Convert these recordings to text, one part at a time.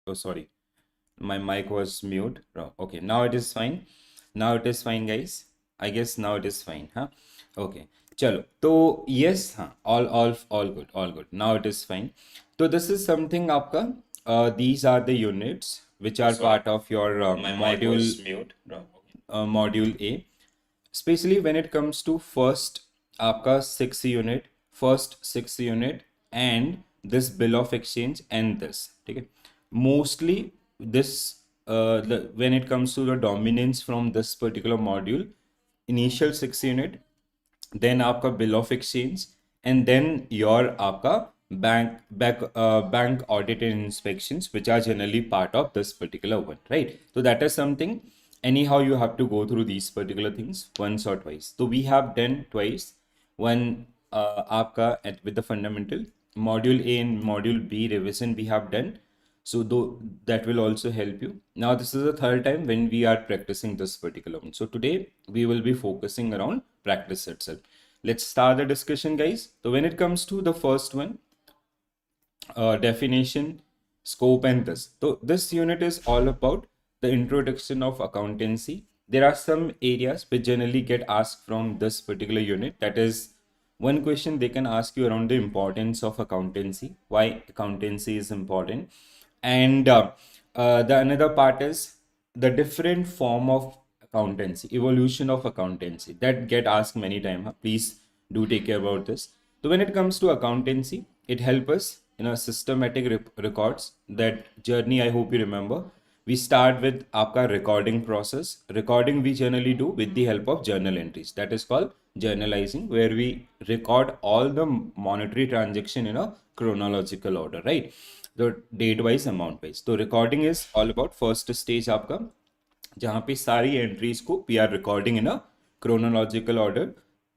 Oh, sorry, my mic was mute. Oh, okay, now it is fine. Now it is fine, guys. I guess now it is fine, huh? Okay, chalo. So yes, huh? All good, all good. Now it is fine. So this is something आपका. These are the units which are part of your My mic was mute. module A. Especially when it comes to first आपका 6 unit, first 6 unit and this bill of exchange and this, ठीक है? Mostly this when it comes to the dominance from this particular module, initial 6 unit, then आपका bill of exchange, and then your आपका bank audit and inspections, which are generally part of this particular one, right? So that is something. Anyhow, you have to go through these particular things once or twice. So we have done twice. One आपका with the fundamental module A and module B revision we have done. So though that will also help you. Now this is the third time when we are practicing this particular one. So today we will be focusing around practice itself. Let's start the discussion, guys. So when it comes to the first one, definition, scope, and this. So this unit is all about the introduction of accountancy. There are some areas which generally get asked from this particular unit. That is one question they can ask you around the importance of accountancy, why accountancy is important, and the another part is the different form of accountancy, evolution of accountancy that get asked many times. Please do take care about this. So when it comes to accountancy, it helps us in a systematic records. That journey I hope you remember. We start with आपका recording process. Recording we generally do with the help of journal entries. That is called journalizing, where we record all the monetary transaction in a chronological order, right? The date wise, amount wise. So recording is all about first stage आपका, जहाँ पे सारी entries को we are recording in a chronological order.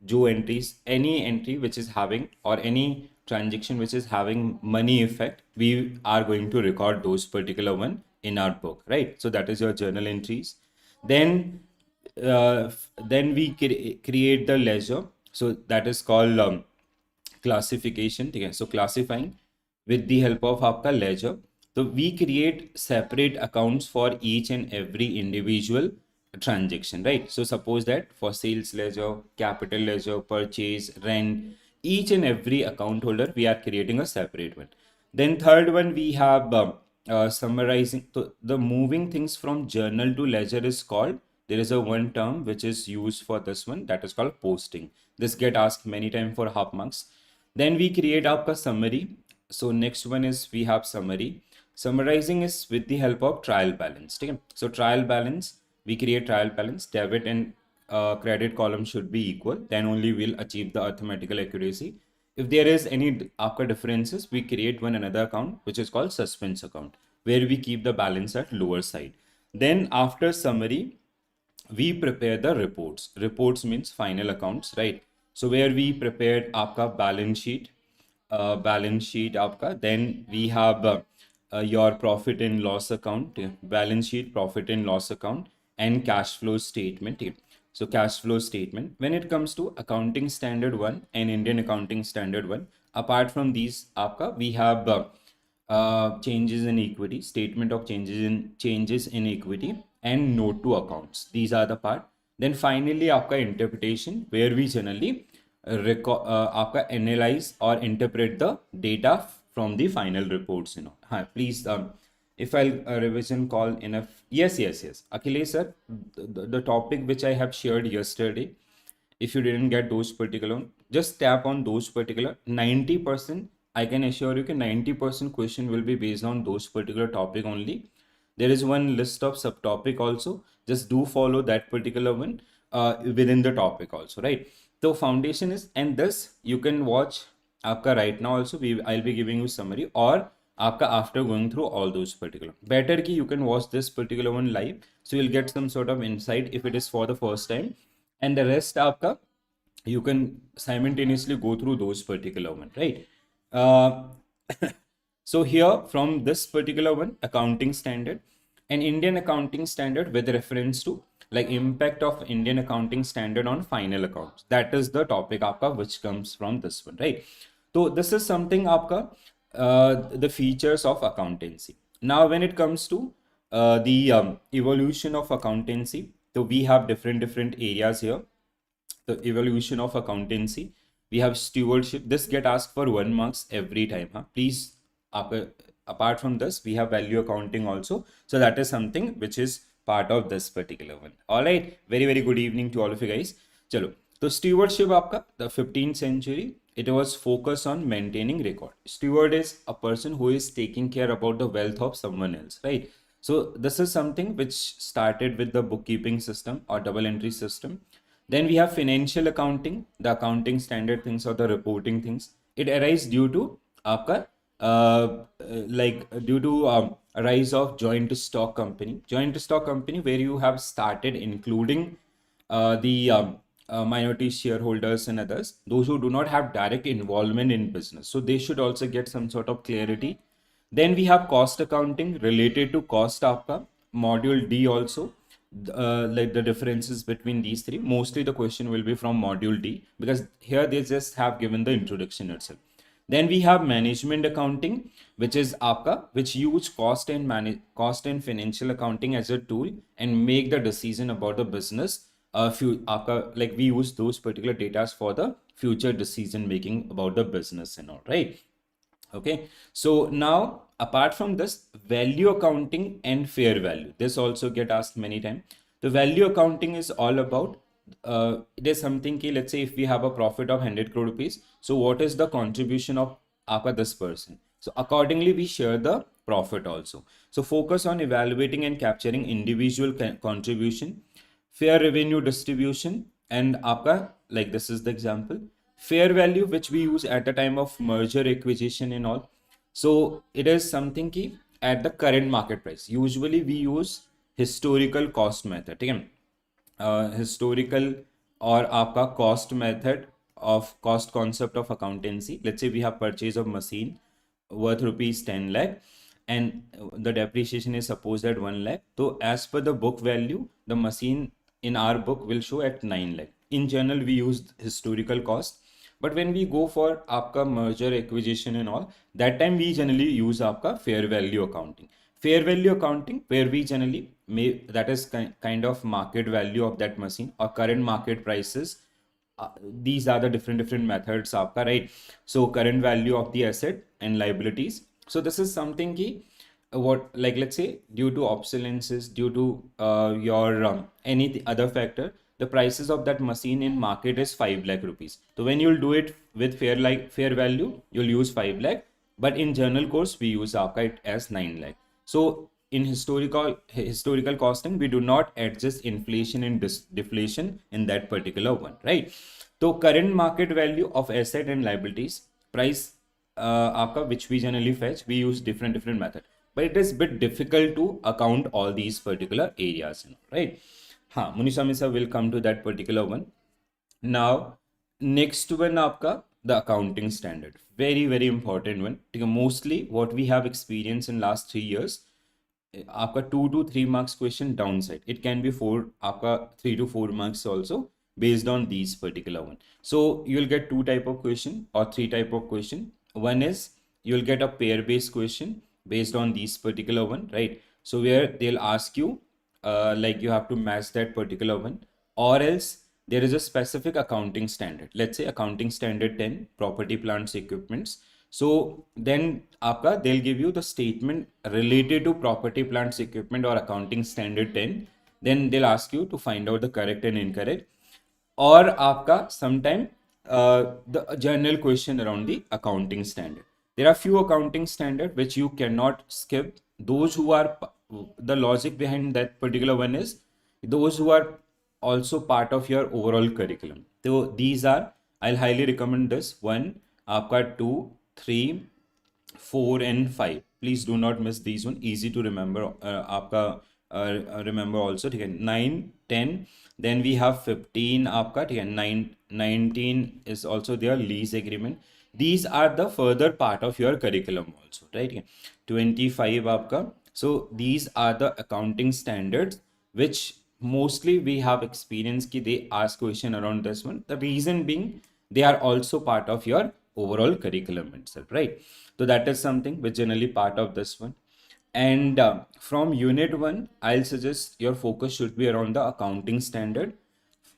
जो entries, any entry which is having or any transaction which is having money effect, we are going to record those particular one in our book, right? So that is your journal entries. Then uh, then we create the ledger. So that is called classification. ठीक है? So classifying with the help of आपका ledger. So we create separate accounts for each and every individual transaction, right? So suppose that for sales ledger, capital ledger, purchase, rent, each and every account holder, we are creating a separate one. Then third one, we have summarizing. So the moving things from journal to ledger is called, there is a one term which is used for this one, that is called posting. This get asked many times for half marks. Then we create आपका summary. So next one is we have summary. Summarizing is with the help of trial balance. ठीक है? So trial balance, we create trial balance. Debit and credit column should be equal. Then only we'll achieve the arithmetical accuracy. If there is any आपका differences, we create one another account which is called suspense account, where we keep the balance at lower side. Then after summary, we prepare the reports. Reports means final accounts, right? So where we prepared आपका balance sheet आपका, then we have your profit and loss account, balance sheet, profit and loss account, and cash flow statement. So cash flow statement. When it comes to accounting standard 1 and Indian accounting standard 1, apart from these आपका, we have changes in equity, statement of changes in equity, and note to accounts. These are the part. Then finally आपका interpretation, where we generally आपका analyze or interpret the data from the final reports. Please, if I'll revision call enough. Yes. Akhilesh sir, the topic which I have shared yesterday, if you didn't get those particular, just tap on those particular 90%. I can assure you that 90% question will be based on those particular topic only. There is one list of subtopic also. Just do follow that particular one within the topic also, right? So foundation is, and this you can watch आपका right now also. I'll be giving you summary, or आपका after going through all those particular. Better कि you can watch this particular one live, so you'll get some sort of insight if it is for the first time, and the rest आपका you can simultaneously go through those particular one, right? So here from this particular one, accounting standard and Indian accounting standard with reference to like impact of Indian accounting standard on final accounts. That is the topic आपका which comes from this one, right? So this is something आपका the features of accountancy. Now, when it comes to the evolution of accountancy, so we have different areas here. The evolution of accountancy, we have stewardship. This get asked for 1 marks every time, huh? Please, apart from this, we have value accounting also. So that is something which is part of this particular one. All right, very good evening to all of you guys. Chalo, so stewardship आपका the 15th century, it was focused on maintaining record. Steward is a person who is taking care about the wealth of someone else, right? So this is something which started with the bookkeeping system or double entry system. Then we have financial accounting, the accounting standard things or the reporting things. It arises due to आपका due to a rise of joint stock company where you have started including the minority shareholders and others, those who do not have direct involvement in business. So they should also get some sort of clarity. Then we have cost accounting related to cost आपका module D also. Like the differences between these three, mostly the question will be from module D because here they just have given the introduction itself. Then we have management accounting, which is आपका, which use cost and financial accounting as a tool and make the decision about the business. आपका, like we use those particular data for the future decision making about the business and all, right? Okay, so now apart from this, value accounting and fair value, this also get asked many times. The value accounting is all about it is something ki, let's say if we have a profit of 100 crore rupees, so what is the contribution of this person? So accordingly we share the profit also. So focus on evaluating and capturing individual contribution, fair revenue distribution, and like this is the example, fair value which we use at the time of merger acquisition and all. So it is something ki at the current market price. Usually we use historical cost method, ठीक है? Historical or आपका cost method of cost concept of accountancy. Let's say we have purchase of machine worth rupees 10 lakh and the depreciation is supposed at 1 lakh. So as per the book value, the machine in our book will show at 9 lakh. In general, we use historical cost. But when we go for आपका merger acquisition and all, that time we generally use आपका fair value accounting. Fair value accounting where we generally that is kind of market value of that machine or current market prices. These are the different methods आपका, right? So current value of the asset and liabilities. So this is something ki what, like let's say due to obsolescence, due to your any other factor, the prices of that machine in market is 5 lakh rupees. So when you'll do it with fair value, you'll use 5 lakh, but in general course we use it as 9 lakh. So in historical costing, we do not adjust inflation and deflation in that particular one, right? So current market value of asset and liabilities price which we generally fetch, we use different method, but it is a bit difficult to account all these particular areas, right? Munisami sir will come to that particular one. Now, next one the accounting standard. Very important one. Mostly what we have experienced in last 3 years, 2 to 3 marks question downside. It can be 3 to 4 marks also based on these particular one. So you'll get 2 type of question or 3 type of question. One is you'll get a pair based question based on these particular one, right? So where they'll ask you like you have to match that particular one, or else there is a specific accounting standard. Let's say accounting standard 10, property, plants, equipments. So then they'll give you the statement related to property, plants, equipment or accounting standard 10. Then they'll ask you to find out the correct and incorrect. Or sometime the general question around the accounting standard. There are few accounting standard which you cannot skip. Those who are the logic behind that particular one is those who are also part of your overall curriculum. So these are, I'll highly recommend this one, 2, 3, 4 and 5. Please do not miss these one. Easy to remember. Remember also. 9, 10. Then we have 15. 19 is also their lease agreement. These are the further part of your curriculum also, right? 25 So these are the accounting standards which mostly we have experienced ki they ask question around this one. The reason being they are also part of your overall curriculum itself, right? So that is something which generally part of this one. And from unit 1, I'll suggest your focus should be around the accounting standard.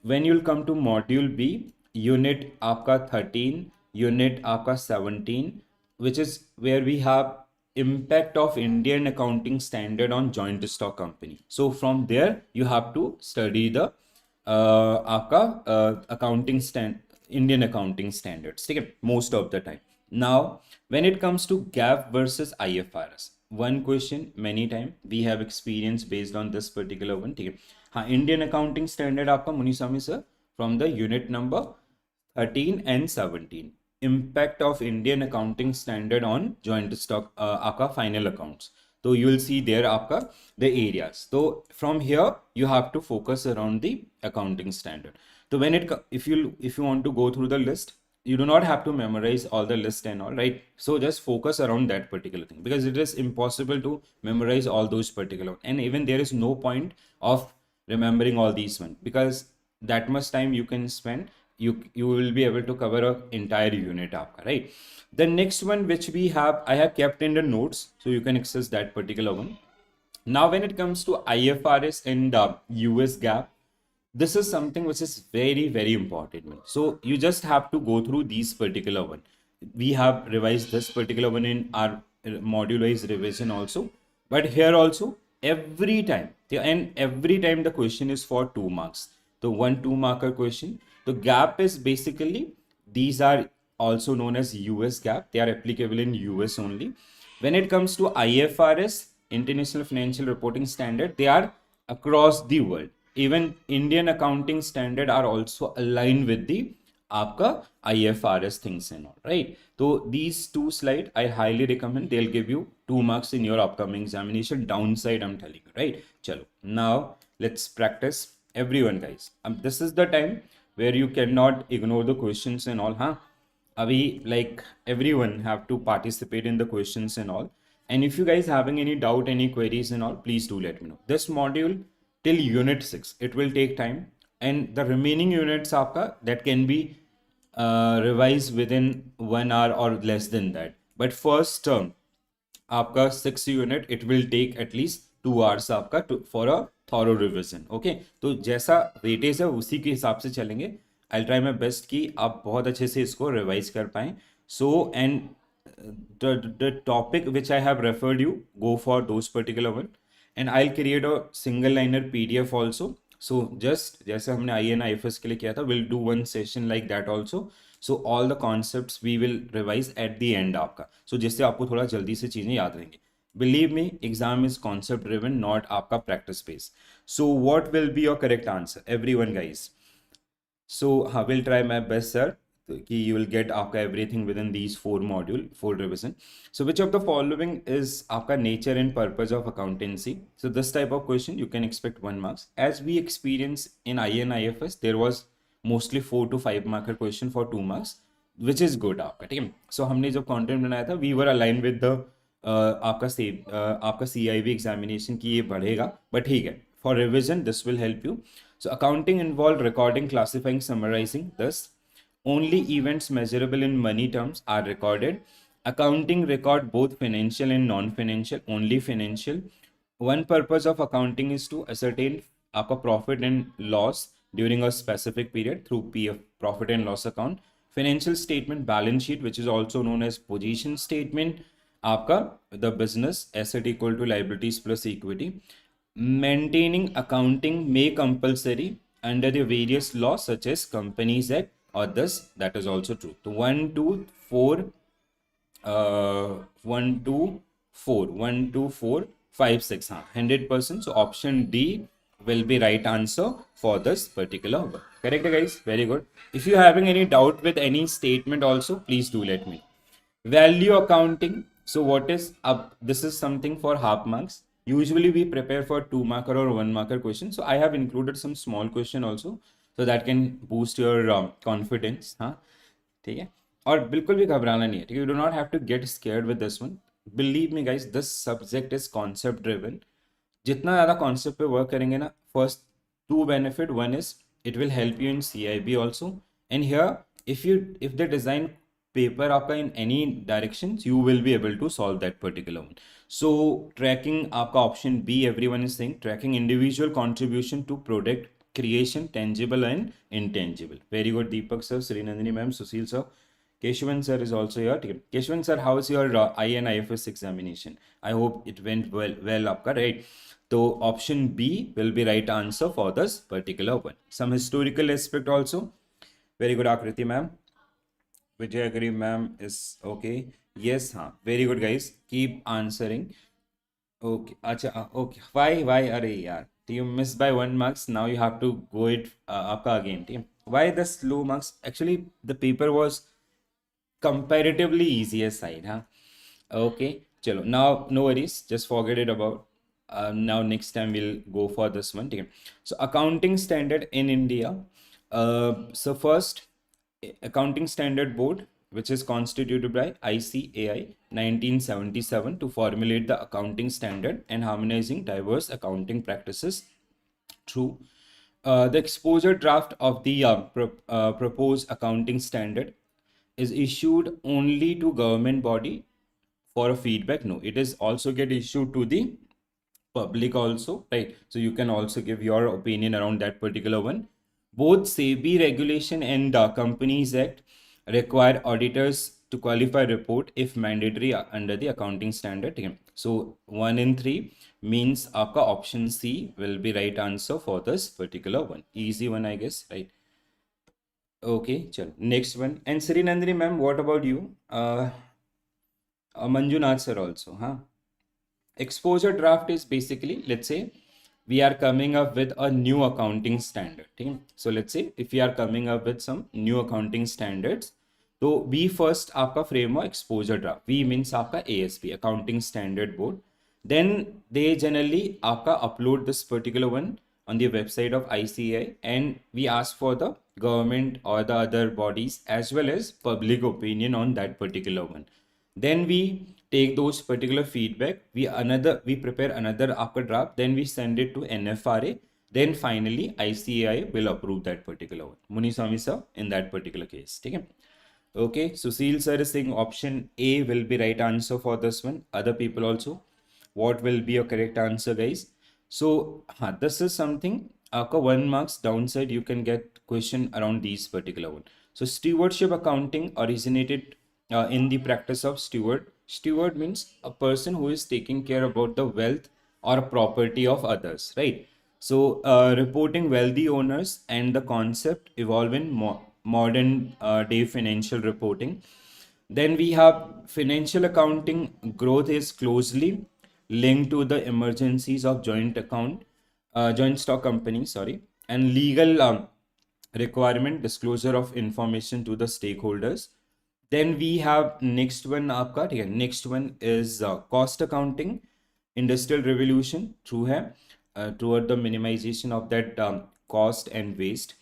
When you'll come to module B, unit आपका 13, unit आपका 17, which is where we have impact of Indian accounting standard on joint stock company. So from there you have to study the आपका accounting stand Indian accounting standards, ठीक है, most of the time. Now, when it comes to GAAP versus IFRS, one question many time we have experience based on this particular one, ठीक है. हाँ, Indian accounting standard आपका मुनीस्वामी sir from the unit number 13 and 17. Impact of Indian accounting standard on joint stock आपका final accounts. So you will see there आपका the areas. So from here you have to focus around the accounting standard. So when if you want to go through the list, you do not have to memorize all the list and all, right? So just focus around that particular thing, because it is impossible to memorize all those particular, and even there is no point of remembering all these ones, because that much time you can spend, you will be able to cover a entire unit aapka, right? The next one which we have, I have kept in the notes, so you can access that particular one. Now when it comes to IFRS and US GAAP, this is something which is very, very important. So you just have to go through these particular one. We have revised this particular one in our module wise revision also, but here also every time, and every time the question is for 2 marks. So 1 2-marker question. The gap is basically, these are also known as US GAAP. They are applicable in US only. When it comes to IFRS, International Financial Reporting Standard, they are across the world. Even Indian accounting standard are also aligned with the आपका IFRS things and all, right? So these 2 slides I highly recommend. They'll give you 2 marks in your upcoming examination. Downside, I'm telling you, right? Chalo. Now let's practice, everyone, guys. This is the time where you cannot ignore the questions and all, huh? Abhi, like, everyone have to participate in the questions and all. And if you guys having any doubt, any queries and all, please do let me know. This module till unit 6, it will take time, and the remaining units aapka, that can be revised within 1 hour or less than that. But first term आपका 6 unit, it will take at least 2 hours आपका for a thorough revision. Okay, तो जैसा weightage है उसी के हिसाब से चलेंगे. आई ट्राई माई बेस्ट कि आप बहुत अच्छे से इसको रिवाइज कर पाएं. So and the topic which I have referred you, go for those particular one, and I'll create a single liner PDF also. So just जैसे हमने IN IFRS के लिए किया था, we'll do one session like that also. So all the concepts we will revise at the end आपका, so जिससे आपको थोड़ा जल्दी से चीज़ें याद रहेंगी. Believe me, exam is concept driven, not आपका practice based. So what will be your correct answer, everyone, guys? So I will try my best, sir, कि you will get आपका everything within these 4 module, 4 revision. So which of the following is आपका nature and purpose of accountancy? So this type of question you can expect 1 marks. As we experience in IN IFRS, there was mostly 4 to 5 marker question for 2 marks, which is good आपका, ठीक है. So हमने जो content बनाया था, we were aligned with the आपका CAIIB examination की ये बढ़ेगा, but ठीक है, for revision this will help you. So accounting involved recording, classifying, summarizing. Thus only events measurable in money terms are recorded. Accounting record both financial and non-financial, only financial. One purpose of accounting is to ascertain आपका profit and loss during a specific period through PF, profit and loss account. Financial statement, balance sheet, which is also known as position statement, आपका the business asset equal to liabilities plus equity. Maintaining accounting may compulsory under the various laws such as Companies Act or this, that is also true. So 1 2 4 1 2 4 1 2 4 5 6, 100%. So option D will be right answer for this particular one. Correct, guys? Very good. If you are having any doubt with any statement also, please do let me. Value accounting. So what is up? This is something for half marks. Usually we prepare for 2 marker or 1 marker question. So I have included some small question also, so that can boost your confidence. हाँ, ठीक है. और बिल्कुल भी घबराना नहीं है, ठीक है. You do not have to get scared with this one. Believe me, guys, this subject is concept driven. जितना ज़्यादा concept पे work करेंगे ना, first 2 benefit. One is it will help you in CAIIB also, and here if they design paper आपका in any directions, you will be able to solve that particular one. So tracking आपका option B, everyone is saying tracking individual contribution to product creation, tangible and intangible. Very good, Deepak sir, Srinandini ma'am, Sushil sir, Keshwan sir is also here. ठीक है. Keshwan sir, how is your I and IFRS examination? I hope it went well आपका, right? So option B will be right answer for this particular one. Some historical aspect also. Very good, Akriti ma'am. Vijay Agri ma'am is okay. Yes, huh. Very good, guys. Keep answering. Okay. Acha, okay. Why? Arey yaar. You missed by 1 marks. Now you have to go it आपका again. ठीक है. Why the slow marks? Actually, the paper was comparatively easier side, huh? Okay, chalo. Now no worries, just forget it about. Now next time we'll go for this one. Okay. So accounting standard in India. So first, accounting standard board, which is constituted by ICAI 1977 to formulate the accounting standard and harmonizing diverse accounting practices. True. The exposure draft of the proposed accounting standard is issued only to government body for a feedback. No, it is also get issued to the public also, right? So you can also give your opinion around that particular one. Both SEBI regulation and Companies Act require auditors to qualify report if mandatory under the accounting standard. So 1 in 3 means आपका option C will be right answer for this particular one. Easy one, I guess, right? Okay, chalo. Next one. And Sri Nandini ma'am, what about you? Manjunath sir also, huh? Exposure draft is basically, let's say we are coming up with a new accounting standard. Okay? So let's say if we are coming up with some new accounting standards, so we first आपका frame exposure draft. We means आपका ASB, Accounting Standard Board. Then they generally आपका upload this particular one on the website of ICAI, and we ask for the government or the other bodies as well as public opinion on that particular one. Then we take those particular feedback, we prepare another after draft, then we send it to NFRA, then finally ICAI will approve that particular one. Muniswamy sir in that particular case. Okay, Sushil sir is saying option A will be right answer for this one. Other people also, what will be your correct answer, guys? So this is something 1 marks downside, you can get question around these particular one. So stewardship accounting originated in the practice of steward. Steward means a person who is taking care about the wealth or property of others, right? So reporting wealthy owners and the concept evolve in modern day financial reporting. Then we have financial accounting. Growth is closely linked to the emergencies of joint stock company, sorry, and legal requirement disclosure of information to the stakeholders. Then we have next one आपका, ठीक है. Next one is cost accounting. Industrial revolution true है toward the minimization of that cost and waste.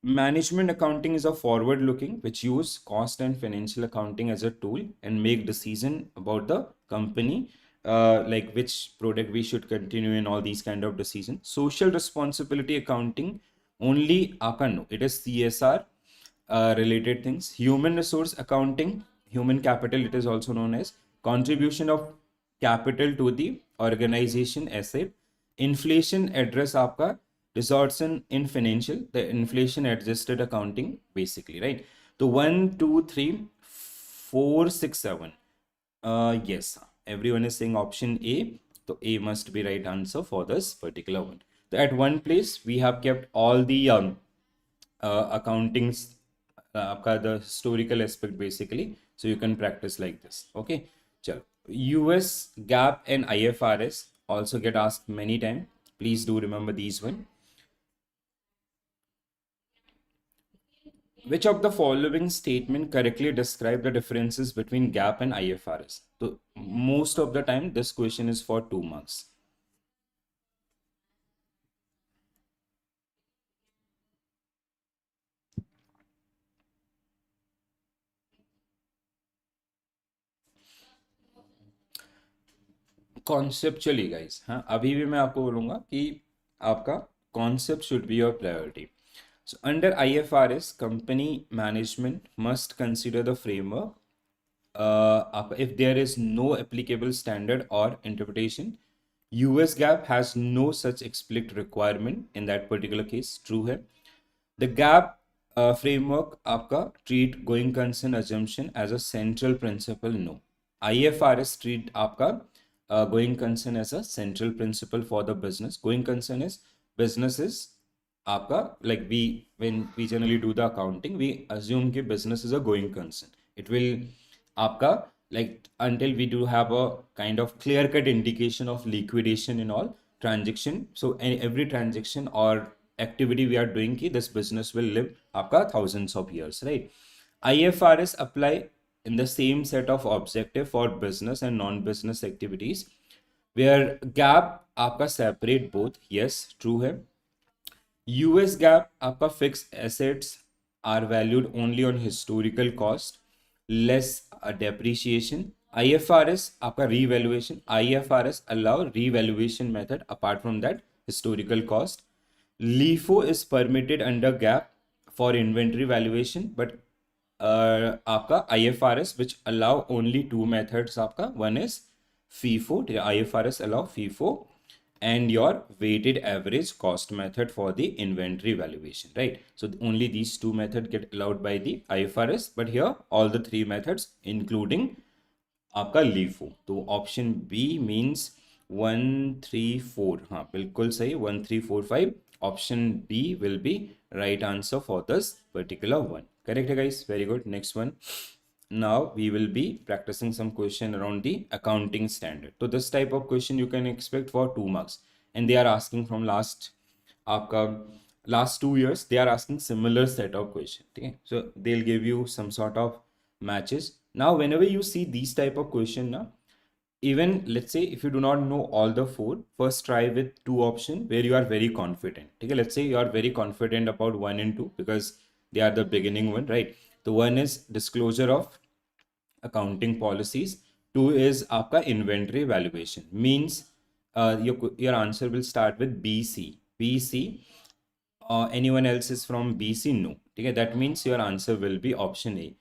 Management accounting is a forward looking which use cost and financial accounting as a tool and make decision about the company, like which product we should continue in, all these kind of decisions. Social responsibility accounting only no, it is CSR related things. Human resource accounting, human capital, it is also known as contribution of capital to the organization asset. Inflation address आपका distortion in financial, the inflation adjusted accounting basically, right? So 1, 2, 3, 4, 6, 7. Yes, everyone is saying option A. So A must be right answer for this particular one. So at one place we have kept all the accountings, the historical aspect basically, so you can practice like this. Okay, chalo. US GAAP and IFRS also get asked many times. Please do remember these one. Which of the following statement correctly describe the differences between GAAP and IFRS? So most of the time this question is for 2 marks. Conceptually guys, हाँ अभी भी मैं आपको बोलूँगा कि आपका concept should be your priority. So under IFRS, company management must consider the framework if there is no applicable standard or interpretation, US GAAP has no such explicit requirement in that particular case. True है. The gap framework आपका treat going concern assumption as a central principle. No. IFRS treat आपका going concern as a central principle for the business. Going concern is businesses आपका, like when we generally do the accounting, we assume कि business is a going concern. It will आपका, like, until we do have a kind of clear cut indication of liquidation in all transaction. So every transaction or activity we are doing ki this business will live आपका thousands of years, right? IFRS apply in the same set of objective for business and non-business activities, where GAAP आपका separate both. Yes, true है. US GAAP आपका fixed assets are valued only on historical cost, less depreciation. IFRS आपका revaluation. IFRS allow revaluation method apart from that historical cost. LIFO is permitted under GAAP for inventory valuation, but आपका IFRS which allow only two methods आपका. One is FIFO. IFRS allow FIFO and your weighted average cost method for the inventory valuation, right? So only these two methods get allowed by the IFRS, but here all the three methods including आपका LIFO. तो option B means 1, 3, 4. हाँ बिल्कुल सही, 1, 3, 4, 5. Option B will be right answer for this particular one. Correct guys, very good. Next one. Now we will be practicing some question around the accounting standard. So this type of question you can expect for 2 marks, and they are asking from last 2 years. They are asking similar set of question. Okay, so they'll give you some sort of matches. Now whenever you see these type of question, now even let's say if you do not know all the 4, first try with 2 option where you are very confident. Okay, let's say you are very confident about 1 and 2 because they are the beginning one, right? The one is disclosure of accounting policies. 2 is आपका inventory valuation. Means your answer will start with BC. BC. Anyone else is from BC? No. Okay, that means your answer will be option A.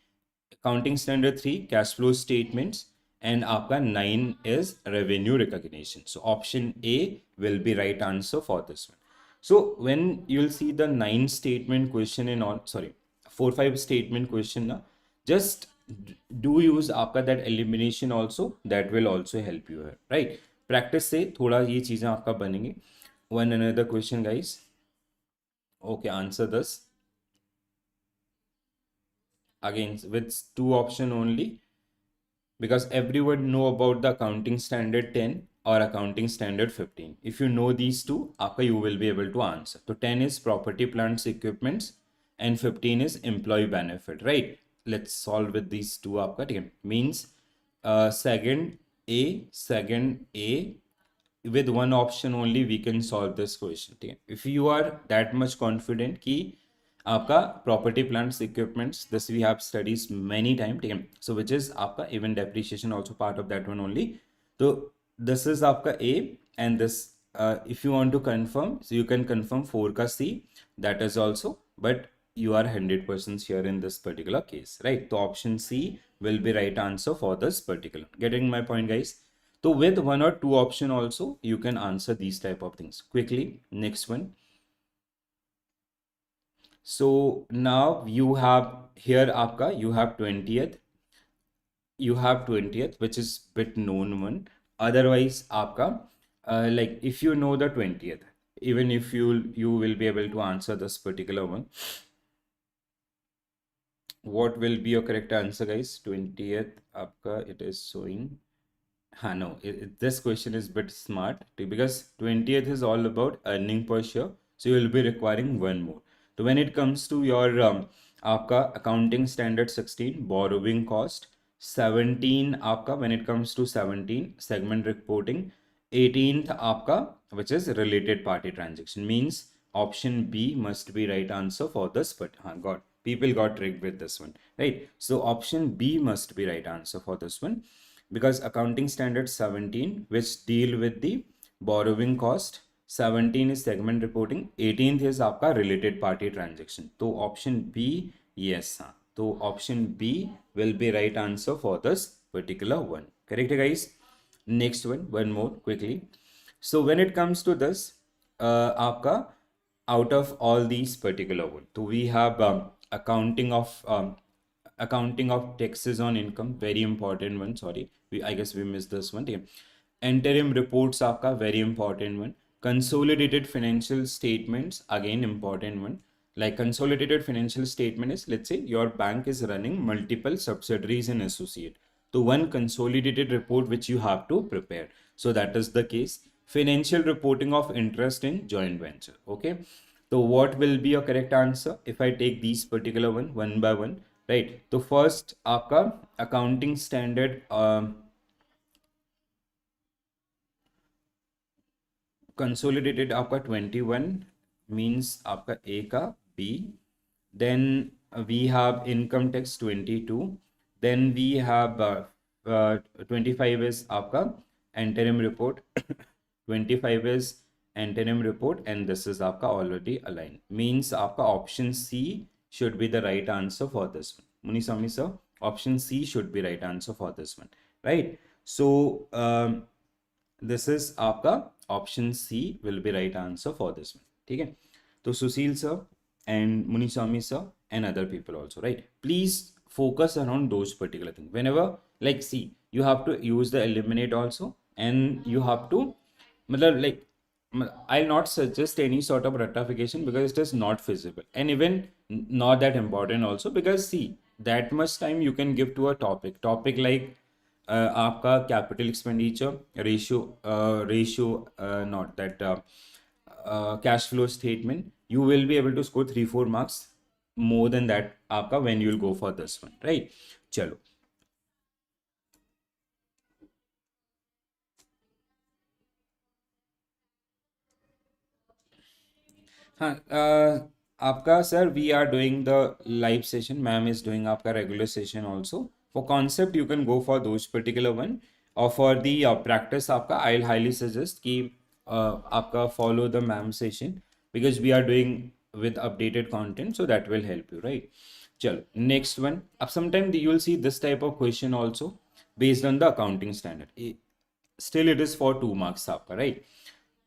Accounting standard 3, cash flow statements, and आपका 9 is revenue recognition. So option A will be right answer for this one. So when you'll see the 9 statement question in all, sorry, 4-5 statement question now, just do use आपका that elimination also, that will also help you here, right? Practice से थोड़ा ये चीजें आपका बनेंगे. One another question guys. Okay, answer this. Again with 2 option only, because everyone know about the accounting standard 10 or accounting standard 15. If you know these two, you will be able to answer. So 10 is property, plants, equipments, and 15 is employee benefit, right? Let's solve with these two. Means second A, with one option only we can solve this question. If you are that much confident कि आपका property, plants, equipments, this we have studies many times, so which is आपका even depreciation also part of that one only. So this is आपका A, and this if you want to confirm, so you can confirm 4 का C, that is also, but you are 100% sure in this particular case, right? So option C will be right answer for this particular. Getting my point guys? So with 1 or 2 option also you can answer these type of things quickly. Next one. So now you have here आपका, you have 20th, which is bit known one. Otherwise आपका like if you know the 20th, even if you will be able to answer this particular one. What will be your correct answer guys? 20th आपका, it is showing. No, this question is a bit smart because 20th is all about earning per share. So you will be requiring one more. So when it comes to your आपका accounting standard 16, borrowing cost, 17 आपका, when it comes to 17, segment reporting, 18th आपका, which is related party transaction, means option B must be right answer for this. But people got tricked with this one, right? So option B must be right answer for this one, because accounting standard 17 which deal with the borrowing cost, 17 is segment reporting, 18th is आपका related party transaction. तो option B, yes, तो option B will be right answer for this particular one. Correct, guys? Next one more quickly. So when it comes to this, आपका out of all these particular one, so we have accounting of taxes on income, very important one. Sorry, I guess we missed this one. Okay. Interim reports, आपका very important one. Consolidated financial statements, again important one. Like consolidated financial statement is, let's say your bank is running multiple subsidiaries and associate. So one consolidated report which you have to prepare. So that is the case. Financial reporting of interest in joint venture. Okay. So what will be your correct answer if I take these particular one by one, right? So first, आपका accounting standard consolidated आपका 21 means आपका A का B, then we have income tax 22, then we have 25 is आपका interim report 25 is interim report, and this is आपका already aligned, means आपका option C should be the right answer for this one. Muni Swami sir, option C should be right answer for this one, right? So this is आपका option C will be right answer for this one. ठीक है? तो Sushil sir and Muniswami sir and other people also, right? Please focus around those particular things. Whenever, like, see, you have to use the eliminate also, and you have to, like, I'll not suggest any sort of rectification because it is not feasible and even not that important also, because see, that much time you can give to a topic like आपका capital expenditure ratio not that cash flow statement, you will be able to score 3-4 marks more than that आपका when you will go for this one, right? चलो, हाँ आपका sir, we are doing the live session, ma'am is doing आपका regular session also. For concept you can go for those particular one, और for the practice आपका I highly suggest कि आपका follow the ma'am session, because we are doing with updated content, so that will help you, right? Chalo, next one. Up sometime you will see this type of question also based on the accounting standard. Still it is for 2 marks आपका, right?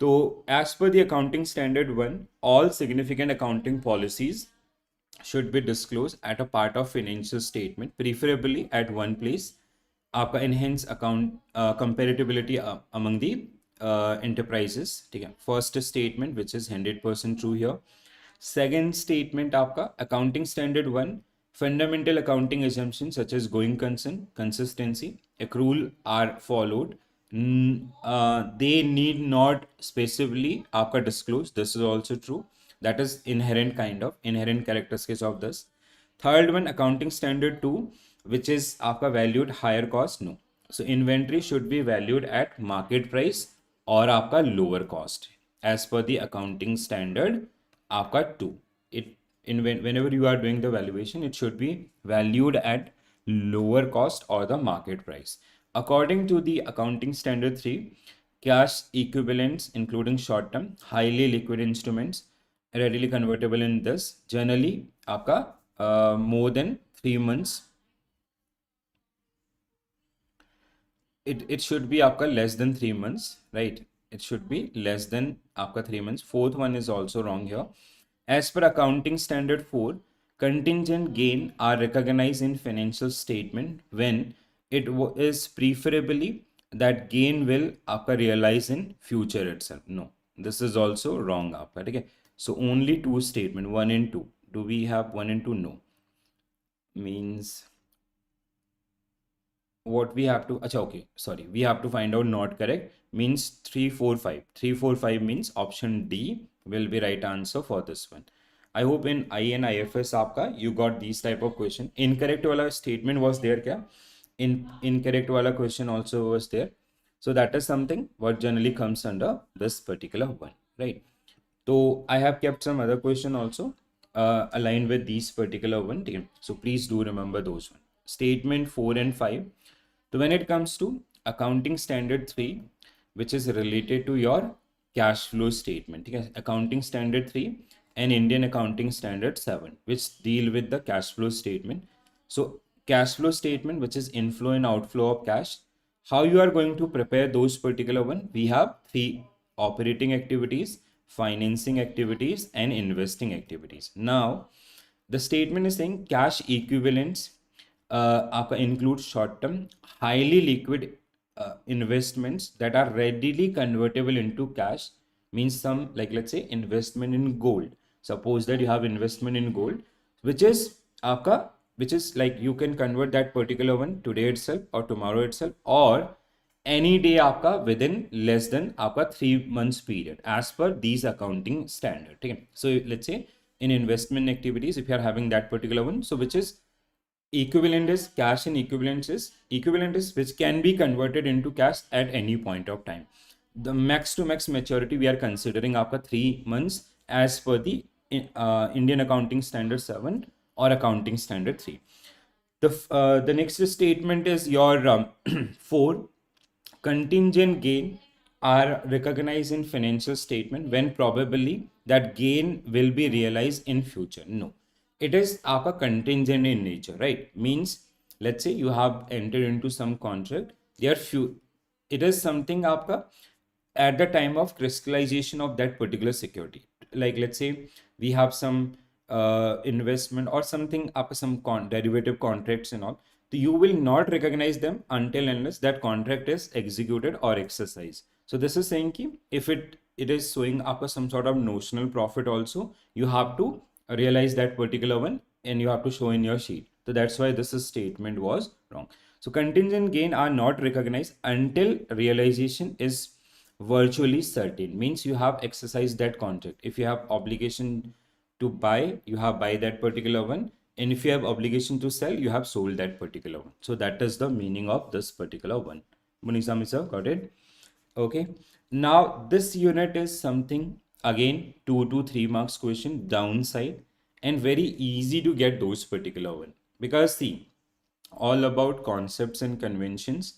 So as per the accounting standard 1, all significant accounting policies should be disclosed at a part of financial statement, preferably at one place. आपका enhance account comparability among the enterprises. ठीक है? First statement which is 100% true here. Second statement आपका accounting standard 1, fundamental accounting assumptions such as going concern, consistency, accrual are followed. They need not specifically आपका disclose. This is also true. That is inherent characteristics of this. Third one, accounting standard 2, which is आपका valued higher cost. No. So inventory should be valued at market price or आपका lower cost as per the accounting standard आपका 2. Whenever you are doing the valuation, it should be valued at lower cost or the market price. According to the accounting standard 3, cash equivalents including short term, highly liquid instruments, readily convertible in this, generally आपका more than 3 months, it should be आपका less than 3 months, right? It should be less than आपका 3 months. Fourth one is also wrong here. As per accounting standard 4, contingent gain are recognized in financial statement when it is preferably that gain will आपका realize in future itself. No, this is also wrong आपका, ठीक है? So only 2 statement, 1 and 2. Do we have 1 and 2? No. Means what we have to, acha, okay, sorry, we have to find out not correct, means 3 4 5. 3 4 5 means option D will be right answer for this one. I hope in I and IFS आपका you got these type of question. Incorrect वाला statement was there क्या? Incorrect वाला question also was there. So that is something what generally comes under this particular one, right? So I have kept some other question also aligned with these particular one. So please do remember those one. Statement 4 and 5. So when it comes to accounting standard 3, which is related to your cash flow statement, okay? Accounting standard 3 and Indian accounting standard 7, which deal with the cash flow statement. So cash flow statement, which is inflow and outflow of cash. How you are going to prepare those particular one? We have three: operating activities, financing activities, and investing activities. Now, the statement is saying cash equivalents आपका include short term, highly liquid investments that are readily convertible into cash. Means some, like let's say investment in gold. Suppose that you have investment in gold, which is आपका, which is like you can convert that particular one today itself or tomorrow itself or any day आपका within less than आपका 3 months period as per these accounting standard. ठीक है? So let's say in investment activities, if you are having that particular one, so which is equivalent is cash, and equivalent is which can be converted into cash at any point of time. The max to max maturity we are considering आपका 3 months as per the Indian Accounting Standard 7 or Accounting Standard 3. The next statement is your 4. Contingent gain are recognized in financial statement when probably that gain will be realized in future. No, it is आपका contingent in nature, right? Means let's say you have entered into some contract, there few, it is something आपका at the time of crystallization of that particular security. Like let's say we have some investment or something up, some derivative contracts and all, so you will not recognize them until unless that contract is executed or exercised. So this is saying ki if it is showing up some sort of notional profit also, you have to realize that particular one and you have to show in your sheet. So that's why this statement was wrong. So contingent gain are not recognized until realization is virtually certain. Means you have exercised that contract. If you have obligation to buy, you have buy that particular one, and if you have obligation to sell, you have sold that particular one. So that is the meaning of this particular one. Munisa sir, got it? Okay. Now this unit is something again 2 to 3 marks question downside, and very easy to get those particular one, because see, all about concepts and conventions.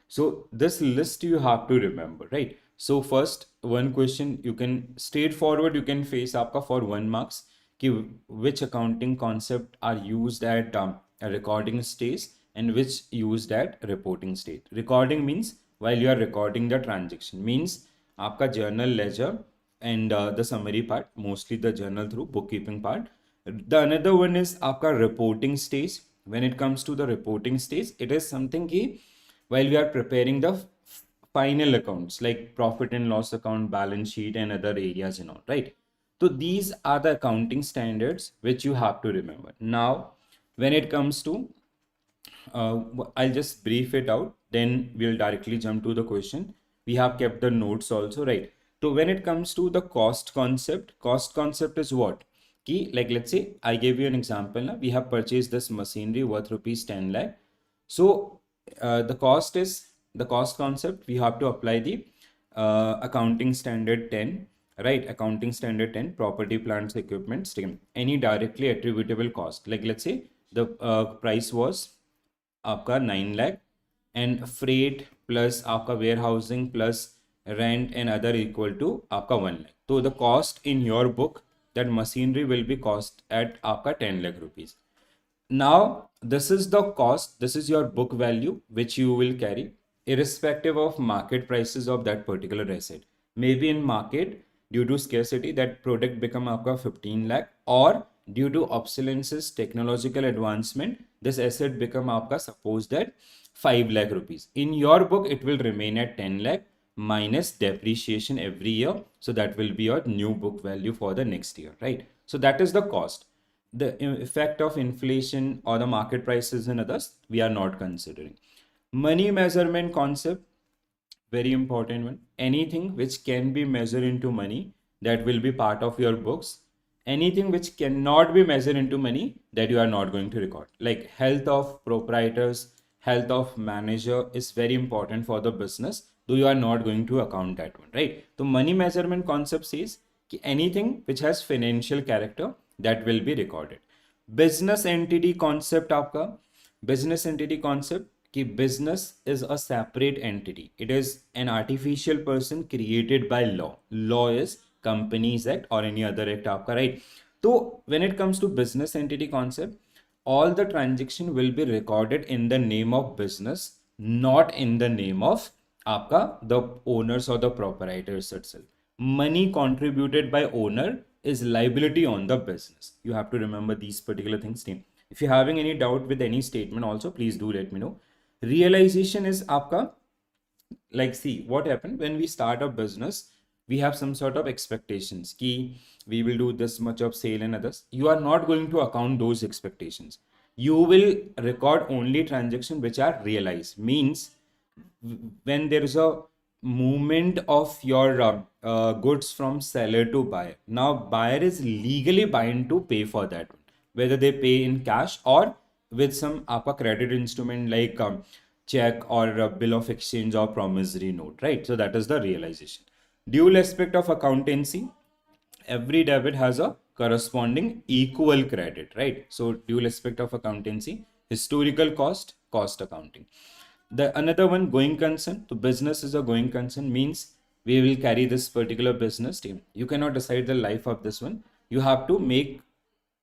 So this list you have to remember, right? So first one question you can straightforward you can face आपका for 1 marks कि which accounting concept are used at a recording stage and which used at reporting stage. Recording means while you are recording the transaction, means आपका journal ledger and the summary part, mostly the journal through bookkeeping part. The another one is आपका reporting stage. When it comes to the reporting stage, it is something कि while we are preparing the final accounts like profit and loss account, balance sheet, and other areas and all, right? So these are the accounting standards which you have to remember. Now, when it comes to, I'll just brief it out, then we'll directly jump to the question. We have kept the notes also, right? So when it comes to the cost concept is what? Key, like let's say I gave you an example. Now we have purchased this machinery worth rupees 10 lakh. So the cost concept, we have to apply the accounting standard 10, right? Accounting standard 10, property, plants, equipment, any directly attributable cost. Like let's say the price was आपका 9 lakh and freight plus आपका warehousing plus rent and other equal to आपका 1 lakh. So the cost in your book, that machinery will be cost at आपका 10 lakh rupees. Now this is the cost, this is your book value which you will carry irrespective of market prices of that particular asset. Maybe in market due to scarcity that product become आपका 15 lakh, or due to obsolescence, technological advancement, this asset become आपका suppose that 5 lakh rupees. In your book it will remain at 10 lakh minus depreciation every year. So that will be your new book value for the next year, right? So that is the cost. The effect of inflation or the market prices and others we are not considering. Money measurement concept, very important one. Anything which can be measured into money, that will be part of your books. Anything which cannot be measured into money, that you are not going to record. Like health of proprietors, health of manager is very important for the business, though you are not going to account that one, right? So money measurement concept says anything which has financial character, that will be recorded. Business entity concept, आपका business entity concept कि business is a separate entity. It is an artificial person created by law. Law is Companies Act or any other act आपका, right? So when it comes to business entity concept, all the transaction will be recorded in the name of business, not in the name of आपका the owners or the proprietors itself. Money contributed by owner is liability on the business. You have to remember these particular things, team. If you're having any doubt with any statement also, please do let me know. Realization is आपका, like, see what happened when we start a business, we have some sort of expectations key we will do this much of sale and others. You are not going to account those expectations. You will record only transactions which are realized. Means when there is a movement of your goods from seller to buyer, now buyer is legally bound to pay for that, whether they pay in cash or with some आपका credit instrument like check or a bill of exchange or promissory note, right? So that is the realization. Dual aspect of accountancy, every debit has a corresponding equal credit, right? So dual aspect of accountancy, historical cost, cost accounting. The another one, going concern. So business is a going concern, means we will carry this particular business team. You cannot decide the life of this one. You have to make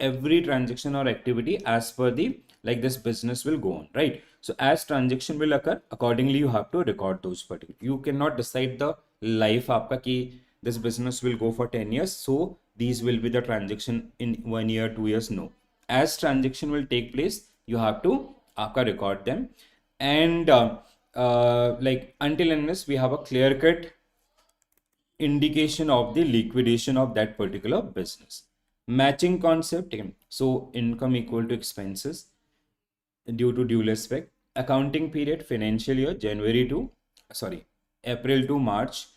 every transaction or activity as per the, like, this business will go on, right? So as transaction will occur, accordingly you have to record those particular. You cannot decide the life आपका कि this business will go for 10 years, so these will be the transaction in 1 year, 2 years. No, as transaction will take place, you have to आपका record them. And like, until unless we have a clear cut indication of the liquidation of that particular business. Matching concept, so income equal to expenses due to dual aspect. Accounting period, financial year April to March.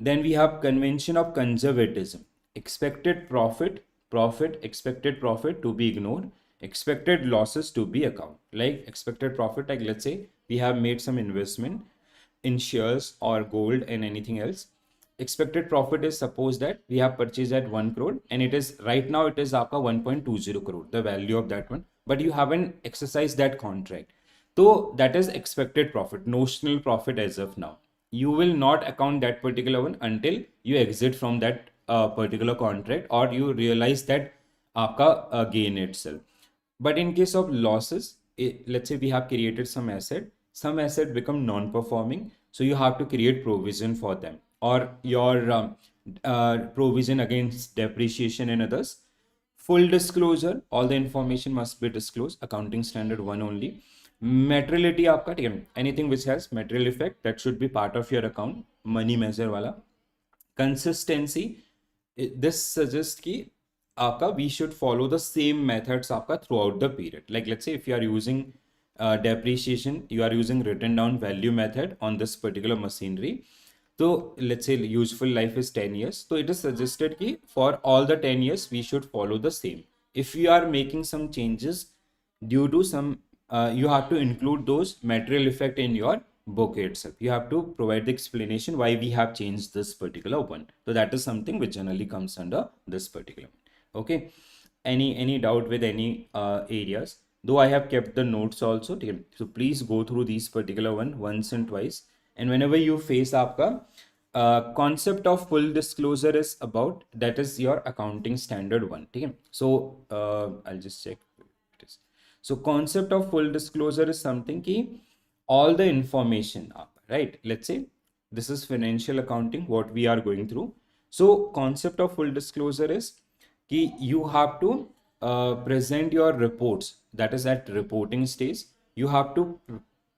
Then we have convention of conservatism. Expected profit, expected profit to be ignored. Expected losses to be accounted. Like expected profit, like let's say we have made some investment in shares or gold and anything else. Expected profit is, suppose that we have purchased at 1 crore and it is right now it is आपका 1.20 crore, the value of that one, but you haven't exercised that contract. So that is expected profit, notional profit as of now. You will not account that particular one until you exit from that particular contract or you realize that आपका gain itself. But in case of losses, let's say we have created some asset become non-performing, so you have to create provision for them, or your provision against depreciation and others. Full disclosure, all the information must be disclosed, accounting standard 1 only. Materiality आपका, ठीक है, anything which has material effect, that should be part of your account, money measure वाला. Consistency, this suggests कि आपका we should follow the same methods आपका throughout the period. Like let's say if you are using depreciation, you are using written down value method on this particular machinery. So let's say useful life is 10 years. So it is suggested कि for all the 10 years we should follow the same. If you are making some changes due to some, you have to include those material effect in your book itself. You have to provide the explanation why we have changed this particular one. So that is something which generally comes under this particular one. Okay, any doubt with any areas? Though I have kept the notes also, so please go through these particular one once and twice. And whenever you face आपका concept of full disclosure is about, that is your accounting standard 1. So I'll just check it is. So concept of full disclosure is something ki all the information, right? Let's say this is financial accounting, what we are going through. So concept of full disclosure is कि you have to present your reports, that is at reporting stage. You have to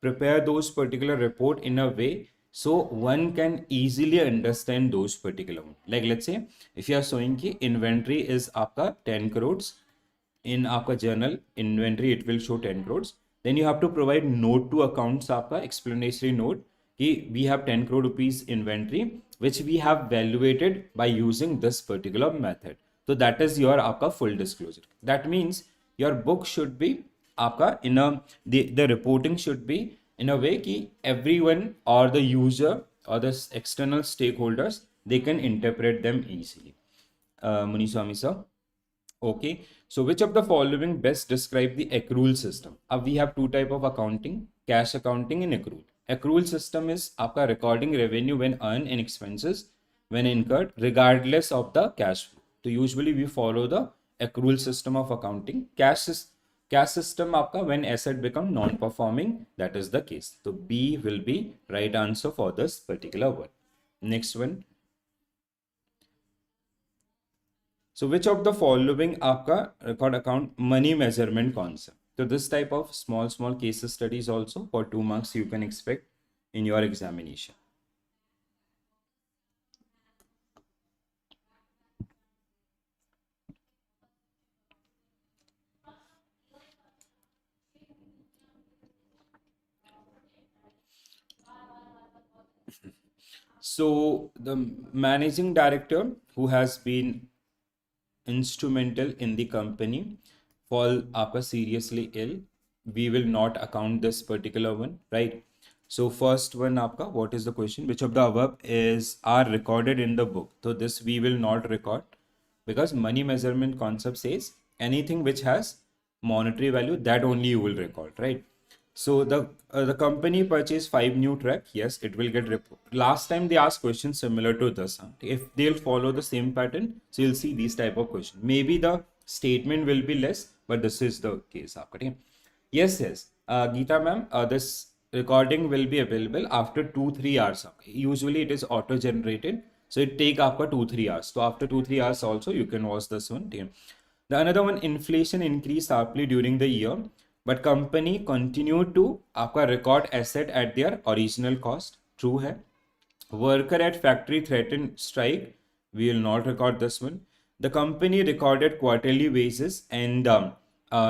prepare those particular report in a way so one can easily understand those particular one. Like let's say if you are showing कि inventory is आपका 10 crores, in आपका journal inventory it will show 10 crores, then you have to provide note to accounts आपका explanatory note कि we have 10 crore rupees inventory which we have valuated by using this particular method. So that is your आपका full disclosure. That means your book should be आपका in a, the reporting should be in a way कि everyone or the user or the external stakeholders, they can interpret them easily. Muniswamy sir. Okay, so which of the following best describe the accrual system? We have two type of accounting, cash accounting and accrual. Accrual system is आपका recording revenue when earned and expenses when incurred regardless of the cash flow. So usually we follow the accrual system of accounting. Cash is Cash system आपका when asset become non-performing, that is the case. So B will be right answer for this particular one. Next one. So which of the following आपका record account money measurement concept? So this type of small case studies also for 2 marks you can expect in your examination. So the managing director who has been instrumental in the company fall आपका seriously ill, we will not account this particular one, right? So first one आपका, what is the question? Which of the above are recorded in the book? So this we will not record because money measurement concept says anything which has monetary value, that only you will record, right? So the company purchased 5 new truck. Yes, it will get last time they asked questions similar to this. Huh? If they'll follow the same pattern, so you'll see these type of questions. Maybe the statement will be less, but this is the case. Okay? Yes, yes. Geeta ma'am, this recording will be available after 2-3 hours. Okay? Usually it is auto generated, so it take after 2-3 hours. So after 2-3 hours also you can watch this one. Okay? The another one, inflation increased sharply during the year, but company continue to आपका record asset at their original cost. True है. Worker at factory threatened strike. We will not record this one. The company recorded quarterly wages and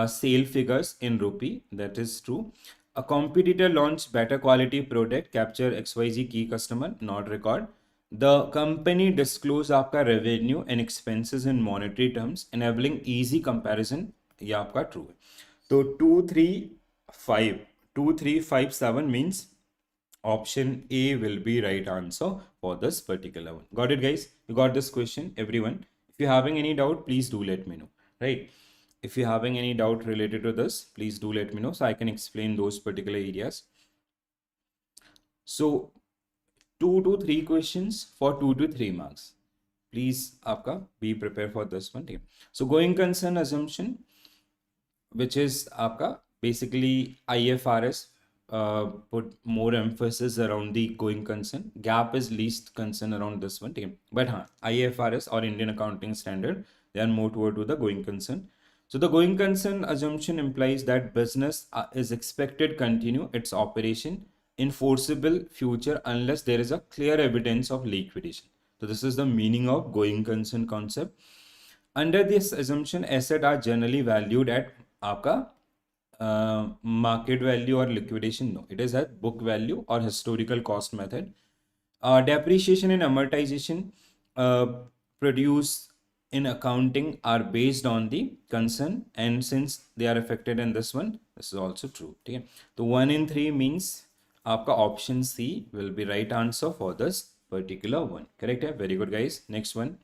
sale figures in rupee. That is true. A competitor launched better quality product, capture XYZ key customer, not record. The company disclose आपका revenue and expenses in monetary terms, enabling easy comparison. ये आपका true है. So 2357 means option A will be right answer for this particular one. Got it, guys? You got this question, everyone? If you're having any doubt, please do let me know, right? If you're having any doubt related to this, please do let me know so I can explain those particular areas. So 2 to 3 questions for 2 to 3 marks. Please, aapka be prepared for this one. So going concern assumption, which is aapka basically IFRS put more emphasis around the going concern. GAAP is least concern around this one. But IFRS or Indian Accounting Standard, they are more toward to the going concern. So the going concern assumption implies that business is expected continue its operation in foreseeable future unless there is a clear evidence of liquidation. So this is the meaning of going concern concept. Under this assumption, assets are generally valued at आपका market value or liquidation. No, it is at book value or historical cost method. Depreciation and amortization produced in accounting are based on the concern, and since they are affected in this one, this is also true. Okay? So 1 in 3 means आपका option C will be right answer for this particular one. Correct? Very good, guys. Next one.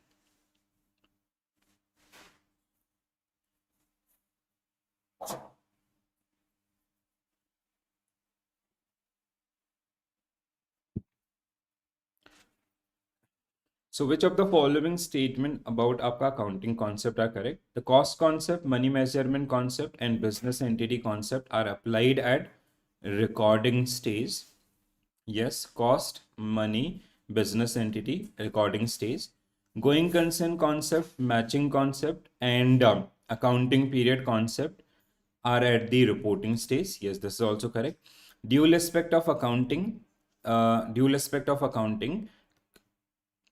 So which of the following statement about आपका accounting concept are correct? The cost concept, money measurement concept, and business entity concept are applied at recording stage. Yes, cost, money, business entity, recording stage. Going concern concept, matching concept, and accounting period concept are at the reporting stage. Yes, this is also correct. Dual aspect of accounting,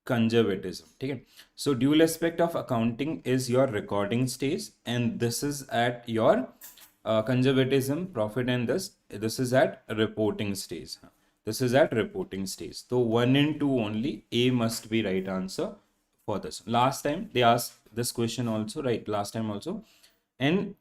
conservatism. Okay, so dual aspect of accounting is your recording stage, and this is at your conservatism, profit, and this is at reporting stage. This is at reporting stage. So 1 and 2 only. A must be right answer for this. Last time they asked this question also, right? Last time also, and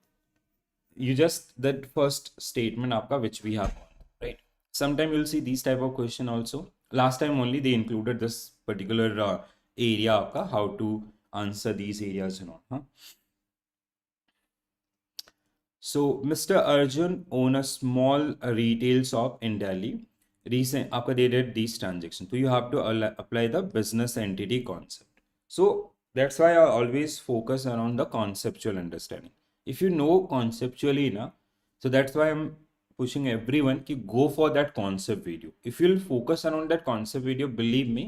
you just that first statement आपका which we have, right? Sometime you'll see these type of question also. Last time only they included this particular area आपका, how to answer these areas and all. So Mr. Arjun own a small retail shop in Delhi. Recent आपका they did these transactions. So you have to apply the business entity concept. So that's why I always focus around the conceptual understanding. if you know conceptually na, so that's why I'm pushing everyone to go for that concept video. If you'll focus around that concept video, believe me,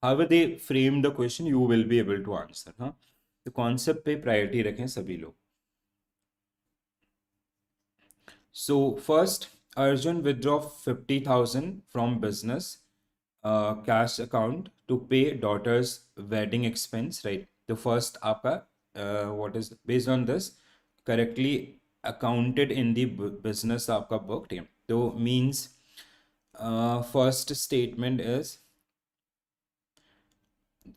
however they frame the question, you will be able to answer. हाँ, तो concept पे priority रखें सभी लोग. So first, Arjun withdraw 50,000 from business cash account to pay daughter's wedding expense, right? The first आपका what is based on this correctly accounted in the business आपका book, ठीक है? तो means first statement is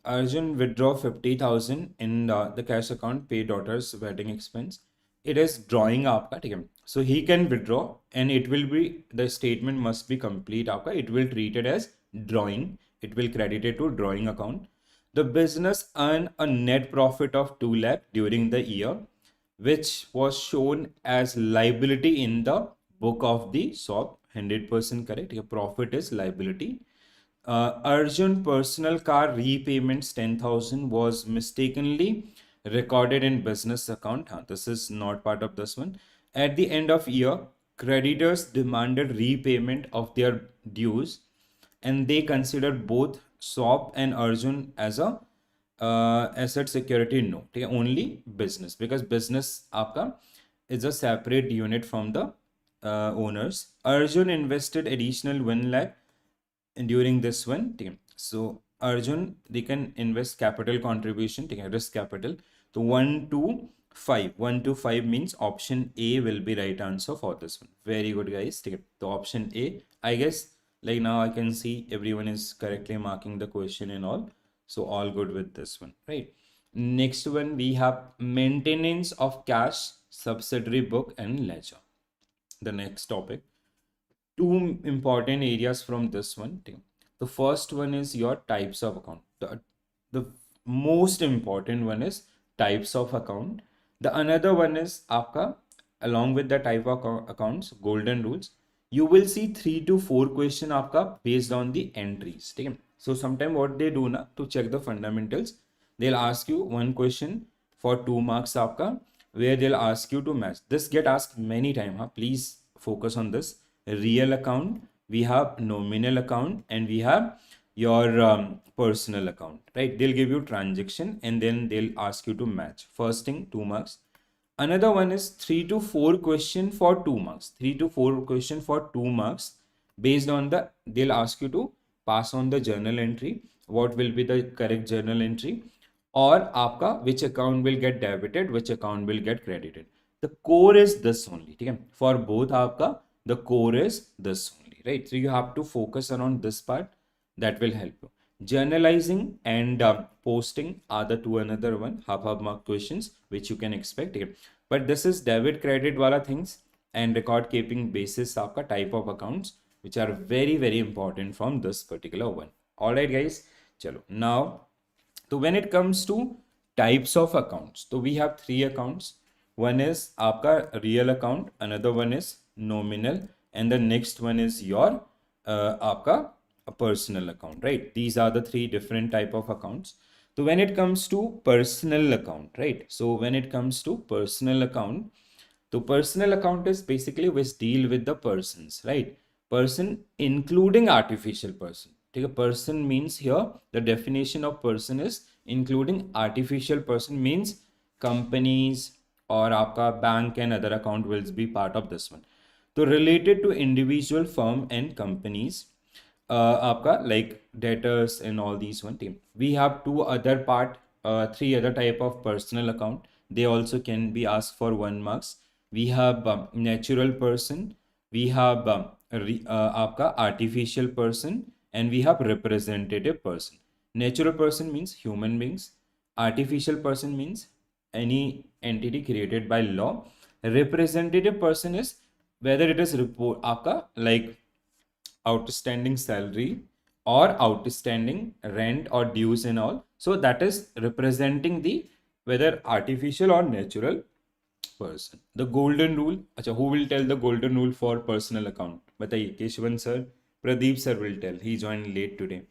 Arjun withdraw 50,000 in the cash account, pay daughter's wedding expense. It is drawing आपका, ठीक है? So he can withdraw and it will be, the statement must be complete आपका. It will treat it as drawing. It will credit it to drawing account. The business earned a net profit of 2 lakh during the year, which was shown as liability in the book of the shop. 100% correct. Your profit is liability. Arjun personal car repayments 10,000 was mistakenly recorded in business account. This is not part of this one. At the end of year, creditors demanded repayment of their dues and they considered both shop and Arjun as a asset security note. Only business, because business आपका is a separate unit from the owners. Arjun invested additional 1 lakh during this one. So Arjun, they can invest capital contribution, risk capital. So 1 to 5. 1 to 5 means option A will be right answer for this one. Very good, guys. So option A, I guess, like now I can see everyone is correctly marking the question and all. So all good with this one, right? Next one, we have maintenance of cash, subsidiary book and ledger. The next topic. Two important areas from this one. The first one is your types of account. The most important one is types of account. The another one is आपका, along with the type of accounts, golden rules. You will see 3 to 4 question आपका based on the entries. So sometime what they do na, to check the fundamentals, they'll ask you one question for 2 marks आपका, where they'll ask you to match. This get asked many times. Please focus on this. Real account, we have nominal account, and we have your personal account, right? They'll give you transaction and then they'll ask you to match. First thing, 2 marks. Another one is 3 to 4 question for 2 marks. 3 to 4 question for 2 marks based on the, they'll ask you to pass on the journal entry. What will be the correct journal entry? Or आपका which account will get debited, which account will get credited. The core is this only. For both आपका, the core is this only, right? So you have to focus around this part. That will help you. Journalizing and posting are the two another one half mark questions which you can expect here. But this is debit credit wala things and record keeping basis आपका type of accounts, which are very very important from this particular one. All right, guys. Chalo. Now, so when it comes to types of accounts, so we have 3 accounts. One is आपका real account, another one is nominal, and the next one is your आपका a personal account, right? These are the 3 different type of accounts. So when it comes to personal account, right? So when it comes to personal account, so personal account is basically which deal with the persons, right? Person including artificial person. Take a person means here the definition of person is including artificial person, means companies or आपका bank and other account will be part of this one. So related to individual firm and companies, आपका like debtors and all these one team. We have 2 other part, 3 other type of personal account. They also can be asked for 1 marks. We have natural person, we have आपका artificial person, and we have representative person. Natural person means human beings. Artificial person means any entity created by law. Representative person is whether it is report आपका like outstanding salary or outstanding rent or dues and all. So that is representing the whether artificial or natural person. The golden rule. Acha, who will tell the golden rule for personal account? Bataiye, Keshwan sir, Pradeep sir will tell. He joined late today.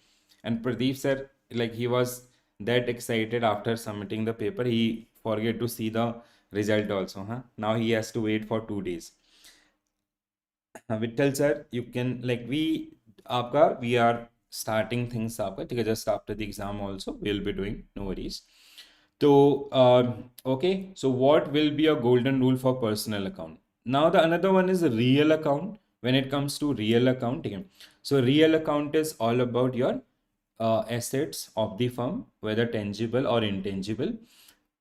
And Pradeep sir, like he was that excited after submitting the paper, he forget to see the result also, huh? Now he has to wait for 2 days. Vittal sir, you can like we are starting things आपका ठीक है, just after the exam also we'll be doing, no worries. So, okay, so what will be a golden rule for personal account? Now, the another one is a real account. When it comes to real account, okay, so real account is all about your assets of the firm, whether tangible or intangible.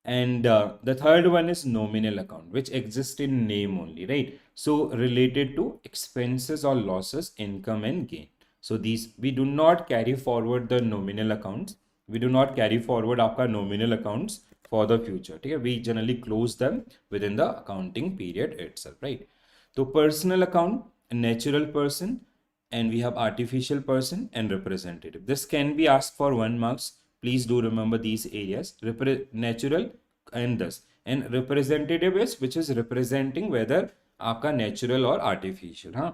And the third one is nominal account, which exists in name only, right? So related to expenses or losses, income and gain. So these, we do not carry forward the nominal accounts. We do not carry forward our nominal accounts for the future. Okay? We generally close them within the accounting period itself, right? So personal account, a natural person, and we have artificial person and representative. This can be asked for 1 marks. Please do remember these areas. Natural and this. And representative is which is representing whether आपका natural or artificial. Huh?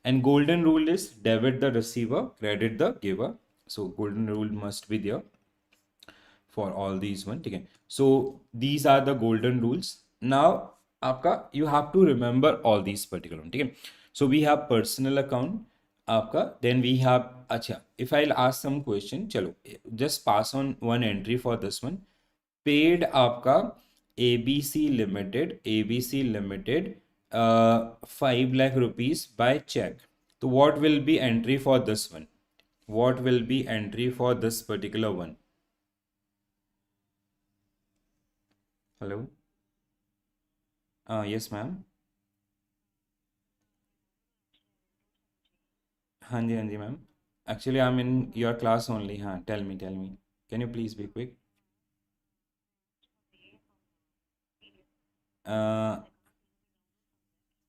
And golden rule is debit the receiver, credit the giver. So golden rule must be there for all these one. Okay. So these are the golden rules. Now आपका you have to remember all these particular one. Okay. So we have personal account आपका, then we have अच्छा, if I'll ask some question, चलो just pass on one entry for this one. Paid आपका ABC Limited 5 lakh rupees by check. So what will be entry for this one? What will be entry for this particular one? Hello? Yes, ma'am. हाँ जी ma'am. Actually, I'm in your class only. हाँ, tell me. Can you please be quick?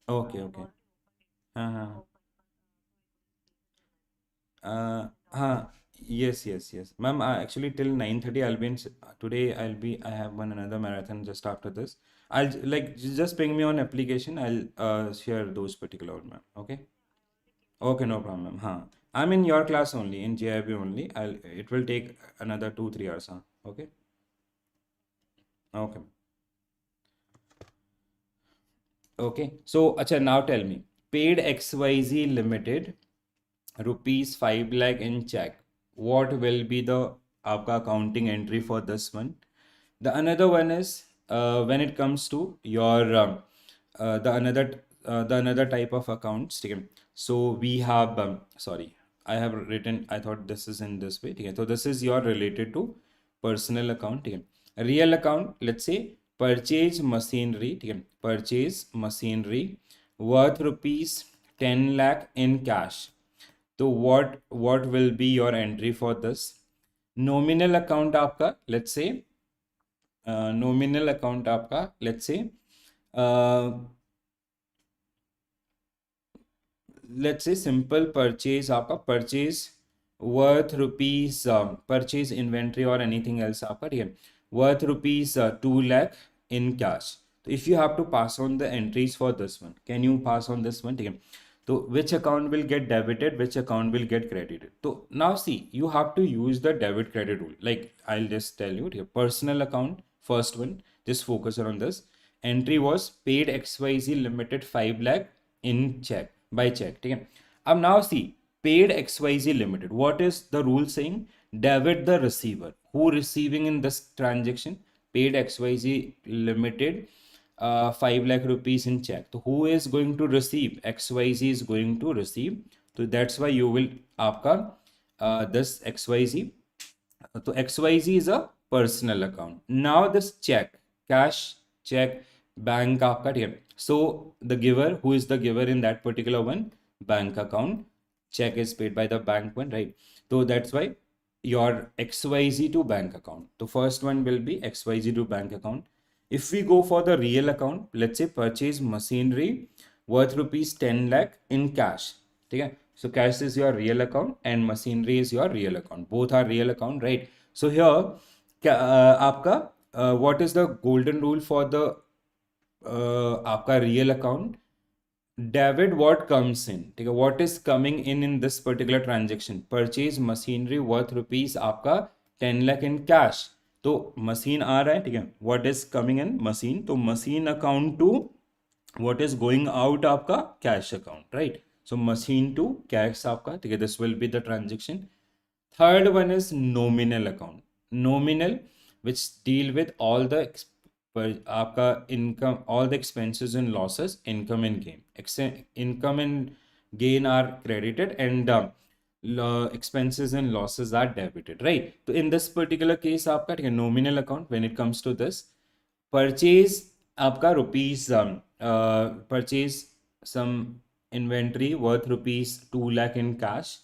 Okay. हाँ हाँ हाँ. Yes. Ma'am, actually till 9:30 I'll be in today. I have one another marathon just after this. I'll like just ping me on application. I'll share those particular ma'am. Okay. Okay, no problem, ma'am. Huh. I'm in your class only, in JIIB only. It will take another 2-3 hours. Huh? Okay. Okay. Okay. So, acha, now tell me. Paid XYZ Limited rupees 5 lakh in check. What will be the आपका accounting entry for this one? The another one is when it comes to your the another type of accounts. ठीक है? So we have sorry, I have written. I thought this is in this way. ठीक है? So this is your related to personal account. ठीक है? Real account. Let's say purchase machinery. ठीक है? Purchase machinery worth rupees 10 lakh in cash. So what will be your entry for this? Nominal account आपका let's say nominal account आपका let's say simple purchase आपका purchase worth rupees purchase inventory or anything else आपका ठीक है worth rupees 2 lakh in cash. So if you have to pass on the entries for this one, can you pass on this one? ठीक है. So which account will get debited, which account will get credited? So now see, you have to use the debit credit rule. Like I'll just tell you here, personal account, first one, just focus on this. Entry was paid XYZ Limited 5 lakh in check, by check. Okay? Now see, paid XYZ Limited. What is the rule saying? Debit the receiver. Who receiving in this transaction? Paid XYZ Limited 5 lakh rupees in check. So who is going to receive? XYZ is going to receive. So that's why you will आपका this XYZ. So XYZ is a personal account. Now this check, cash check, bank आपका ठीक है. So the giver, who is the giver in that particular one? Bank account. Check is paid by the bank one, right? So that's why your XYZ to bank account. The first one will be XYZ to bank account. If we go for the real account, let's say purchase machinery worth rupees 10 lakh in cash. Okay? So cash is your real account and machinery is your real account. Both are real account, right? So here, what is the golden rule for the आपका real account? Debit what comes in. ठीक है? What is coming in this particular transaction? Purchase machinery worth rupees आपका 10 lakh in cash. तो machine आ रहा है, ठीक है, what is coming in machine, तो machine account to what is going out आपका cash account, right, so machine to cash आपका, ठीक है, this will be the transaction. Third one is nominal account. Nominal, which deal with all the आपका income, all the expenses and losses, income and gain. Income and gain are credited and expenses and losses are debited, right? So in this particular case, आपका ठीक है nominal account when it comes to this purchase आपका rupees purchase some inventory worth rupees 2 lakh in cash.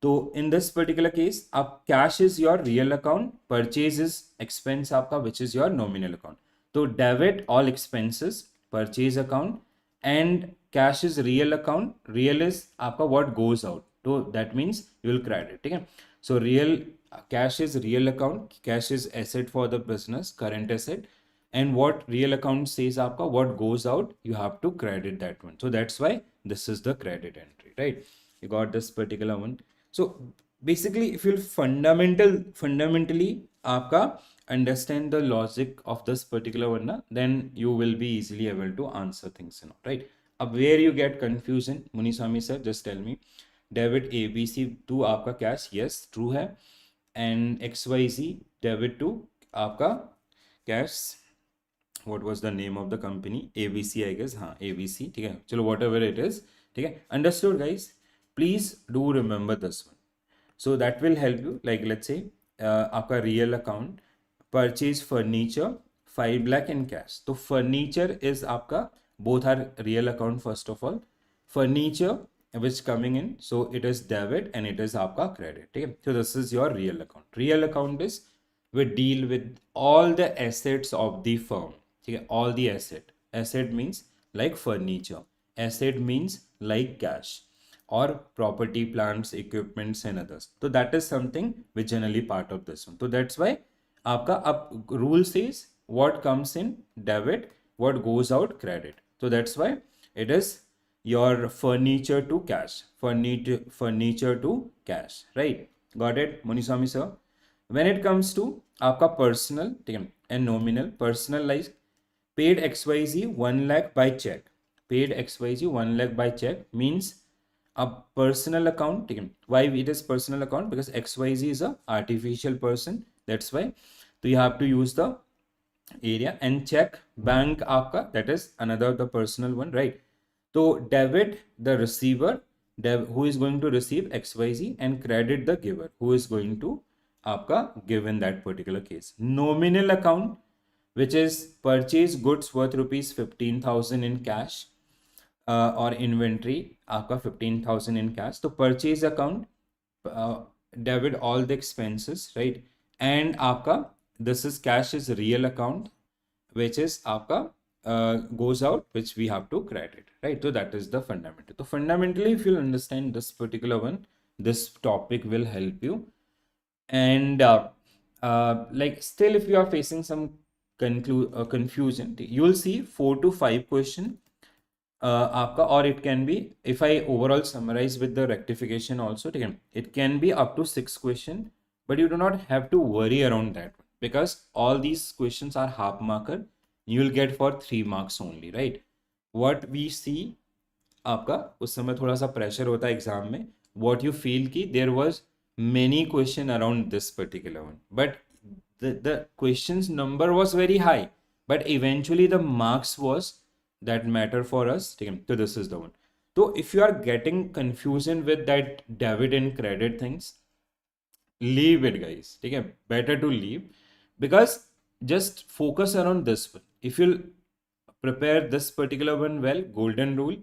तो in this particular case आप cash is your real account, purchase is expense आपका which is your nominal account. तो debit all expenses purchase account and cash is real account. Real is आपका what goes out, तो that means you will credit, ठीक है. So real cash is real account, cash is asset for the business, current asset, and what real account says आपका what goes out, you have to credit that one. So that's why this is the credit entry, right? You got this particular one. So basically if you'll fundamentally आपका understand the logic of this particular one ना, then you will be easily able to answer things, you know, right? अब where you get confusion, Muniswamy sir, just tell me. Debit ABC to आपका cash, yes true है, and XYZ debit to आपका cash. What was the name of the company? ABC I guess, हाँ ABC, ठीक है, चलो whatever it is, ठीक है, understood guys. Please do remember this one, so that will help you. Like let's say आपका real account purchase furniture 5 lakh in cash, तो furniture is आपका both are real account. First of all furniture which coming in, so it is debit and it is आपका credit, ठीक है. So this is your real account. Real account is we deal with all the assets of the firm, ठीक है, all the asset means like furniture, asset means like cash or property, plants, equipments and others. So that is something which generally part of this one. So that's why आपका अब rule says what comes in debit, what goes out credit. So that's why it is your furniture to cash, furniture to cash, right? Got it, Muniswamy sir? When it comes to आपका personal, ठीक है, and nominal, personal like paid XYZ 1 lakh by check, paid XYZ 1 lakh by check means a personal account, ठीक है. Why it is personal account? Because XYZ is a artificial person, that's why. So you have to use the area, and check bank आपका, that is another the personal one, right? So debit the receiver, who is going to receive XYZ, and credit the giver who is going to आपका give in that particular case. Nominal account which is purchase goods worth rupees 15,000 in cash or inventory आपका 15,000 in cash. तो purchase account debit all the expenses, right? And आपका this is cash is real account which is आपका goes out, which we have to credit, right? So that is the fundamental. So fundamentally if you understand this particular one, this topic will help you. And like still if you are facing some confusion, you will see 4 to 5 question आपका, or it can be, if I overall summarize with the rectification also, it can be up to 6 question, but you do not have to worry around that because all these questions are half marker, you will get for 3 marks only, right? What we see आपका उस समय थोड़ा सा pressure होता है exam में, what you feel कि there was many question around this particular one, but the questions number was very high, but eventually the marks was that matter for us, so this is the one. So if you are getting confusion with that debit and credit things, leave it guys, better to leave, because just focus around this one. If you'll prepare this particular one well, golden rule,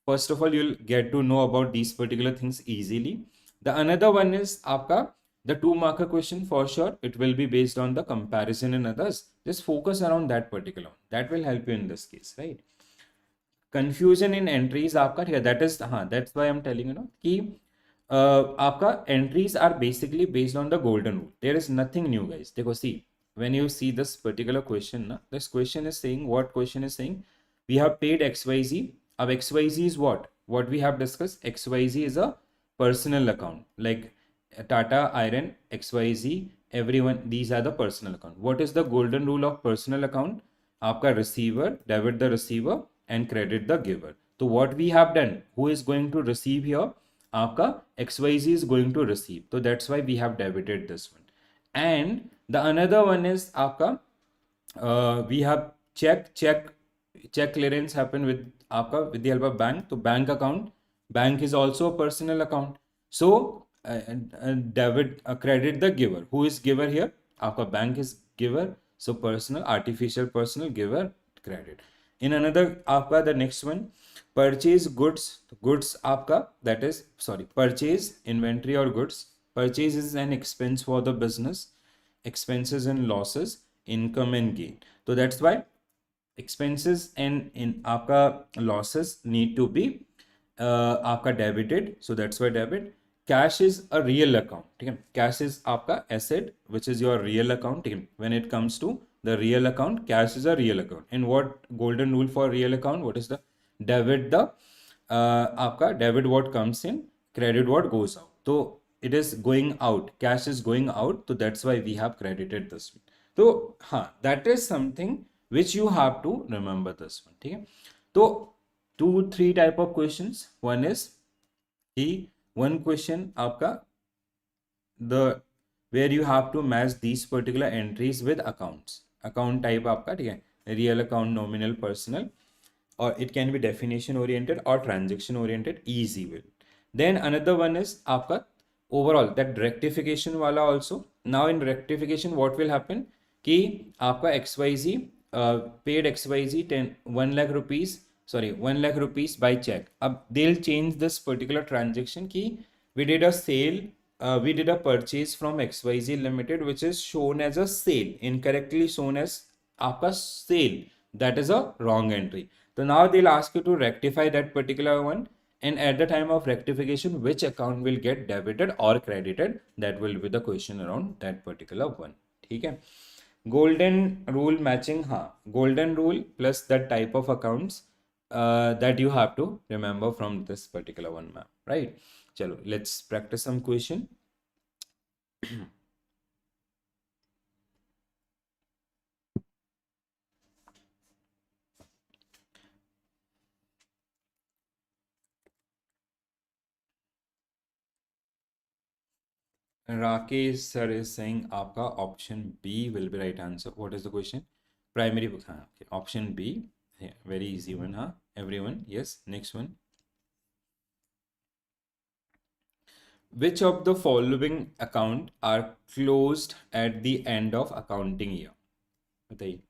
first of all you'll get to know about these particular things easily. The another one is आपका the 2 marker question, for sure it will be based on the comparison and others. Just focus around that particular one, that will help you in this case, right? Confusion in entries आपका, that is, that's why I'm telling you ना कि आपका entries are basically based on the golden rule. There is nothing new guys. देखो, see, when you see this particular question ना, this question is saying, what question is saying, we have paid XYZ. अब XYZ is what we have discussed. XYZ is a personal account, like Tata Iron XYZ everyone, these are the personal account. What is the golden rule of personal account? आपका receiver, debit the receiver and credit the giver. So what we have done, who is going to receive here? आपका XYZ is going to receive. So that's why we have debited this one. And the another one is आपका we have check clearance happen with आपका with the help of bank. तो bank account, bank is also a personal account. So debit credit the giver. Who is giver here? आपका bank is giver. So personal, artificial personal, giver credit. In another आपका the next one, purchase goods आपका, that is sorry, purchase inventory or goods. Purchase is an expense for the business, expenses and losses, income and gain. So that's why expenses and in आपका losses need to be आपका debited. So that's why debit. Cash is a real account. ठीक है, cash is आपका asset which is your real account. ठीक है, when it comes to the real account, cash is a real account. And what golden rule for real account? What is the debit? The आपका debit what comes in, credit what goes out. So it is going out, cash is going out, so that's why we have credited this one. So that is something which you have to remember this one. ठीक है, तो 2-3 type of questions. One is one question आपका the where you have to match these particular entries with accounts. Account type आपका, ठीक है, real account, nominal, personal, or it can be definition oriented or transaction oriented, easy way. Then another one is आपका overall that rectification वाला also. Now in rectification what will happen कि आपका XYZ paid XYZ 1 lakh rupees, sorry 1 lakh rupees by check. अब they'll change this particular transaction कि we did a sale, we did a purchase from XYZ Limited which is shown as a sale, incorrectly shown as आपका sale. That is a wrong entry. So now they'll ask you to rectify that particular one, and at the time of rectification which account will get debited or credited, that will be the question around that particular one. ठीक है, golden rule matching, golden rule plus that type of accounts that you have to remember from this particular one, ma'am, right? Chalo, let's practice some question. Rakesh sir is saying आपका option B will be right answer. What is the question? Primary book. Okay. Option B. Yeah, very easy one, everyone. Yes. Next one. Which of the following account are closed at the end of accounting year? बताइए.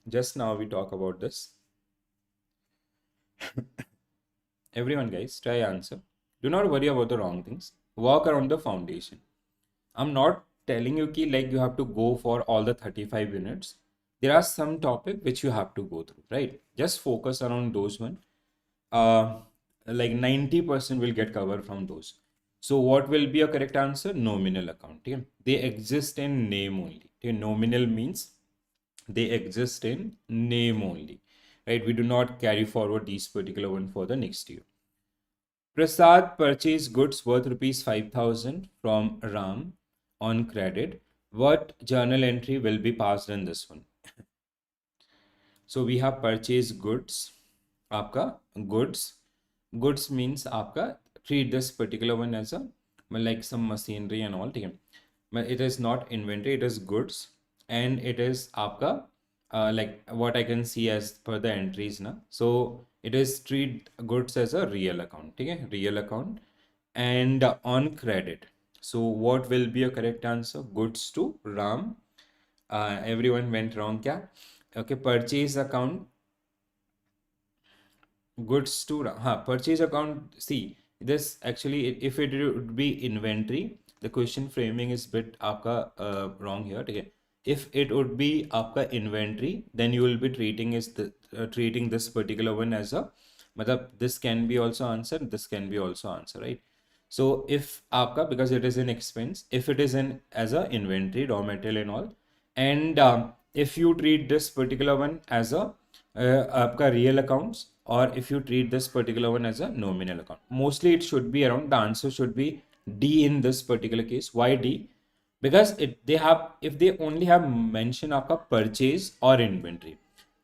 Just now we talk about this. Everyone, guys, try answer. Do not worry about the wrong things. Work around the foundation. I'm not telling you ki like you have to go for all the 35 units. There are some topic which you have to go through, right? Just focus around those one. Like 90% will get covered from those. So what will be a correct answer? Nominal account. Okay? They exist in name only. Okay? Nominal means they exist in name only, right? We do not carry forward these particular one for the next year. Prasad purchased goods worth rupees 5,000 from Ram on credit. What journal entry will be passed in this one? So we have purchased goods. आपका goods means आपका treat this particular one as a like some machinery and all. ठीक है, but it is not inventory, it is goods, and it is आपका like what I can see as per the entries na. So it is treat goods as a real account. ठीक है, real account, and on credit. So what will be a correct answer? Goods to Ram. Everyone went wrong क्या? Okay, purchase account, goods to Ram. Purchase account. See this actually, if it would be inventory, the question framing is bit आपका wrong here. ठीक है, if it would be आपका inventory, then you will be treating is the treating this particular one as a मतलब this can be also answer, this can be also answer, right? So if आपका, because it is an expense, if it is in as a inventory, raw material and all, and if you treat this particular one as a आपका real accounts, or if you treat this particular one as a nominal account, mostly it should be around, the answer should be D in this particular case. Why D? Because if they only have mention आपका purchase or inventory,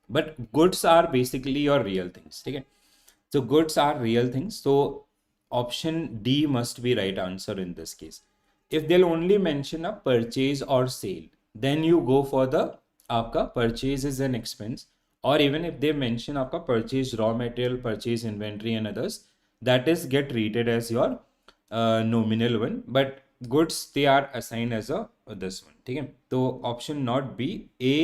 but goods are basically your real things. ठीक है? So goods are real things. So option D must be right answer in this case. If they'll only mention a purchase or sale, then you go for the आपका purchase is an expense, or even if they mention आपका purchase raw material, purchase inventory and others, that is get treated as your nominal one, but goods they are assigned as a this one. ठीक है? तो option not B, A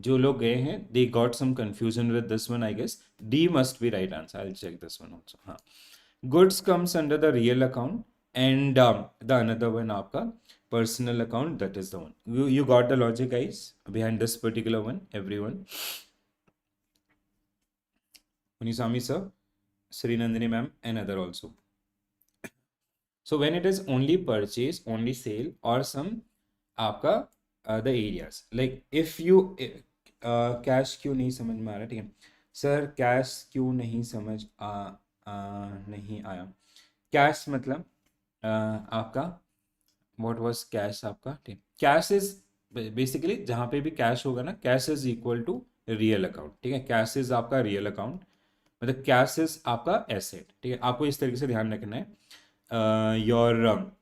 जो लोग गए हैं they got some confusion with this one, I guess. D must be right answer. I'll check this one also. हाँ. Goods comes under the real account, and the another one आपका personal account, that is the one. You got the logic, guys, behind this particular one, everyone? Munisami sir, Srinandini ma'am, and other also. So when it is only purchase, only sale, or some आपका the areas, like if you cash क्यों नहीं समझ में आ रहा? ठीक है sir, cash क्यों नहीं समझ नहीं आया? कैश मतलब आपका व्हाट वाज कैश आपका? ठीक, कैश इज बेसिकली जहाँ पे भी कैश होगा ना, cash is equal to real account. ठीक है, कैश इज आपका रियल अकाउंट, मतलब कैश इज आपका एसेट. ठीक है, आपको इस तरीके से ध्यान रखना है. Your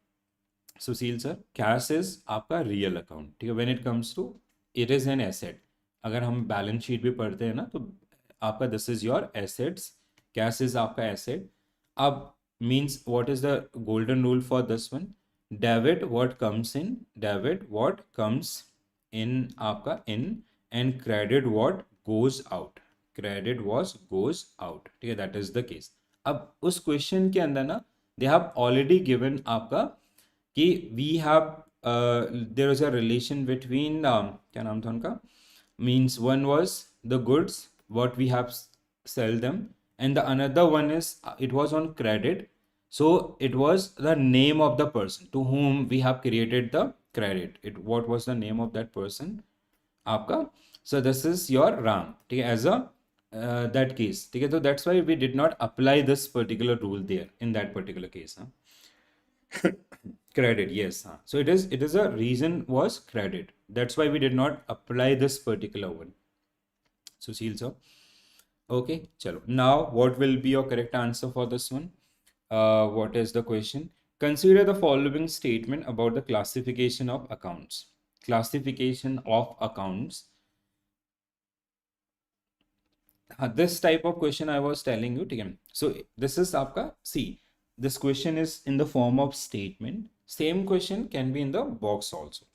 Sushil sir, cash is आपका रियल अकाउंट. ठीक है, when it comes to it is an asset. अगर हम बैलेंस शीट भी पढ़ते हैं ना, तो आपका this is your assets, cash is आपका एसेट. अब means what is the golden rule for this one? Debit what comes in, debit what comes in आपका in, and credit what goes out, credit was goes out. ठीक है, that is the case. अब उस question के अंदर ना they have already given आपका कि we have there is a relation between क्या नाम था उनका, means one was the goods what we have sell them, and the another one is it was on credit, so it was the name of the person to whom we have created the credit. It what was the name of that person आपका? So this is your Ram. ठीक है, as a that case. ठीक है, तो that's why we did not apply this particular rule there in that particular case. Credit, yes. So it is a reason was credit, that's why we did not apply this particular one. Sushil sir. Okay, chalo. Now, what will be your correct answer for this one? What is the question? Consider the following statement about the classification of accounts. Classification of accounts. This type of question I was telling you. Okay. So this is आपका. See, this question is in the form of statement. Same question can be in the box also.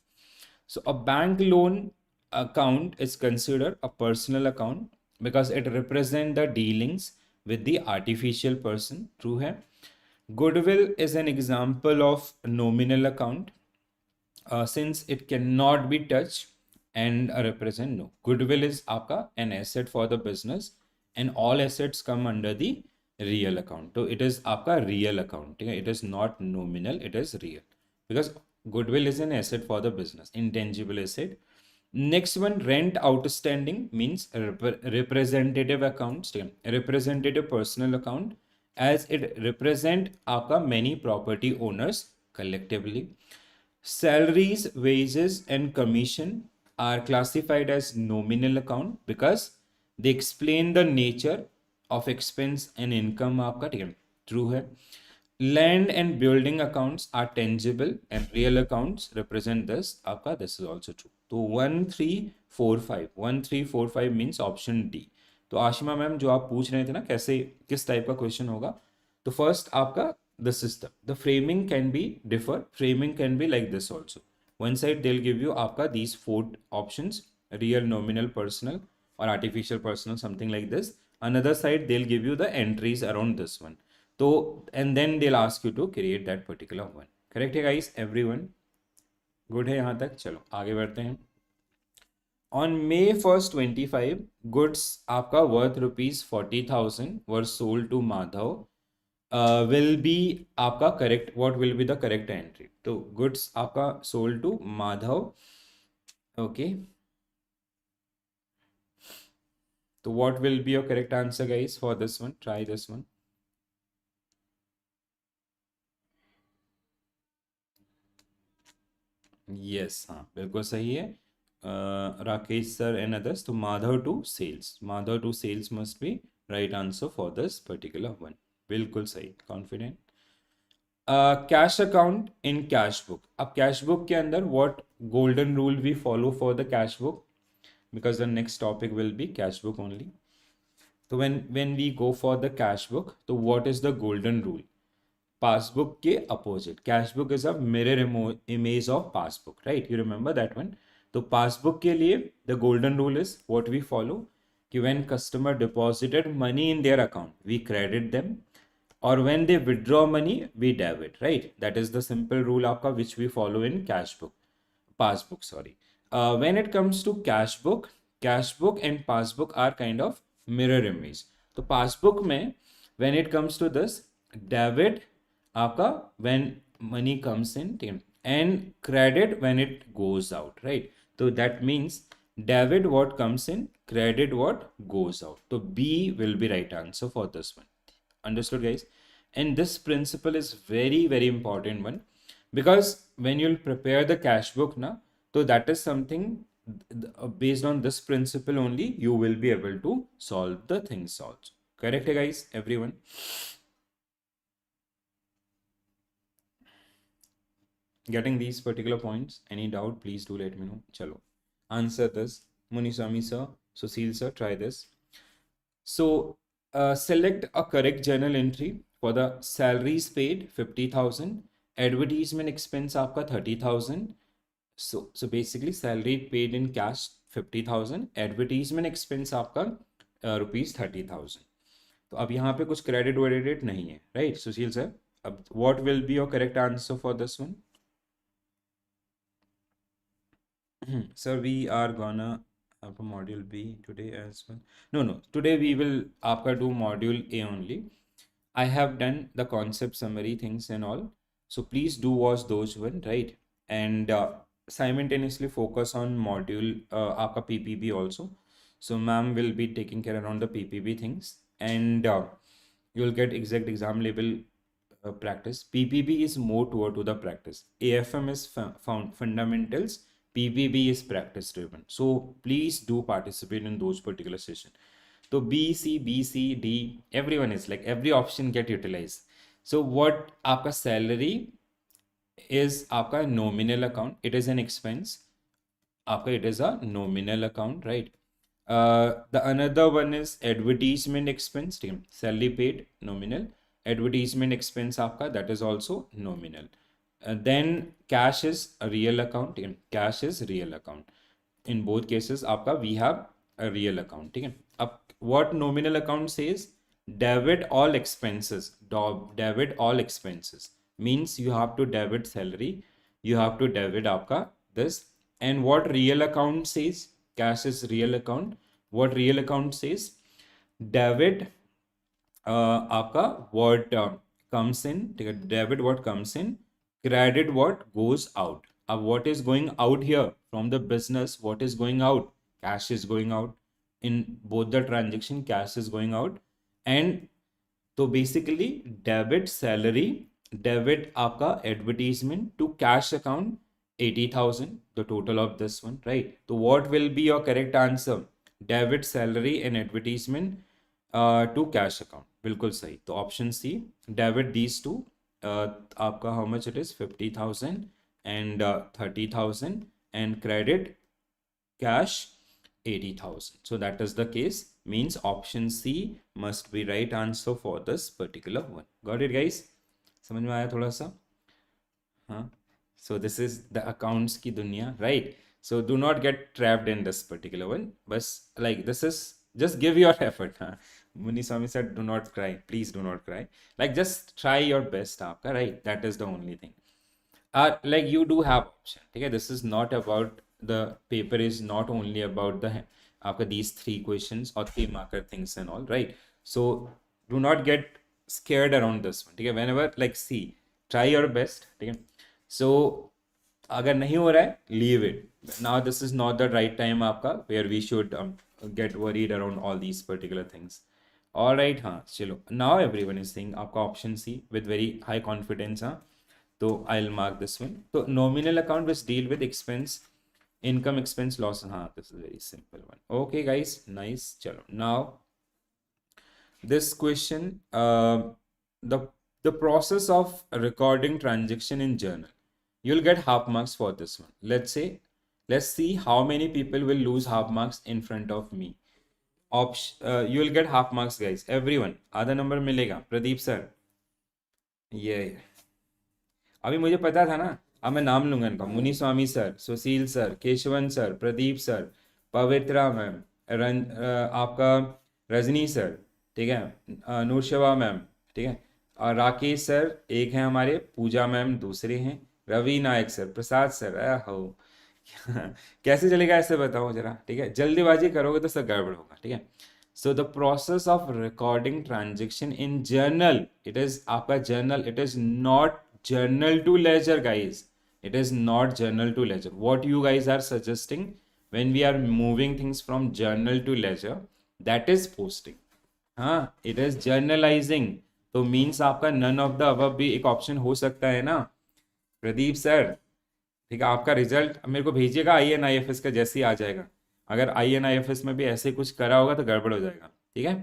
So a bank loan account is considered a personal account because it represents the dealings with the artificial person. True है. Goodwill is an example of nominal account since it cannot be touched and represent no. Goodwill is आपका an asset for the business and all assets come under the real account. So it is आपका real account. It is not nominal, it is real because goodwill is an asset for the business, intangible asset. Next one, rent outstanding means representative accounts, representative personal account, as it represent आपका many property owners collectively. Salaries, wages and commission are classified as nominal account because they explain the nature of expense and income आपका. ठीक है, true है. Land and building accounts are tangible and real accounts represent this आपका. This is also true. तो 1 3 4 5 1 3 4 5 means option D. तो Ashima ma'am जो आप पूछ रहे थे ना कैसे किस टाइप का क्वेश्चन होगा, तो फर्स्ट आपका the system, the framing can be differ. Framing can be like this also. One side they'll give you आपका these 4 options, real, nominal, personal or artificial personal, something like this. Another side they'll give you the entries around this one. तो and then they'll ask you to create that particular one. Correct है guys, everyone? Good है यहाँ तक? चलो आगे बढ़ते हैं. On May 1st 25, goods आपका worth ₹40,000 were sold to Madhav. Will be आपका correct. What will be the correct entry? तो goods आपका sold to Madhav. Okay. So what will be your correct answer guys for this one? Try this one. Yes, हाँ बिल्कुल सही है। Rakesh sir and others, तो Madhav to sales, Madhav to sales must be right answer for this particular one. बिल्कुल सही, confident. Cash account in cash book. अब cash book के अंदर what golden rule we follow for the cash book, because the next topic will be cash book only. तो when we go for the cash book, तो what is the golden rule? Passbook के opposite cash book is a mirror image of passbook, right? You remember that one. तो passbook के लिए the golden rule is what we follow कि when customer deposited money in their account we credit them, और when they withdraw money we debit, right? That is the simple rule आपका which we follow in cash book, passbook, sorry. When it comes to cash book and passbook are kind of mirror image. तो passbook में when it comes to this, debit आपका when money comes in, and credit when it goes out, right? So that means debit what comes in, credit what goes out. So B will be right answer for this one. Understood, guys? And this principle is very important one, because when you'll prepare the cash book now, so that is something based on this principle only you will be able to solve the things also. Correct, guys? Everyone getting these particular points? Any doubt, please do let me know. Chalo, answer this. Muniswamy sir, Sushil sir, try this. So select a correct journal entry for the salaries paid 50,000, advertisement expense आपका 30,000. So basically salary paid in cash 50,000, advertisement expense आपका rupees 30,000. तो अब यहाँ पे कुछ credit वेडिट नहीं है, right सुशील sir? अब what will be your correct answer for this one? Sir, we are gonna have a module B today as well. No, today we will आपका do module A only. I have done the concept summary things and all. So please do watch those one, right? And simultaneously focus on module आपका PPB also. So ma'am will be taking care around the PPB things, and you'll get exact exam level practice. PPB is more toward to the practice. AFM is found fundamentals. PPB is practice driven. So please do participate in those particular session. So B, C, D, everyone is like every option get utilized. So what आपका salary is आपका nominal account. It is an expense. आपका it is a nominal account, right? The another one is advertisement expense. ठीक है, salary paid nominal. Advertisement expense आपका that is also nominal. Then cash is a real account. ठीक है, cash is real account. In both cases आपका we have a real account. ठीक है, अब what nominal account says, debit all expenses. Debit all expenses means you have to debit salary, you have to debit आपका this. And what real account says, cash is real account. What real account says, debit आपका what comes in, ठीक है, debit what comes in, credit what goes out. अब what is going out here from the business, what is going out? Cash is going out. In both the transaction, cash is going out. And तो basically debit salary, debit आपका advertisement to cash account 80,000, the total of this one, right? So what will be your correct answer? Debit salary and advertisement to cash account. बिल्कुल सही. तो option C, debit these two. आपका how much it is? 50,000 and 30,000, and credit cash 80,000. So that is the case, means option C must be right answer for this particular one. Got it, guys? समझ में आया थोड़ा सा? हाँ. So this is the accounts की दुनिया, right? So do not get trapped in this particular one. बस like this is just give your effort. हाँ. Muniswamy said, do not cry. Please do not cry. Like just try your best आपका, right? That is the only thing. Like you do have option. Okay, this is not about the paper is not only about the after these three questions or three marker things and all, right? So do not get scared around this one. Okay, whenever like see, try your best. Okay, so अगर नहीं हो रहा है, leave it. Now this is not the right time आपका where we should get worried around all these particular things. All right, हाँ चलो. Now everyone is saying आपका option C with very high confidence, हाँ. तो I'll mark this one. तो nominal account which deal with expense, income, expense, loss. हाँ, this is very simple one. Okay guys, nice. चलो now this question, the the process of recording transaction in journal, you'll get half marks for this one. Let's see how many people will lose half marks in front of me. Option, you will get half marks guys, everyone. आधा number मिलेगा Pradeep sir, ये अभी मुझे पता था ना, अब मैं नाम लूंगा इनका, Muni Swamy sir, Sushil sir, Keshavan sir, Pradeep sir, Pavitra ma'am, आपका रजनी सर, ठीक है, नूरशवा मैम, ठीक है, और राकेश सर एक हैं हमारे, पूजा मैम दूसरे हैं, रवि नायक सर, प्रसाद सर, हो कैसे चलेगा ऐसे बताओ जरा, ठीक है, जल्दीबाजी करोगे तो सब गड़बड़ होगा, ठीक है। So the process of recording transaction in journal, it is आपका journal, it is not journal to ledger guys, it is not journal to ledger. What you guys are suggesting when we are moving things from journal to ledger, that is posting. हाँ, it is journalizing. तो means आपका none of the above भी एक option हो सकता है ना Pradeep sir, ठीक है। आपका रिजल्ट मेरे को भेजिएगा INIFS का जैसे ही आ जाएगा, अगर INIFS में भी ऐसे कुछ करा होगा तो गड़बड़ हो जाएगा, ठीक है।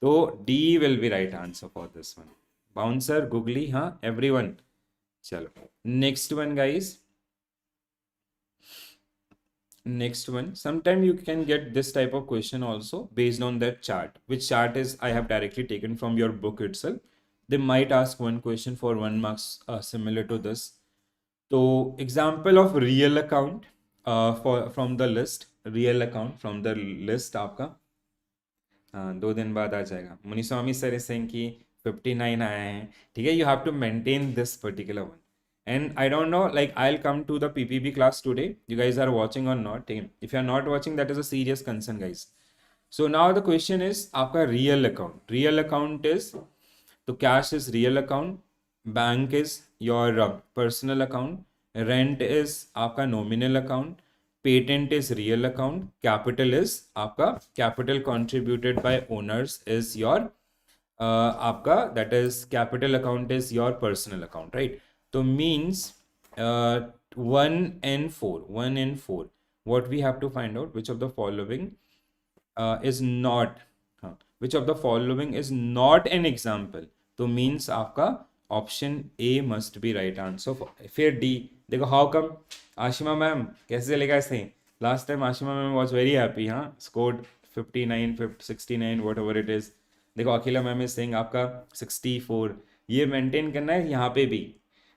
तो D will be right answer for this one. Bouncer googly, हाँ एवरीवन। चलो next one guys, next one, sometime you can get this type of question also based on that chart, which chart is I have directly taken from your book itself. They might ask one question for 1 marks similar to this. So example of real account for from the list, real account from the list आपका, हाँ 2 दिन बाद आ जाएगा। Muniswamy sir is saying कि 59 आए हैं, ठीक है। You have to maintain this particular one, and I don't know, like I'll come to the PPB class today, you guys are watching or not, if you are not watching that is a serious concern guys. So now the question is आपका real account is, तो cash is real account, bank is your personal account, rent is आपका nominal account, patent is real account, capital is आपका capital contributed by owners is your आपका that is capital account is your personal account, right? तो means 1 and 4, what we have to find out, which of the following is not, which of the following is not an example, तो means आपका option A must be right answer. फिर D देखो, how come Ashima ma'am कैसे चलेगा ऐसे, last time Ashima ma'am was very happy, हाँ scored 59 69 whatever it is. देखो Akhila ma'am is saying आपका 64, ये मेंटेन करना है यहाँ पे भी,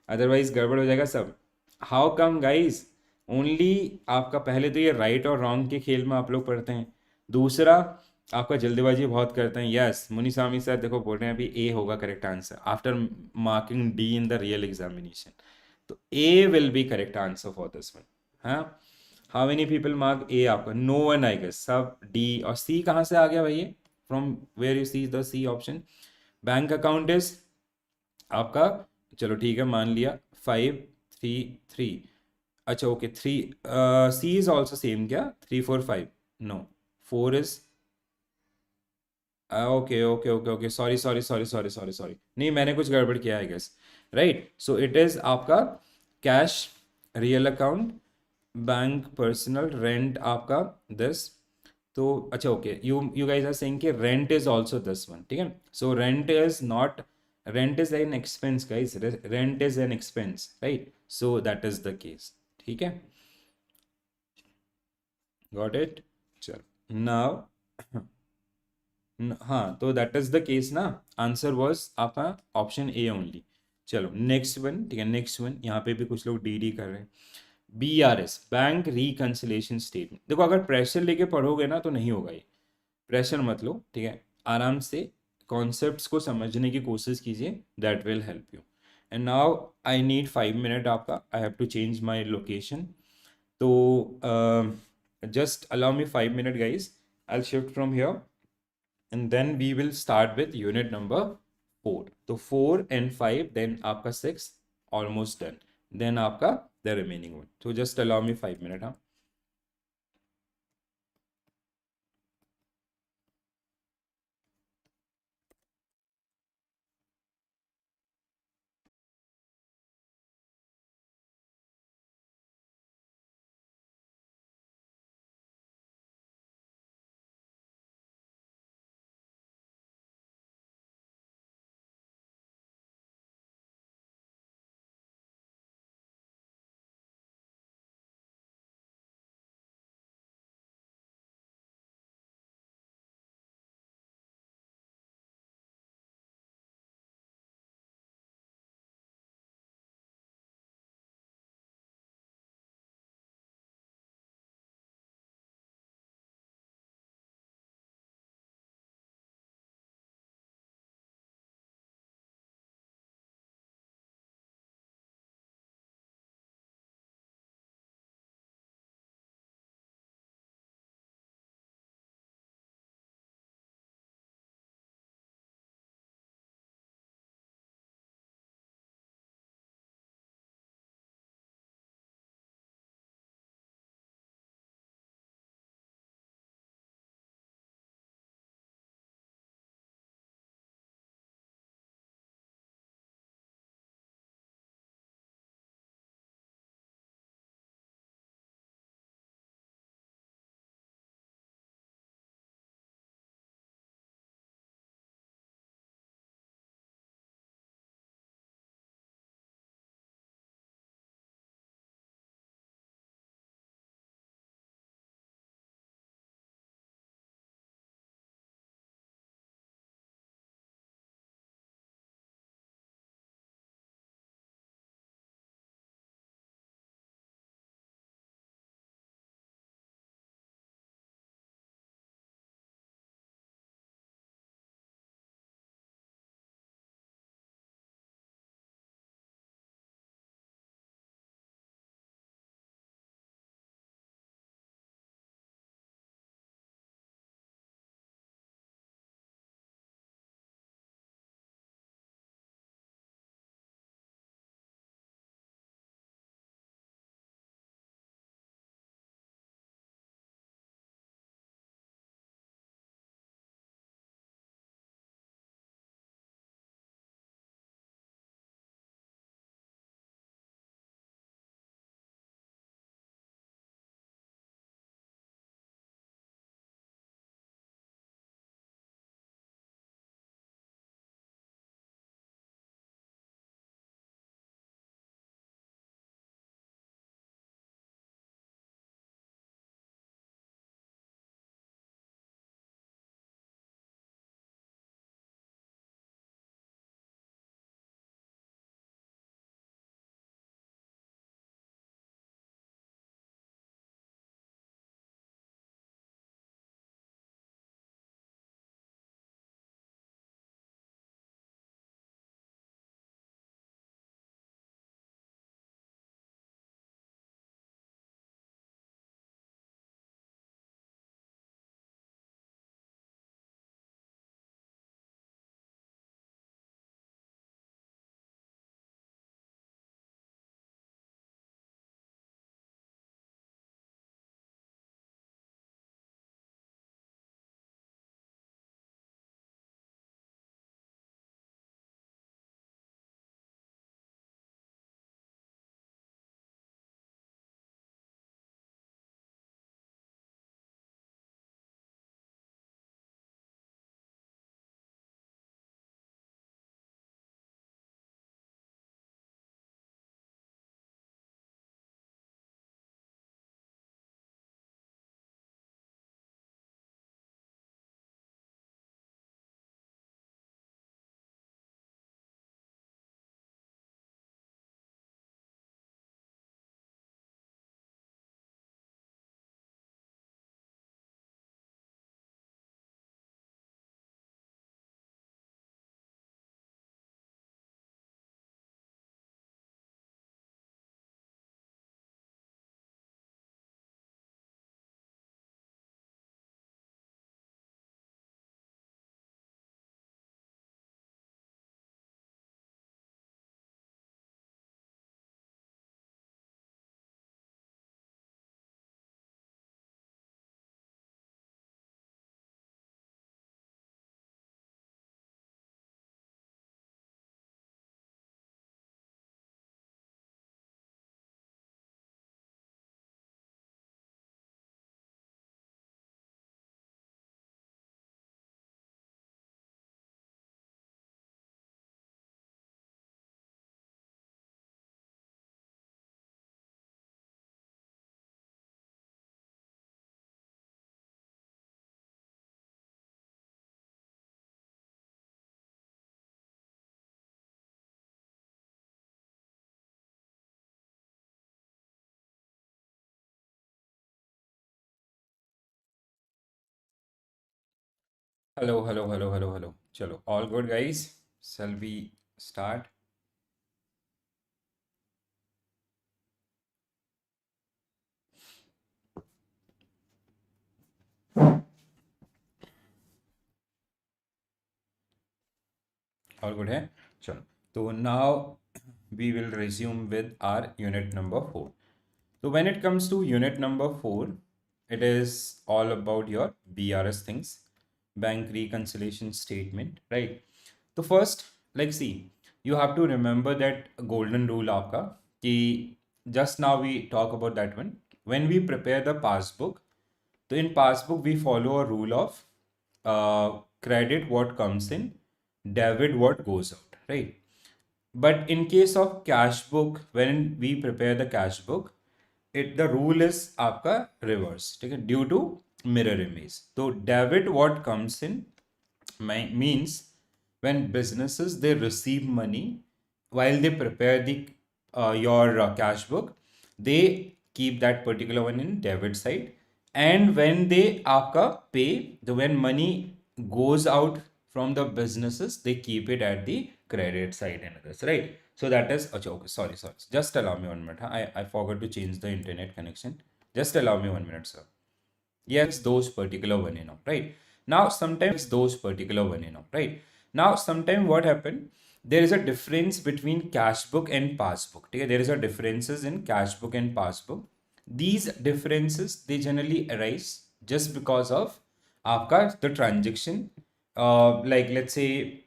अदरवाइज गड़बड़ हो जाएगा सब। हाउ कम गाइज, ओनली आपका पहले तो ये राइट और रॉन्ग के खेल में आप लोग पढ़ते हैं, दूसरा आपका जल्दीबाजी बहुत करते हैं। यस मुनिस्वामी सर देखो बोल रहे हैं अभी ए होगा correct answer after marking D in the real examination, तो A will be correct answer for this one. हाँ, how many people mark A आपका, नो वन आई गेस, सब डी। और सी कहाँ से आ गया भैया, from where you see the C option. Bank account is आपका, चलो ठीक है मान लिया 5 3 3, अच्छा okay 3, C is also same क्या, 3 4 5, no 4 is, okay okay okay okay, sorry sorry sorry sorry sorry sorry, नहीं मैंने कुछ गड़बड़ किया है guess, right. So it is आपका cash real account, bank personal, rent आपका दिस, तो अच्छा okay you guys are saying कि rent is also this one, ठीक है। So rent is not, rent is an expense guys, rent is an expense, right, so that is the case, ठीक है, got it. चलो now हाँ, तो that is the case ना, answer was आपका option A only. चलो next one, ठीक है नेक्स्ट वन, यहाँ पे भी कुछ लोग डी कर रहे हैं। BRS बैंक रिकंसिलेशन स्टेटमेंट, देखो अगर प्रेशर लेके पढ़ोगे ना तो नहीं होगा ये, प्रेशर मत लो, ठीक है, आराम से कॉन्सेप्ट्स को समझने की कोशिश कीजिए, that will help you. And now I need 5 minute आपका, I have to change my location, तो just allow me 5 minute guys, I will shift from here and then we will start with unit number 4, तो 4 and 5 then आपका 6 almost done, then आपका the remaining one, so just allow me 5 minutes, हाँ। Hello, hello, hello, hello, hello. Chalo, all good, guys. Shall we start? All good, hai? Chalo. So now we will resume with our unit number 4. So when it comes to unit number 4, it is all about your BRS things, bank reconciliation statement, right? So first, like see, you have to remember that golden rule आपका कि just now we talk about that one. When we prepare the passbook, so in passbook we follow a rule of credit what comes in, debit what goes out, right? But in case of cash book, when we prepare the cash book, it the rule is आपका reverse, ठीक है? Due to mirror image. So debit what comes in means when businesses they receive money while they prepare the your cash book, they keep that particular one in debit side, and when they आपका pay the when money goes out from the businesses, they keep it at the credit side and others, right? So that is okay, sorry, just allow me 1 minute, huh? I forgot to change the internet connection. Just allow me 1 minute, sir. Yes, those particular one, right? Now, sometimes those particular one, right? Now, sometimes what happened? There is a difference between cash book and passbook. Okay? There is a differences in cash book and passbook. These differences, they generally arise just because of आपका the transaction. Like let's say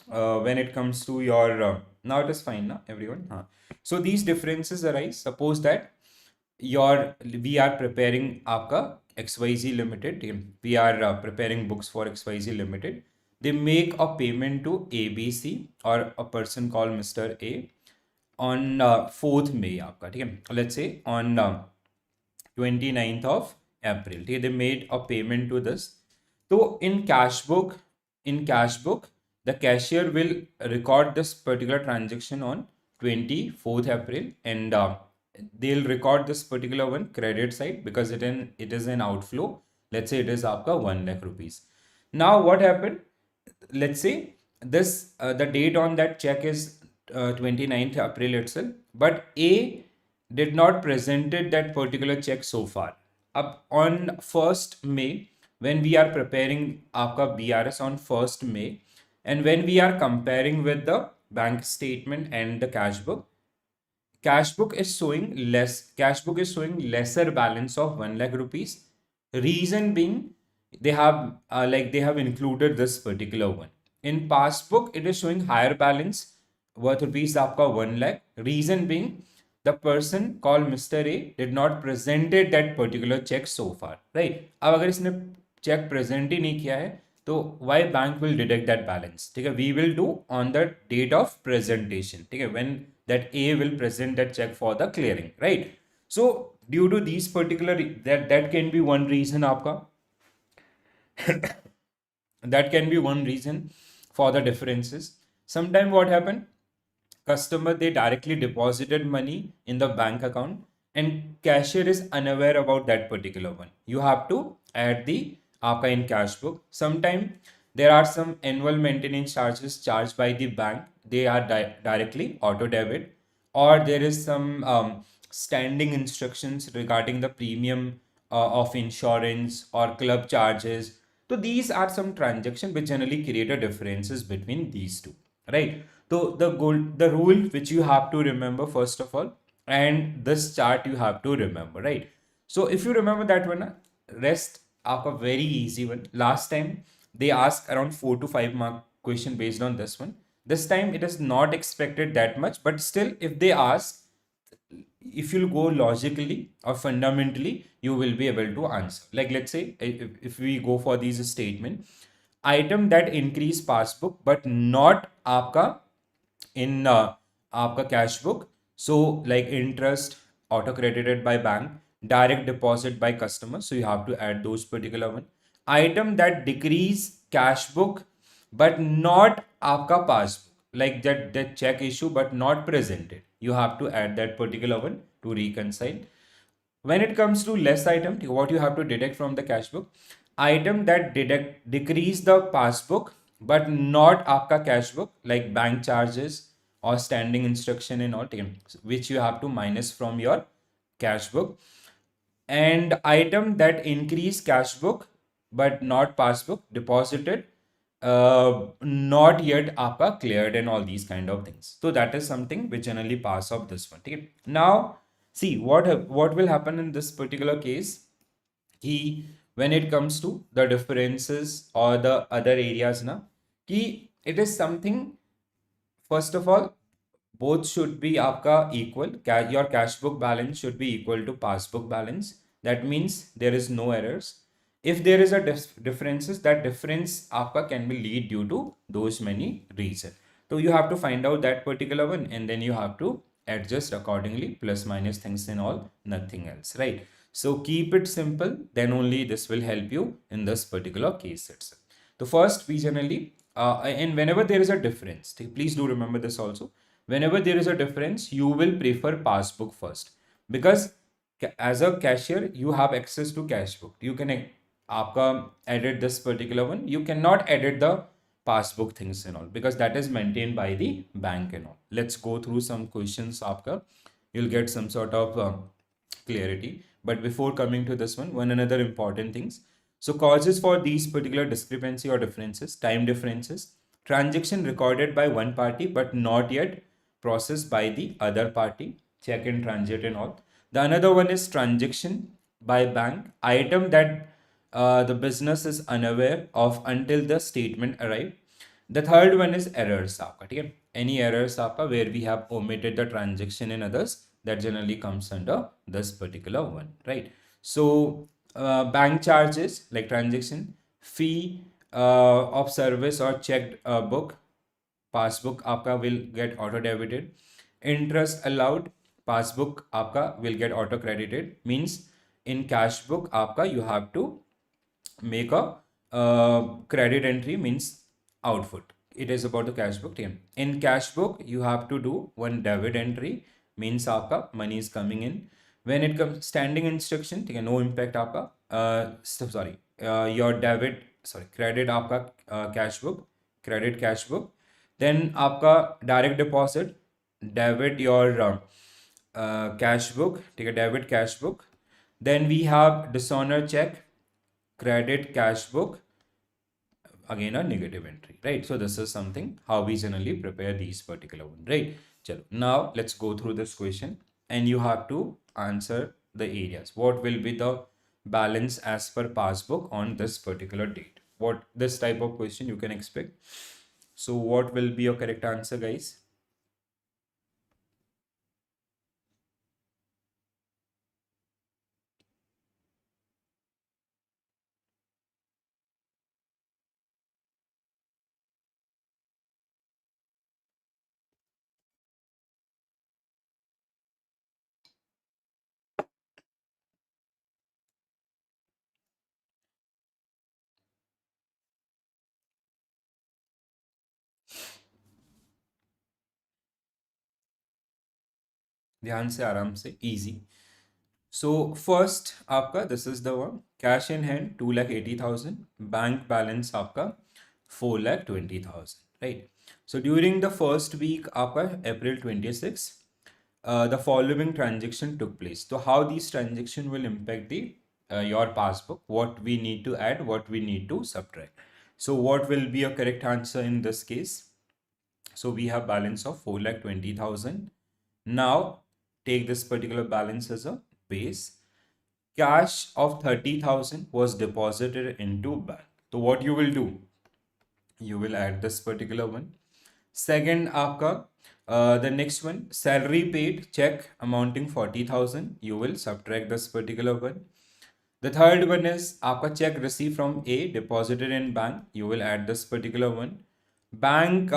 when it comes to your now it is fine now everyone, huh? So these differences arise. Suppose that your we are preparing आपका XYZ Limited, we are preparing books for XYZ Limited. They make a payment to ABC or a person called Mr. A on 4th May आपका, ठीक है? Let's say on 29th of April, ठीक है? They made a payment to this. So in cash book, the cashier will record this particular transaction on 24th April, and they'll record this particular one credit side because it is an outflow. Let's say it is आपका 1 lakh rupees. Now what happened? Let's say this the date on that check is 29th April itself, but A did not presented that particular check so far. Up on 1st May, when we are preparing आपका BRS on 1st May, and when we are comparing with the bank statement and the cash book is showing lesser balance of 1 lakh rupees. Reason being, they have included this particular one. In passbook it is showing higher balance worth rupees आपका 1 lakh. Reason being, the person called Mr. A did not presented that particular check so far, right? अब अगर इसने check present ही नहीं किया है, तो why bank will deduct that balance? ठीक है? We will do on the date of presentation, ठीक है? When that A will present that check for the clearing, right? So due to these particular that can be one reason आपका that can be one reason for the differences. Sometime what happened? Customer they directly deposited money in the bank account and cashier is unaware about that particular one. You have to add the आपका in cash book. Sometime there are some annual maintenance charges charged by the bank. They are directly auto debit, or there is some standing instructions regarding the premium of insurance or club charges. So these are some transactions which generally create a differences between these two, right? So the rule which you have to remember first of all, and this chart you have to remember, right? So if you remember that one, rest are a very easy one. Last time they asked around 4 to 5 mark question based on this one. This time it is not expected that much, but still if they ask, if you go logically or fundamentally, you will be able to answer. Like let's say if we go for these statement, item that increase passbook but not आपका in आपका cash book. So like interest auto credited by bank, direct deposit by customer, so you have to add those particular one. Item that decrease cash book but not आपका passbook, like that check issue but not presented, you have to add that particular one to reconcile. When it comes to less item, what you have to deduct from the cash book? item that decrease the passbook but not आपका cash book, like bank charges or standing instruction and all, which you have to minus from your cash book. And item that increase cash book but not passbook deposited, not yet आपका cleared and all these kind of things. So that is something which generally pass off this one. Okay? Now see what will happen in this particular case. He, when it comes to the differences or the other areas na, कि it is something, first of all, both should be आपका equal. Your cash book balance should be equal to passbook balance. That means there is no errors. If there is a differences, that difference आपका can be lead due to those many reasons. So you have to find out that particular one and then you have to adjust accordingly, plus minus things and all, nothing else, right? So keep it simple, then only this will help you in this particular case itself. So first we generally, and whenever there is a difference, please do remember this also. Whenever there is a difference, you will prefer passbook first, because as a cashier, you have access to cash book. You can आपका edit this particular one. You cannot edit the passbook things and all, because that is maintained by the bank and all. Let's go through some questions आपका. You'll get some sort of clarity. But before coming to this one another important things. So causes for these particular discrepancy or differences: time differences, transaction recorded by one party but not yet processed by the other party, check in transit and all. The another one is transaction by bank, item that the business is unaware of until the statement arrive. The third one is errors आपका, ठीक है? Any errors आपका where we have omitted the transaction and others, that generally comes under this particular one, right? So bank charges like transaction fee of service or checked book, passbook आपका will get auto debited. Interest allowed, passbook आपका will get auto credited. Means in cash book आपका you have to make a credit entry, means output. It is about the cash book team. In cash book, you have to do one debit entry, means आपका money is coming in. When it comes standing instruction, ठीक है, no impact आपका. Sorry, your debit, sorry, credit आपका cash book, credit cash book. Then आपका direct deposit, debit your cash book, ठीक है, debit cash book. Then we have dishonor check, credit cash book, again a negative entry, right? So this is something how we generally prepare these particular one, right? Chalo. Now let's go through this question and you have to answer the areas. What will be the balance as per passbook on this particular date? What this type of question you can expect. So what will be your correct answer, guys? ध्यान से आराम से, easy. So first आपका this is the one, cash in hand 2,80,000, bank balance आपका 4,20,000, right? So during the first week आपका April 26, the following transaction took place. So how these transaction will impact the your passbook, what we need to add, what we need to subtract. So what will be a correct answer in this case? So we have balance of 4,20,000. Now take this particular balance as a base. Cash of 30,000 was deposited into bank. So what you will do? You will add this particular one. Second, आपका the next one, salary paid check amounting 40,000. You will subtract this particular one. The third one is आपका check received from A deposited in bank. You will add this particular one. Bank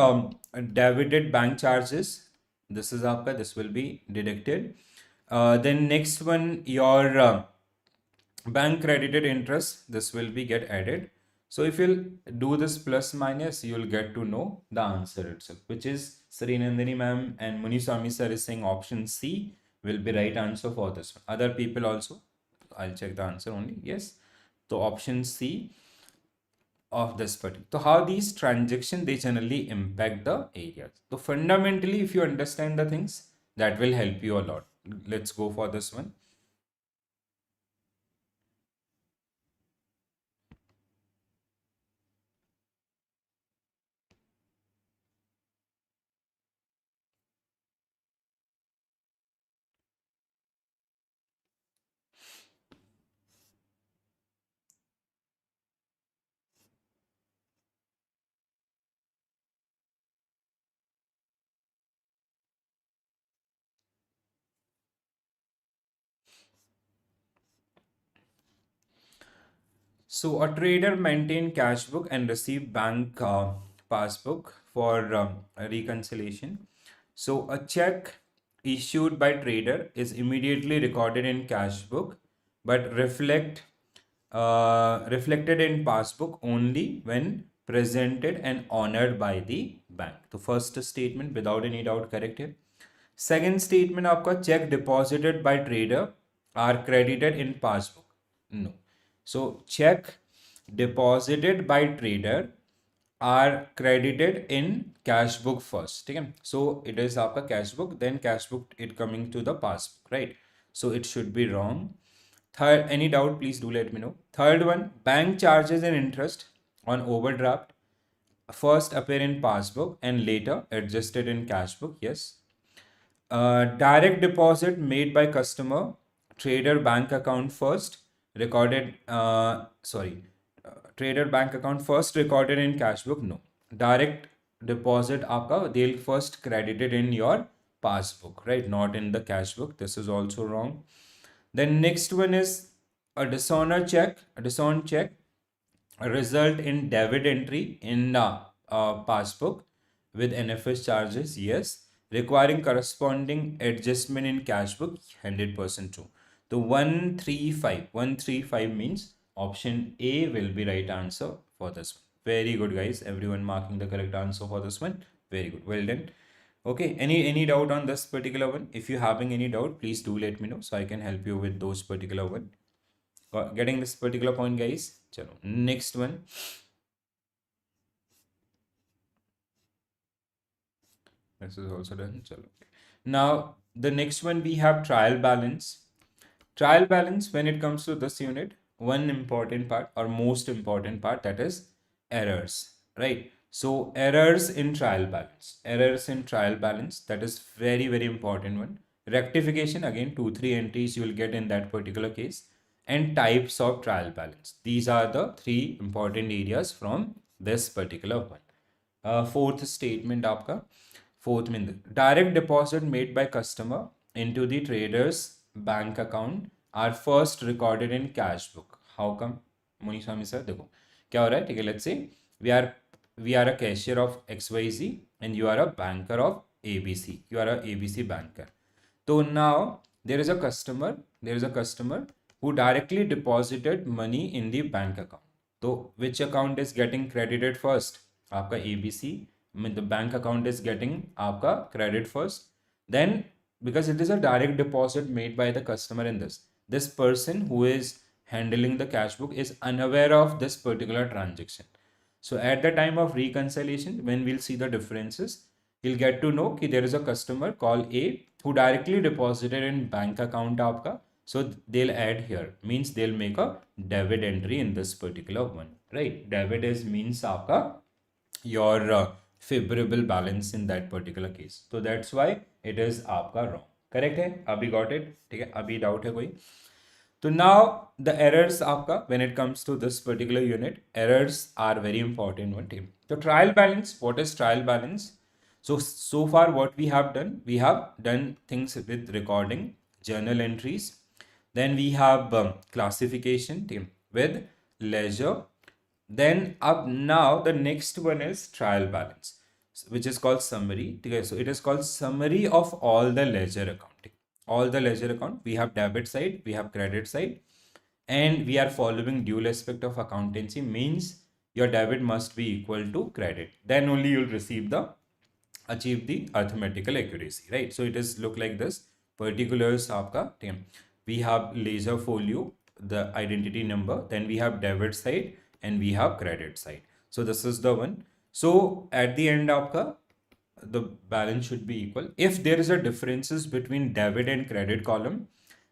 debited bank charges. This is आपका, this will be deducted. Then next one, your bank credited interest, this will be get added. So if you'll do this plus minus, you'll get to know the answer itself, which is Srinandini ma'am and Muniswamy sir is saying option C will be right answer for this one. Other people also, I'll check the answer only. Yes. तो option C of this particular. So how these transactions they generally impact the areas. So fundamentally, if you understand the things, that will help you a lot. Let's go for this one. So a trader maintain cash book and receive bank passbook for a reconciliation. So a check issued by trader is immediately recorded in cash book, but reflected in passbook only when presented and honored by the bank. The first statement without any doubt correct here. Second statement आपका check deposited by trader are credited in passbook. No. So check deposited by trader are credited in cash book first. ठीक है? So it is आपका cash book, then cash book it coming to the passbook, right? So it should be wrong. Third, any doubt, please do let me know. Third one, bank charges and interest on overdraft first appear in passbook and later adjusted in cash book. Yes. Direct deposit made by customer trader bank account first recorded. Trader bank account first recorded in cash book. No, direct deposit आपका they'll first credited in your passbook, right? Not in the cash book. This is also wrong. Then next one is a dishonor check. A dishonor check result in debit entry in passbook with NFS charges. Yes. Requiring corresponding adjustment in cash book 100% true. So 135 means option A will be right answer for this one. Very good guys. Everyone marking the correct answer for this one. Very good. Well done. Okay, any doubt on this particular one? If you're having any doubt, please do let me know so I can help you with those particular one. Getting this particular point, guys. Chalo. Next one. This is also done. Chalo. Now, the next one we have trial balance. Trial balance, when it comes to this unit, one important part or most important part, that is errors, right? So errors in trial balance, that is very, very important one. Rectification, again, 2-3 entries you will get in that particular case, and types of trial balance. These are the three important areas from this particular one. Fourth statement आपका, fourth mean direct deposit made by customer into the trader's bank account are first recorded in cash book. How come? Muniswami sir, देखो क्या हो रहा है? ठीक है, let's say we are a cashier of XYZ and you are a banker of ABC. You are a ABC banker. So now there is a customer who directly deposited money in the bank account. So which account is getting credited first? आपका ABC. I mean the bank account is getting आपका credit first. Then because it is a direct deposit made by the customer in this person who is handling the cash book is unaware of this particular transaction. So at the time of reconciliation, when we'll see the differences, you'll get to know that there is a customer called A who directly deposited in bank account आपका. So they'll add here, means they'll make a debit entry in this particular one, right? Debit is means आपका your favorable balance in that particular case. So that's why it is आपका wrong. Correct है? अभी got it? ठीक है? अभी doubt है कोई? So now the errors आपका when it comes to this particular unit, errors are very important one team. So trial balance, what is trial balance? So far what we have done things with recording, journal entries. Then we have classification team with ledger. Then up now the next one is trial balance, which is called summary. Okay, so it is called summary of all the ledger accounting. All the ledger account, we have debit side, we have credit side, and we are following dual aspect of accountancy, means your debit must be equal to credit. Then only you'll achieve the arithmetical accuracy, right? So it is look like this. Particulars आपका, we have ledger folio, the identity number, then we have debit side and we have credit side. So this is the one. So at the end आपका the balance should be equal. If there is a differences between debit and credit column,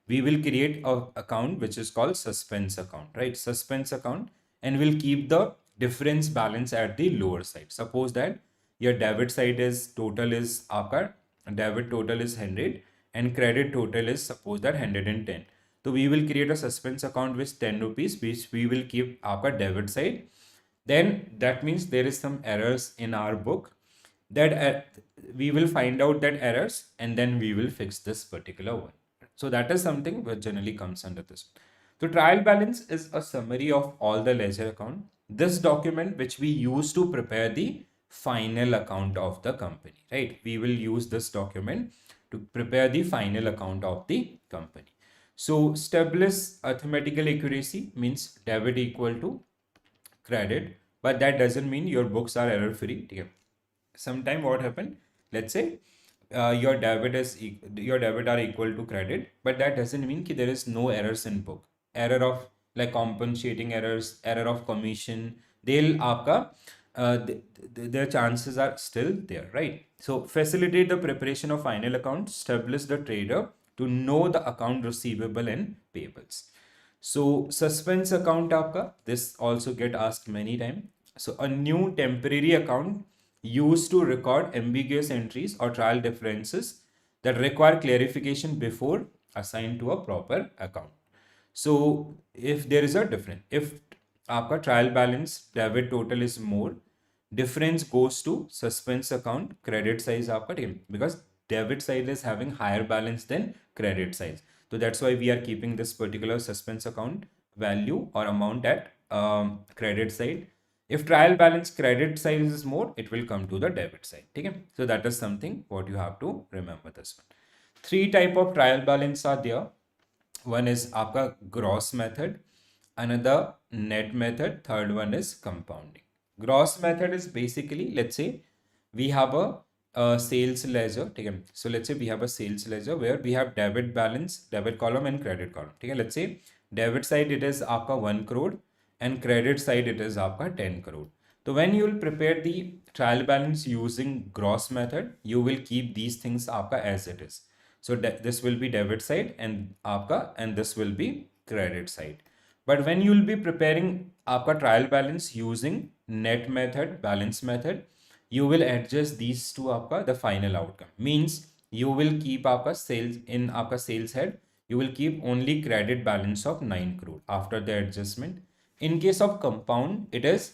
we will create a account which is called suspense account, right? Suspense account, and we'll keep the difference balance at the lower side. Suppose that your debit side is total is आपका debit total is 100 and credit total is suppose that 110. So we will create a suspense account with 10 rupees, which we will keep our debit side. Then that means there is some errors in our book that we will find out that errors and then we will fix this particular one. So that is something which generally comes under this. So trial balance is a summary of all the ledger account. This document which we use to prepare the final account of the company, right? We will use this document to prepare the final account of the company. So establish arithmetical accuracy means debit equal to credit, but that doesn't mean your books are error free. Okay. Sometime what happened? Let's say your debit are equal to credit, but that doesn't mean that there is no errors in book. Error of like compensating errors, error of commission, they'll aapka their chances are still there, right? So facilitate the preparation of final accounts, establish the trader to know the account receivable and payables. So suspense account aapka, this also get asked many times. So a new temporary account used to record ambiguous entries or trial differences that require clarification before assigned to a proper account. So if there is a difference, if आपका trial balance debit total is more, difference goes to suspense account, credit size आपका team, because debit side is having higher balance than credit size. So that's why we are keeping this particular suspense account value or amount at credit side. If trial balance credit side is more, it will come to the debit side. Okay? So that is something what you have to remember this one. 3 type of trial balance are there. One is आपका gross method, another net method, third one is compounding. Gross method is basically, let's say we have a sales ledger. Okay? So let's say we have a sales ledger where we have debit balance, debit column and credit column. Okay? Let's say debit side it is आपका 1 crore and credit side it is आपका 10 crore. So when you will prepare the trial balance using gross method, you will keep these things आपका as it is. So this will be debit side and आपका and this will be credit side. But when you will be preparing आपका trial balance using net method, balance method, you will adjust these to आपका the final outcome. Means you will keep आपका sales in आपका sales head, you will keep only credit balance of 9 crore after the adjustment. In case of compound, it is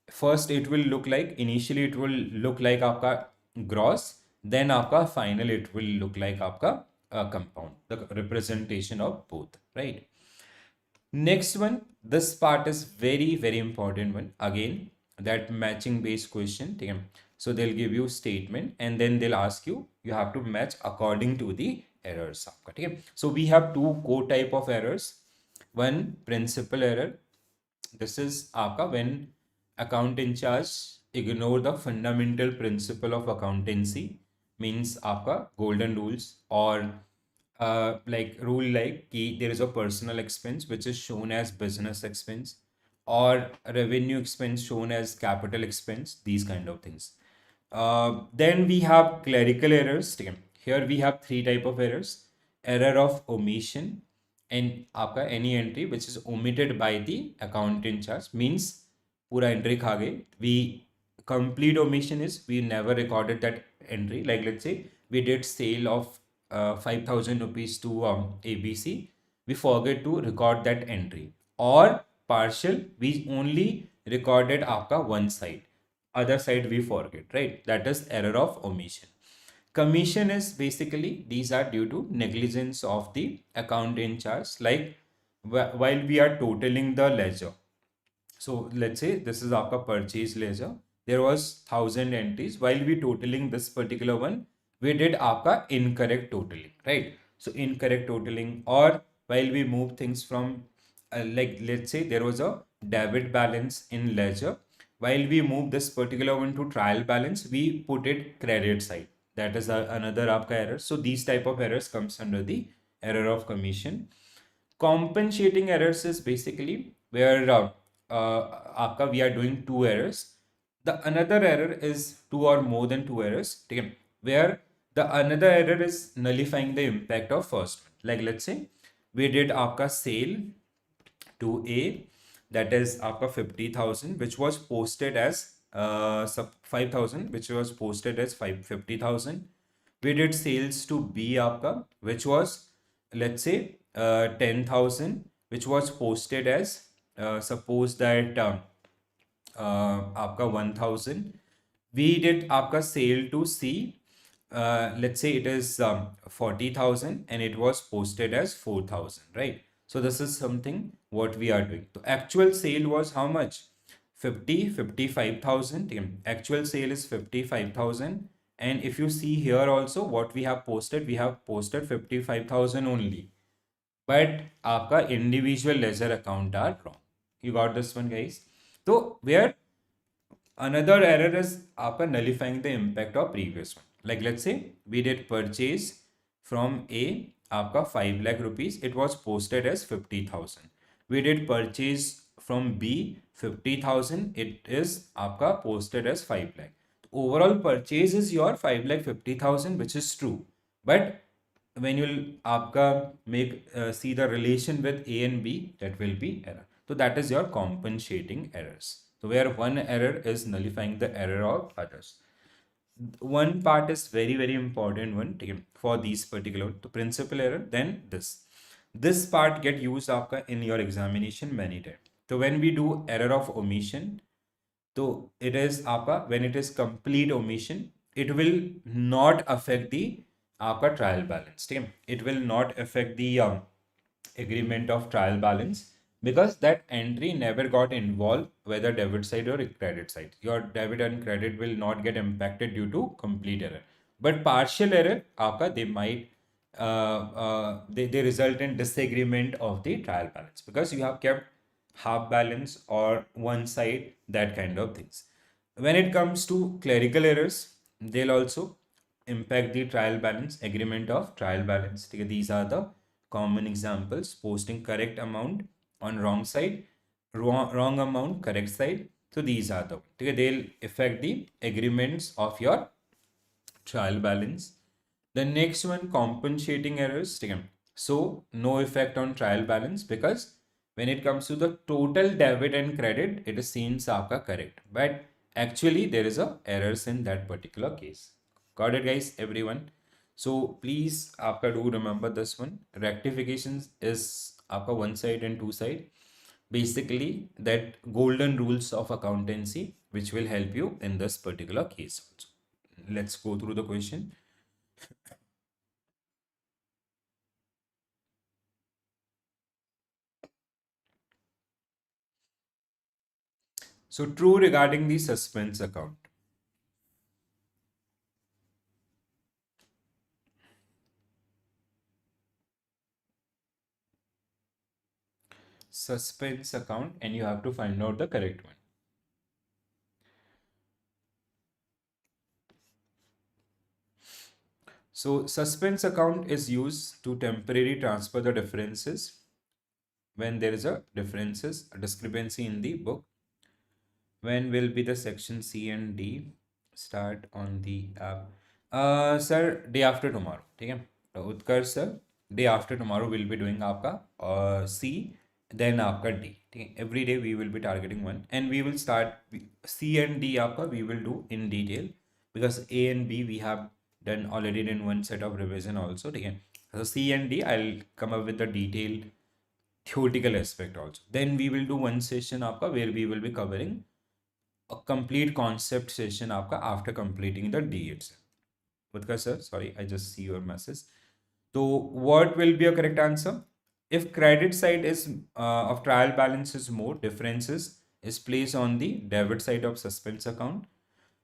first it will look like initially it will look like आपका gross, then आपका final it will look like आपका compound, the representation of both, right? Next one, this part is very important one. Again, that matching based question. Okay? So they'll give you statement and then they'll ask you, you have to match according to the errors. Okay? So we have two core type of errors. One, principal error. This is आपका when account in charge ignore the fundamental principle of accountancy, means आपका golden rules or like rule like कि there is a personal expense which is shown as business expense or revenue expense shown as capital expense, these kind of things. Then we have clerical errors. Here we have 3 type of errors. Error of omission and आपका any entry which is omitted by the account in charge, means पूरा entry खा गए. We complete omission is we never recorded that entry. Like let's say we did sale of 5,000 rupees to ABC. We forget to record that entry. Or partial, we only recorded आपका one side. Other side we forget, right? That is error of omission. Commission is basically these are due to negligence of the account in charge. Like while we are totaling the ledger. So let's say this is आपका purchase ledger. There was 1,000 entries. While we totaling this particular one, we did आपका incorrect totaling, right? So incorrect totaling, or while we move things from like let's say there was a debit balance in ledger. While we move this particular one to trial balance, we put it credit side. That is another आपका error. So these type of errors comes under the error of commission. Compensating errors is basically where we are doing two errors. The another error is two or more than two errors, okay, where the another error is nullifying the impact of first. Like let's say we did aapka sale to A, that is aapka 50,000, which was posted as 5,000, which was posted as 50,000. We did sales to B aapka, which was let's say 10,000, which was posted as suppose that आपका 1000. We did आपका sale to C, let's say it is 40,000 and it was posted as 4,000, right? So this is something what we are doing. The actual sale was how much? 55,000. Actual sale is 55,000. And if you see here also what we have posted 55,000 only. But आपका individual ledger account are wrong. You got this one, guys? So where another error is आपका nullifying the impact of previous one. Like let's say we did purchase from A आपका 5 lakh rupees. It was posted as 50,000. We did purchase from B 50,000. It is आपका posted as 5 lakh. Overall purchase is your 5 lakh 50,000, which is true. But when you'll आपका make see the relation with A and B, that will be error. So that is your compensating errors. So where one error is nullifying the error of others. One part is very, very important one for these particular, the principal error, then this. This part get used आपका in your examination many times. So when we do error of omission, so it is आपका when it is complete omission, it will not affect the आपका trial balance. ठीक है? It will not affect the agreement of trial balance, because that entry never got involved whether debit side or credit side. Your debit and credit will not get impacted due to complete error. But partial error, आपका they might they result in disagreement of the trial balance, because you have kept half balance or one side, that kind of things. When it comes to clerical errors, they'll also impact the trial balance, agreement of trial balance. These are the common examples: posting correct amount on wrong side, wrong amount correct side. So these are the, they'll affect the agreements of your trial balance. The next one, compensating errors. So no effect on trial balance, because when it comes to the total debit and credit, it is seen aapka correct, but actually there is a errors in that particular case. Got it, guys? Everyone. So please aapka do remember this one. Rectifications is aapka one side and two side. Basically that golden rules of accountancy, which will help you in this particular case also. Let's go through the question. So true regarding the suspense account. Suspense account, and you have to find out the correct one. So suspense account is used to temporarily transfer the differences when there is a discrepancy in the book. When will be the section C and D start on the app? Sir, day after tomorrow. Okay. Utkar sir, day after tomorrow we'll be doing aapka C, then aapka D. Okay. Every day we will be targeting one, and we will start C and D aapka we will do in detail, because A and B we have done already in one set of revision also. Okay. So C and D I'll come up with the detailed theoretical aspect also. Then we will do one session aapka where we will be covering a complete concept session aapka after completing the D itself. Utkar sir, sorry, I just see your message. So what will be a correct answer? If credit side is of trial balance is more, differences is placed on the debit side of suspense account.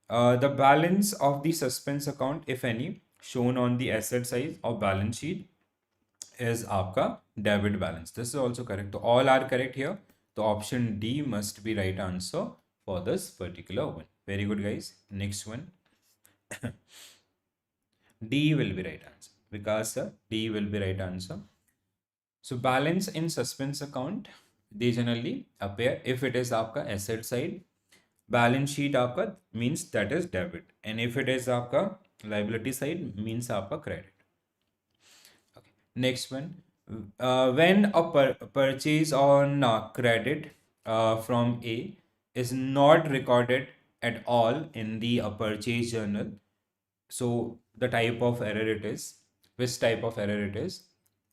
The balance of the suspense account, if any, shown on the asset side of balance sheet is aapka debit balance. This is also correct. So all are correct here. The option D must be right answer for this particular one. Very good, guys. Next one. D will be right answer. Because D will be right answer. So balance in suspense account, they generally appear if it is आपका asset side. Balance sheet आपका means that is debit, and if it is आपका liability side means आपका credit. Okay. Next one, when a purchase on credit from A is not recorded at all in the purchase journal. So the type of error it is, which type of error it is.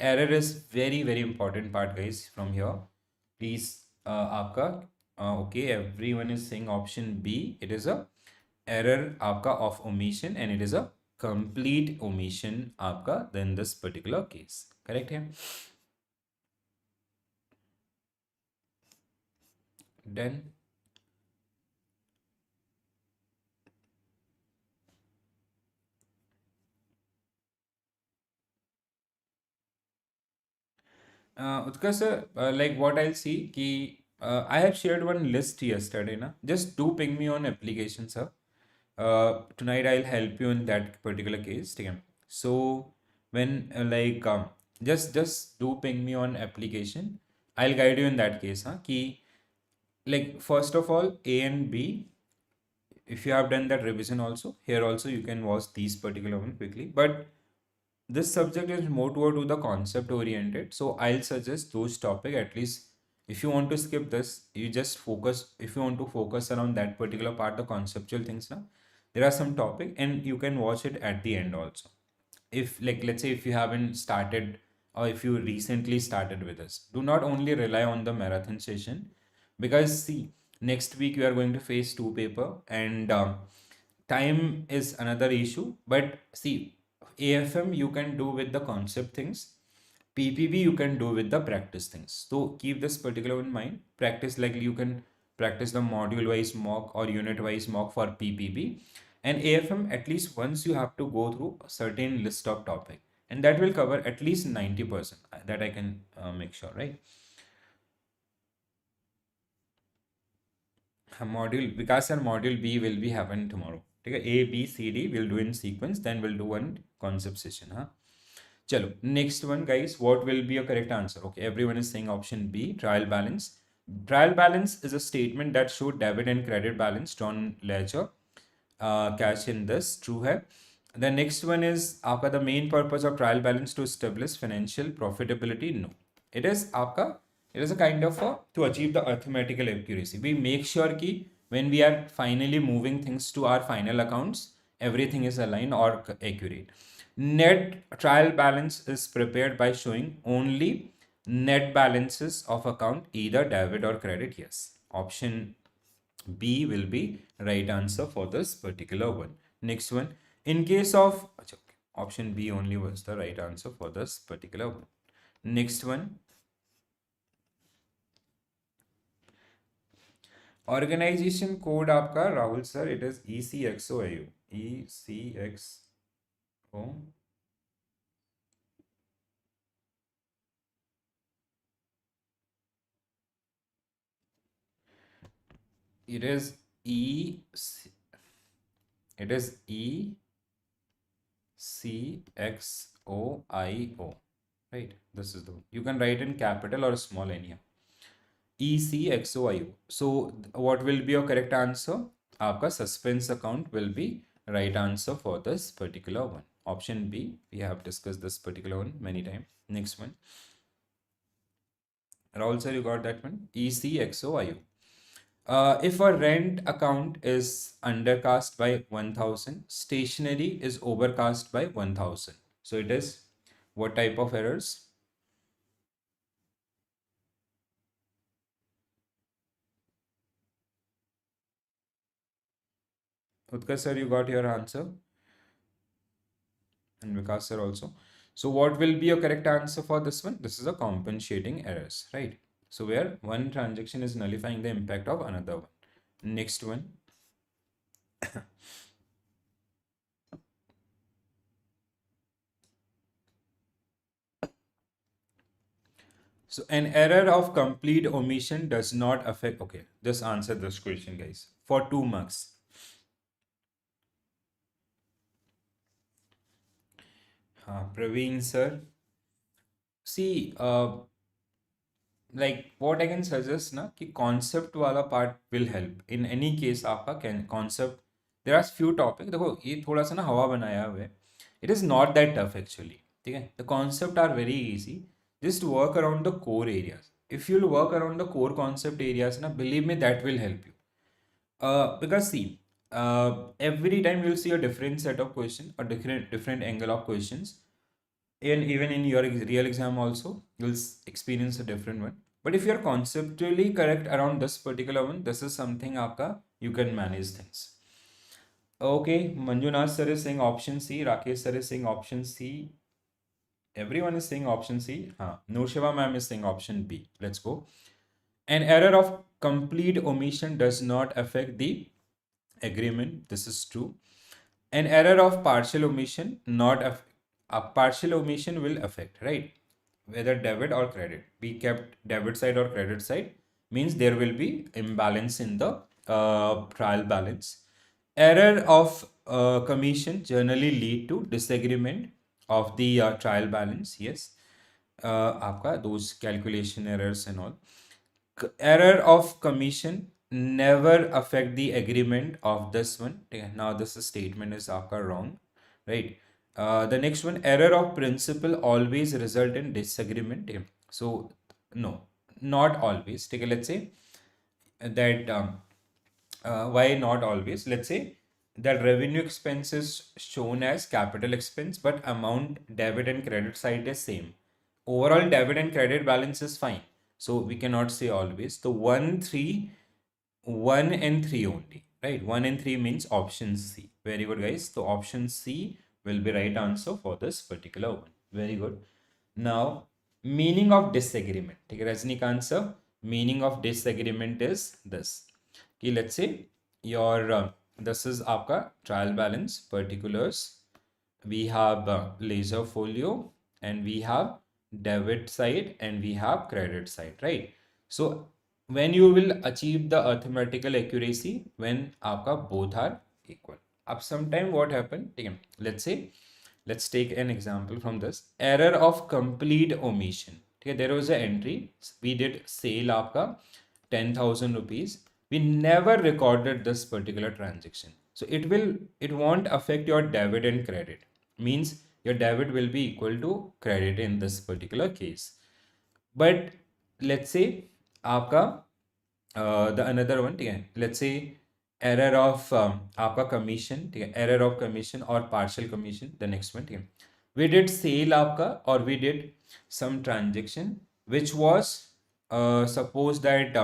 Error is very important part, guys, from here. Please, आपका okay, everyone is saying option B. It is a error आपका of omission, and it is a complete omission आपका in this particular case. Correct है? Then Utkarsh sir, like what I'll see ki I have shared one list yesterday na. Just do ping me on application, sir. Tonight I'll help you in that particular case. ठीक है? So when just do ping me on application. I'll guide you in that case. Huh? Ki like first of all A and B. If you have done that revision also, here also you can watch these particular one quickly. But this subject is more toward to the concept oriented, so I'll suggest those topic. At least if you want to skip this, you just focus. If you want to focus around that particular part, the conceptual things now, there are some topic and you can watch it at the end also. If like let's say if you haven't started or if you recently started with us, do not only rely on the marathon session, because see, next week you are going to face two paper, and time is another issue. But see, AFM you can do with the concept things, PPB you can do with the practice things. So keep this particular in mind. Practice, like you can practice the module wise mock or unit wise mock for PPB, and AFM at least once you have to go through a certain list of topic, and that will cover at least 90%. That I can make sure, right? Module Vikas and module B will be happen tomorrow. Okay, A, B, C, D we'll do in sequence, then we'll do one concept session. Huh? Chalo, next one, guys. What will be a correct answer? Okay, everyone is saying option B, trial balance. Trial balance is a statement that show debit and credit balance on ledger. Cash in this, true hai. The next one is आपका the main purpose of trial balance to establish financial profitability. No, it is आपका it is a kind of to achieve the arithmetical accuracy. We make sure कि when we are finally moving things to our final accounts, everything is aligned or accurate. Net trial balance is prepared by showing only net balances of account, either debit or credit. Yes, option B will be right answer for this particular one. Next one, in case of okay, option B only was the right answer for this particular one. Next one, organization code आपका Rahul sir, it is ECXOIU. ECXO. It is E. It is ECXOIO. Right. This is the one. You can write in capital or small any. ECXOIO. So what will be your correct answer? आपका suspense account will be right answer for this particular one. Option B. We have discussed this particular one many times. Next one. Rahul sir, you got that one? ECXOIO. If a rent account is undercast by 1000, stationery is overcast by 1000. So it is what type of errors? Utkarsh sir, you got your answer, and Vikas sir also. So what will be your correct answer for this one? This is a compensating errors, right? So where one transaction is nullifying the impact of another one. Next one. So an error of complete omission does not affect. Okay, just answer this question, guys, for 2 marks. Praveen sir. See, like what I can suggest ना कि concept वाला part will help. In any case आपका concept, there are few topics. देखो ये थोड़ा सा ना हवा बनाया हुआ है. It is not that tough actually. ठीक है? The concept are very easy. Just work around the core areas. If you'll work around the core concept areas ना, believe me that will help you. Because see, every time you'll see a different set of question, a different angle of questions, and even in your real exam also, you'll experience a different one. But if you're conceptually correct around this particular one, this is something aapka you can manage things. Okay, Manjunath sir is saying option C, Rakesh sir is saying option C. Everyone is saying option C. Nursheva ma'am is saying option B. Let's go. An error of complete omission does not affect the agreement. This is true. An error of partial omission not a partial omission will affect, right? Whether debit or credit. We kept debit side or credit side means there will be imbalance in the trial balance. Error of commission generally lead to disagreement of the trial balance. Yes. आपका those calculation errors and all. Error of commission never affect the agreement of this one. Now this statement is wrong, right? The next one, error of principle always result in disagreement. So no, not always. Let's say that why not always? Let's say that revenue expense is shown as capital expense, but amount debit and credit side is same. Overall debit and credit balance is fine. So we cannot say always. The 1, 3, 1 and 3 only, right? 1 and 3 means option C. Very good, guys. So option C will be right answer for this particular one. Very good. Now, meaning of disagreement. Take a Rajnikant sir. Meaning of disagreement is this. Okay, let's say your this is aapka trial balance particulars. We have laser folio and we have debit side and we have credit side, right? So when you will achieve the arithmetical accuracy when aapka both are equal. Up sometime what happened? Let's say, let's take an example from this. Error of complete omission. Okay, there was an entry. We did sale aapka 10,000 rupees. We never recorded this particular transaction. So it won't affect your debit and credit. Means your debit will be equal to credit in this particular case. But let's say आपका the another one, let's say error of आपका commission, error of commission or partial commission. The next one, we did sale आपका or we did some transaction which was suppose that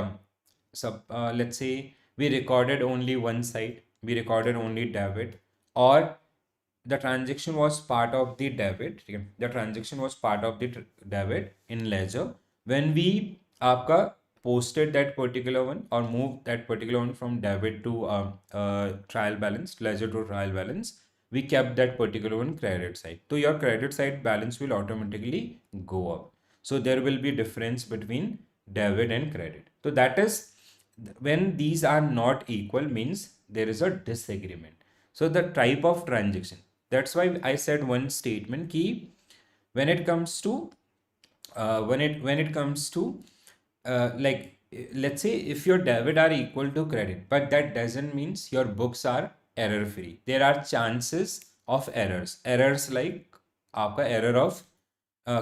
let's say we recorded only one side, we recorded only debit, or the transaction was part of the debit. The transaction was part of the debit in ledger. When we आपका posted that particular one or moved that particular one from debit to trial balance, ledger to trial balance, we kept that particular one credit side. So your credit side balance will automatically go up. So there will be difference between debit and credit. So that is when these are not equal means there is a disagreement. So the type of transaction. That's why I said one statement key when it comes to when it comes to like let's say if your debit are equal to credit, but that doesn't means your books are error free. There are chances of errors like आपका error of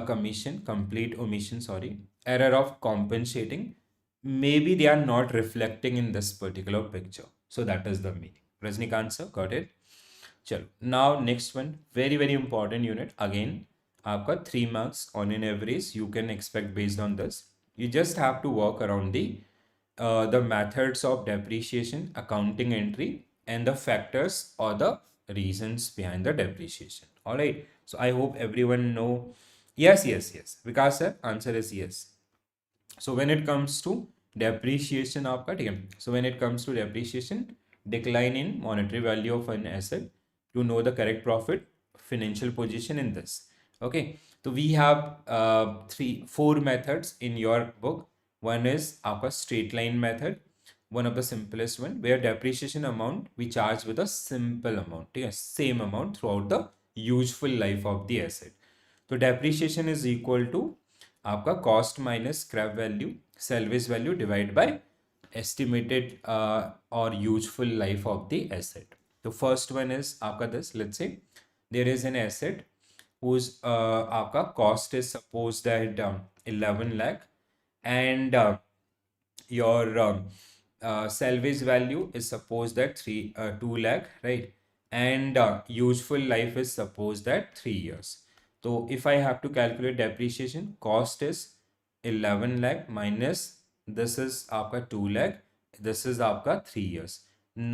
commission, complete omission, sorry, error of compensating, maybe they are not reflecting in this particular picture. So that is the meaning. Rajnikant sir, got it? Chalo. Now next one, very important unit. Again, आपका 3 marks on an average you can expect based on this. You just have to work around the methods of depreciation, accounting entry, and the factors or the reasons behind the depreciation. All right. So I hope everyone know. Yes. Vikas sir, answer is yes. So when it comes to depreciation आपका ठीक है. So when it comes to depreciation, decline in monetary value of an asset, to know the correct profit financial position in this. Okay, so we have 4 methods in your book. One is our straight line method, one of the simplest one, where depreciation amount we charge with a simple amount, yes, same amount throughout the useful life of the asset. So depreciation is equal to आपका cost minus scrap value salvage value divide by estimated और useful life of the asset. तो first one is आपका this. Let's say there is an asset whose आपका cost is suppose that 11 lakh and your salvage value is suppose that 2 lakh, right? And useful life is suppose that 3 years. So if I have to calculate depreciation, cost is 11 lakh minus this is आपका 2 lakh, this is आपका 3 years.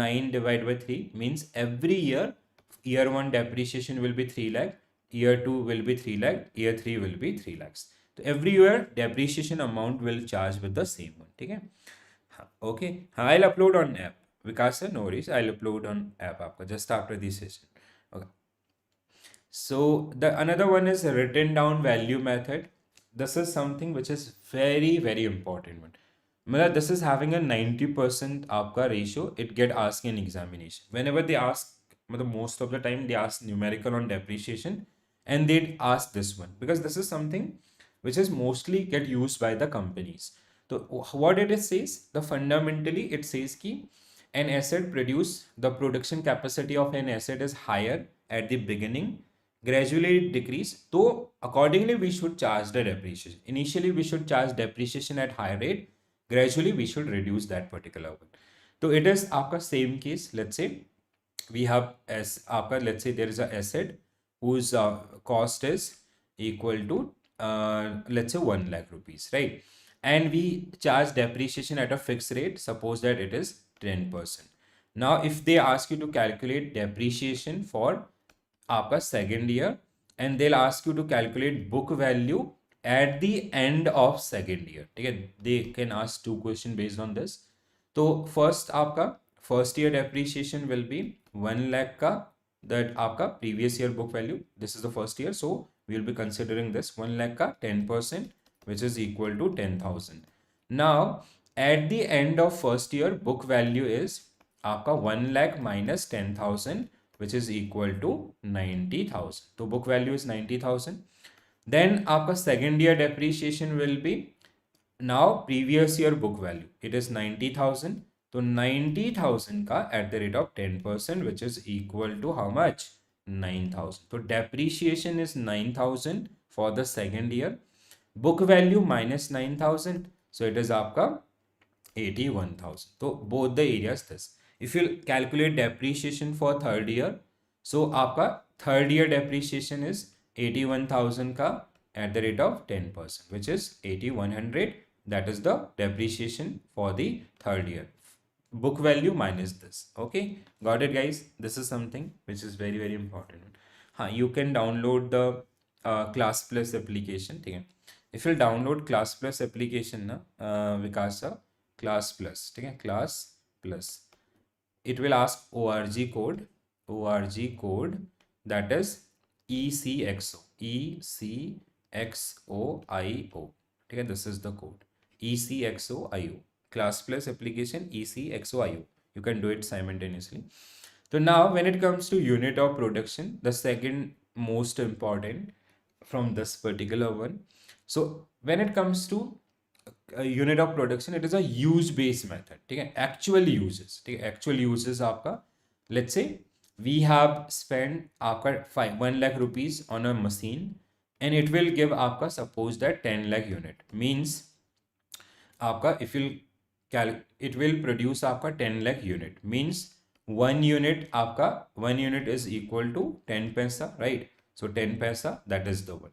9 divided by 3 means every year 1 depreciation will be 3 lakh, year 2 will be 3 lakh, year 3 will be 3 lakhs. तो every year depreciation amount will charge with the same one. ठीक है. Okay, I'll upload on app. Vikas sir, no worries. I'll upload on app आपका just after this session. Okay. So the another one is written down value method. This is something which is very important one. मतलब this is having a 90% आपका ratio. It get asked in examination. Whenever they ask, मतलब most of the time they ask numerical on depreciation, and they'd ask this one because this is something which is mostly get used by the companies. So what it says, the fundamentally it says ki an asset produce, the production capacity of an asset is higher at the beginning, gradually it decrease. So accordingly we should charge the depreciation. Initially we should charge depreciation at high rate, gradually we should reduce that particular one. So it is aapka same case. Let's say we have as aapka, let's say there is a asset whose cost is equal to let's say 1 lakh rupees, right? And we charge depreciation at a fixed rate. Suppose that it is 10%. Now if they ask you to calculate depreciation for आपका second year, and they'll ask you to calculate book value at the end of second year, ठीक है? They can ask 2 questions based on this. तो first आपका first year depreciation will be 1 lakh का, that आपका previous year book value. This is the first year, so we will be considering this 1 lakh ka 10%, which is equal to 10,000. Now at the end of first year, book value is आपका 1 lakh minus 10,000, which is equal to 90,000. So book value is 90,000. Then आपका second year depreciation will be now previous year book value. It is 90,000. So 90,000 ka at the rate of 10%, which is equal to how much? 9,000. So depreciation is 9,000 for the second year. Book value minus 9,000. So it is आपका 81,000. So both the areas this. If you calculate depreciation for third year, so आपका third year depreciation is 81,000 ka at the rate of 10%, which is 8,100. That is the depreciation for the third year. Book value minus this. Okay, got it guys? This is something which is very important. You can download the class plus application. ठीक है? If you download class plus application na Vikas sir, class plus, ठीक है? Class plus, it will ask org code that is ECXO, ECXOIO. ठीक है? This is the code ECXOIO. Class plus application ECXOIO. You can do it simultaneously. So now when it comes to unit of production, the second most important from this particular one. So when it comes to a unit of production, it is a use based method. ठीक है? Actual uses. ठीक है? Actual uses आपका, let's say we have spent आपका 1 lakh rupees on a machine, and it will give आपका suppose that 10 lakh unit. Means आपका if you it will produce आपका 10 lakh unit. Means 1 unit आपका 1 unit is equal to 10 पैसा, right? So 10 paisa, that is the one.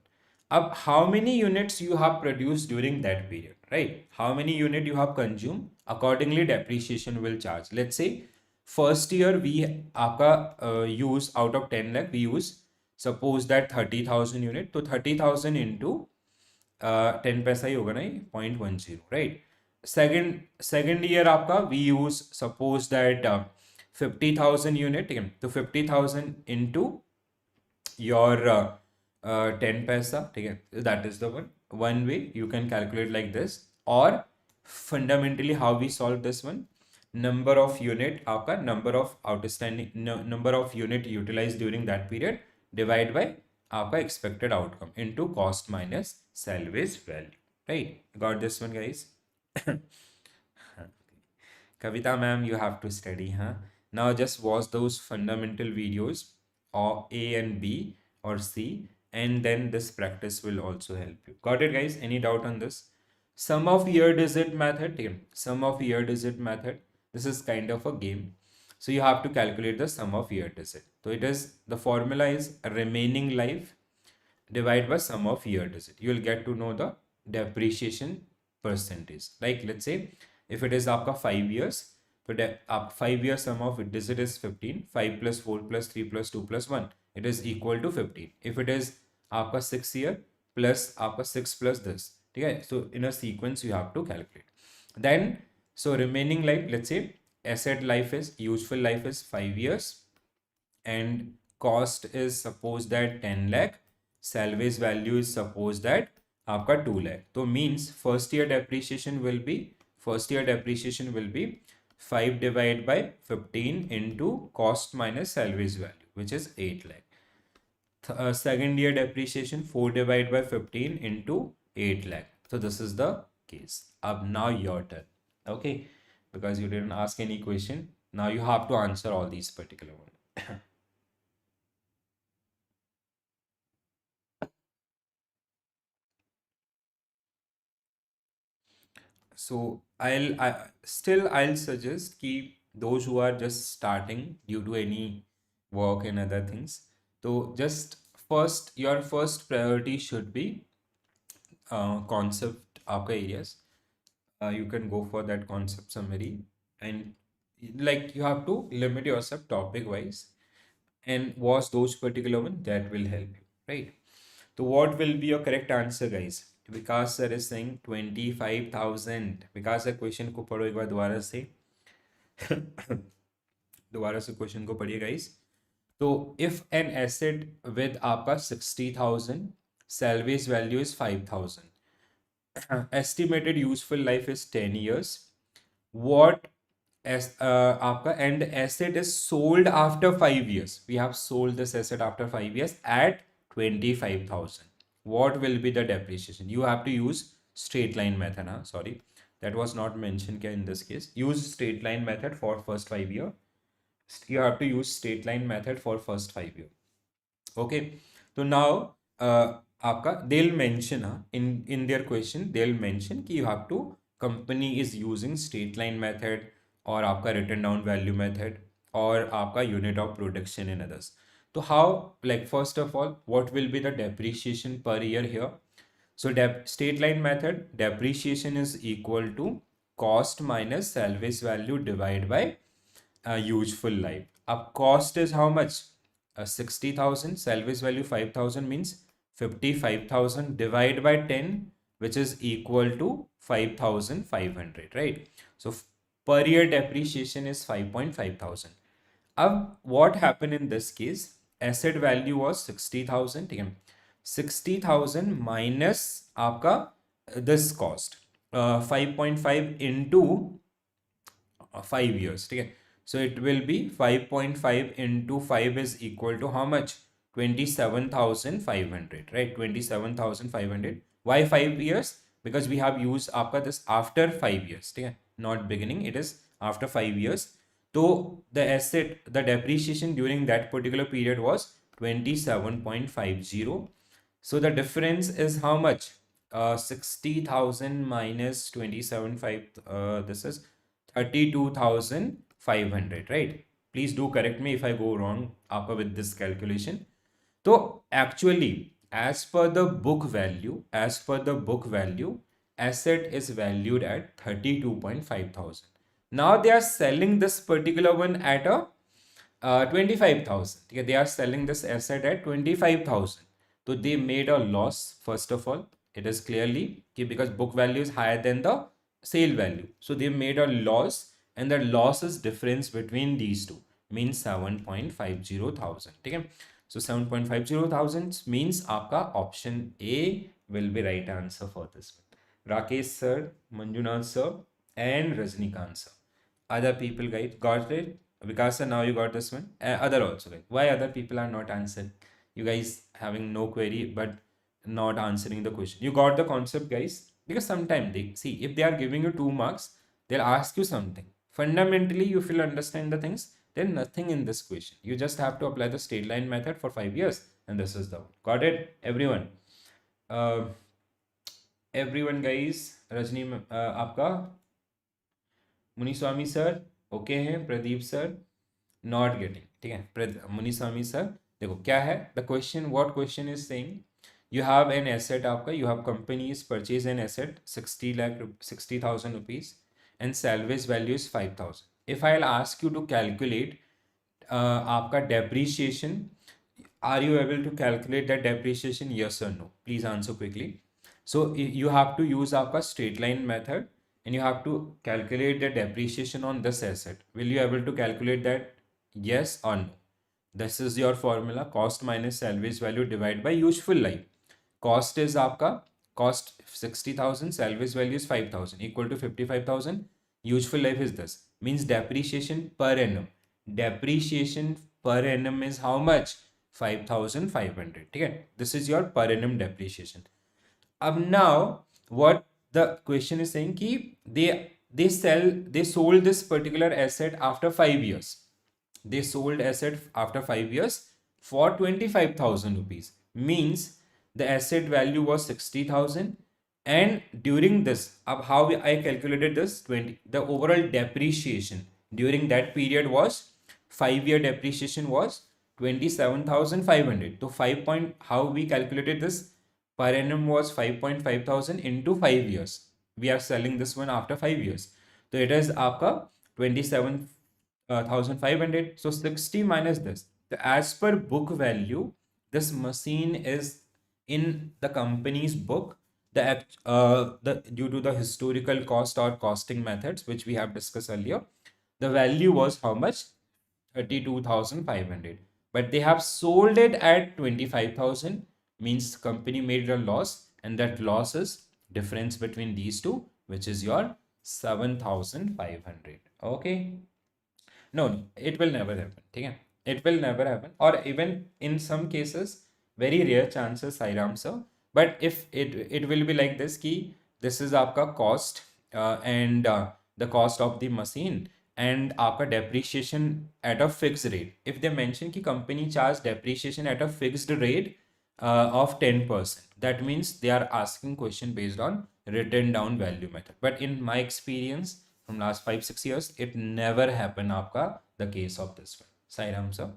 अब how many units you have produced during that period, right? How many unit you have consumed, accordingly depreciation will charge. Let's say first year we आपका use out of 10 lakh we use suppose that 30,000 unit. तो 30,000 into 10 पैसा ही होगा ना, 0.10, right? Second year आपका we use suppose that 50,000 unit. ठीक है? तो 50,000 into your 10 paisa. ठीक है? That is the one way you can calculate like this. Or fundamentally how we solve this one, number of unit आपका number of outstanding number of unit utilized during that period divide by आपका expected outcome into cost minus salvage value. Right? Got this one, guys? Kavita ma'am, you have to study, huh? Now just watch those fundamental videos of A and B or C, and then this practice will also help you. Got it, guys? Any doubt on this? Sum of year digit method. Yeah, sum of year digit method. This is kind of a game. So you have to calculate the sum of year digit. So it is, the formula is remaining life divide by sum of year digit. You will get to know the depreciation percentage. Like let's say if it is आपका 5 years, तो आप 5 year sum of digit is 15, 5 plus 4 plus 3 plus 2 plus 1, it is equal to 15. If it is आपका 6 year plus आपका 6 plus this, ठीक है? So in a sequence you have to calculate. Then so remaining life, let's say asset life is, useful life is 5 years, and cost is supposed that 10 lakh, salvage value is supposed that आपका 2 lakh. तो means first year depreciation will be 5 divided by 15 into cost minus salvage value, which is 8 lakh. Second year depreciation 4 divided by 15 into 8 lakh. So this is the case. Now your turn. Okay, because you didn't ask any question, now you have to answer all these particular ones. So I'll suggest keep those who are just starting due to any work and other things. So just first, your first priority should be concept आपका areas. You can go for that concept summary, and like you have to limit yourself topic wise and watch those particular one, that will help you, right? So what will be your correct answer, guys? Vikas sir is saying 25,000. Vikas sir question को पढ़ो एक बार दोबारा से. दोबारा से question को पढ़िए guys. तो if an asset with आपका 60,000, salvage value is 5,000, estimated useful life is 10 years, what as आपका and the asset is sold after 5 years, we have sold this asset after 5 years at 25,000, what will be the depreciation? You have to use straight line method, huh? Sorry, that was not mentioned in this case. Use straight line method for first 5 year. You have to use straight line method for first 5 year. Okay, so now आपका they'll mention in their question they'll mention कि you have to, company is using straight line method और आपका written down value method और आपका unit of production and others. So how, like first of all, what will be the depreciation per year here? So straight line method, depreciation is equal to cost minus salvage value divided by useful life. Up cost is how much? 60,000, salvage value 5,000, means 55,000 divided by 10, which is equal to 5,500, right? So per year depreciation is 5.5 thousand. What happened in this case? Asset value was 60,000. 60,000 minus आपका this cost, 5.5 into 5 years. Okay, so it will be 5.5 into 5 is equal to how much? 27,500, right? 27,500. Why 5 years? Because we have used आपका this after 5 years. Okay, not beginning, it is after 5 years. So the asset, the depreciation during that particular period was 27.50. So the difference is how much? 60,000 minus 27.5, this is 32,500, right? Please do correct me if I go wrong आपका with this calculation. So actually, as per the book value, asset is valued at 32.5 thousand. Now they are selling this particular one at a 25,000. Okay, they are selling this asset at 25,000. So they made a loss. First of all, it is clearly because book value is higher than the sale value. So they made a loss, and the loss is difference between these two, means 7.50 thousand. Okay, so 7.50 thousand means आपका option A will be right answer for this one. Rakesh sir, Manjunath sir, and Rajnikant sir. Other people, guys, got it? Vikas sir, now you got this one. Other also, guys. Why other people are not answering? you guys having no query but not answering the question. You got the concept, guys? Because sometimes they see, if they are giving you 2 marks, they'll ask you something. Fundamentally, you will understand the things. There's nothing in this question. You just have to apply the straight line method for 5 years, and this is the one. Got it, everyone? Uh, everyone, guys. Rajni आपका मुनीस्वामी sir okay हैं, Pradeep sir not getting, ठीक है। मुनीस्वामी sir देखो क्या है the question, what question is saying, you have an asset, आपका you have company is purchase an asset 60,000 rupees and salvage value is 5,000। If I ask you to calculate आपका depreciation, are you able to calculate that depreciation, yes or no? Please answer quickly. So you have to use आपका straight line method and you have to calculate the depreciation on this asset. Will you able to calculate that, yes or no? This is your formula, cost minus salvage value divided by useful life. Cost is आपका cost 60,000, salvage value is 5,000 equal to 55,000. Useful life is this, means depreciation per annum. Depreciation per annum is how much? 5,500, ठीक है? This is your per annum depreciation. अब now what the question is saying कि they sold this particular asset after 5 years. They sold asset after 5 years for 25,000 rupees. Means the asset value was 60,000, and during this, how I calculated this 20, the overall depreciation during that period was 5-year depreciation was 27,500. So 5 point, how we calculated this, per annum was 5.5 thousand into 5 years. We are selling this one after 5 years. So it is आपका 27,500. So 60 minus this. So as per book value, this machine is in the company's book. The due to the historical cost or costing methods which we have discussed earlier, the value was how much? 32,500. But they have sold it at 25,000, means company made a loss, and that loss is difference between these two, which is your 7,500. Okay, no, it will never happen, okay? It will never happen, or even in some cases, very rare chances, Sairam sir, but if it will be like this key, this is आपका cost and the cost of the machine and आपका depreciation at a fixed rate. If they mention कि company charge depreciation at a fixed rate of 10%, that means they are asking question based on written down value method. But in my experience from last 5-6 years, it never happened आपका the case of this one, Sairam sir.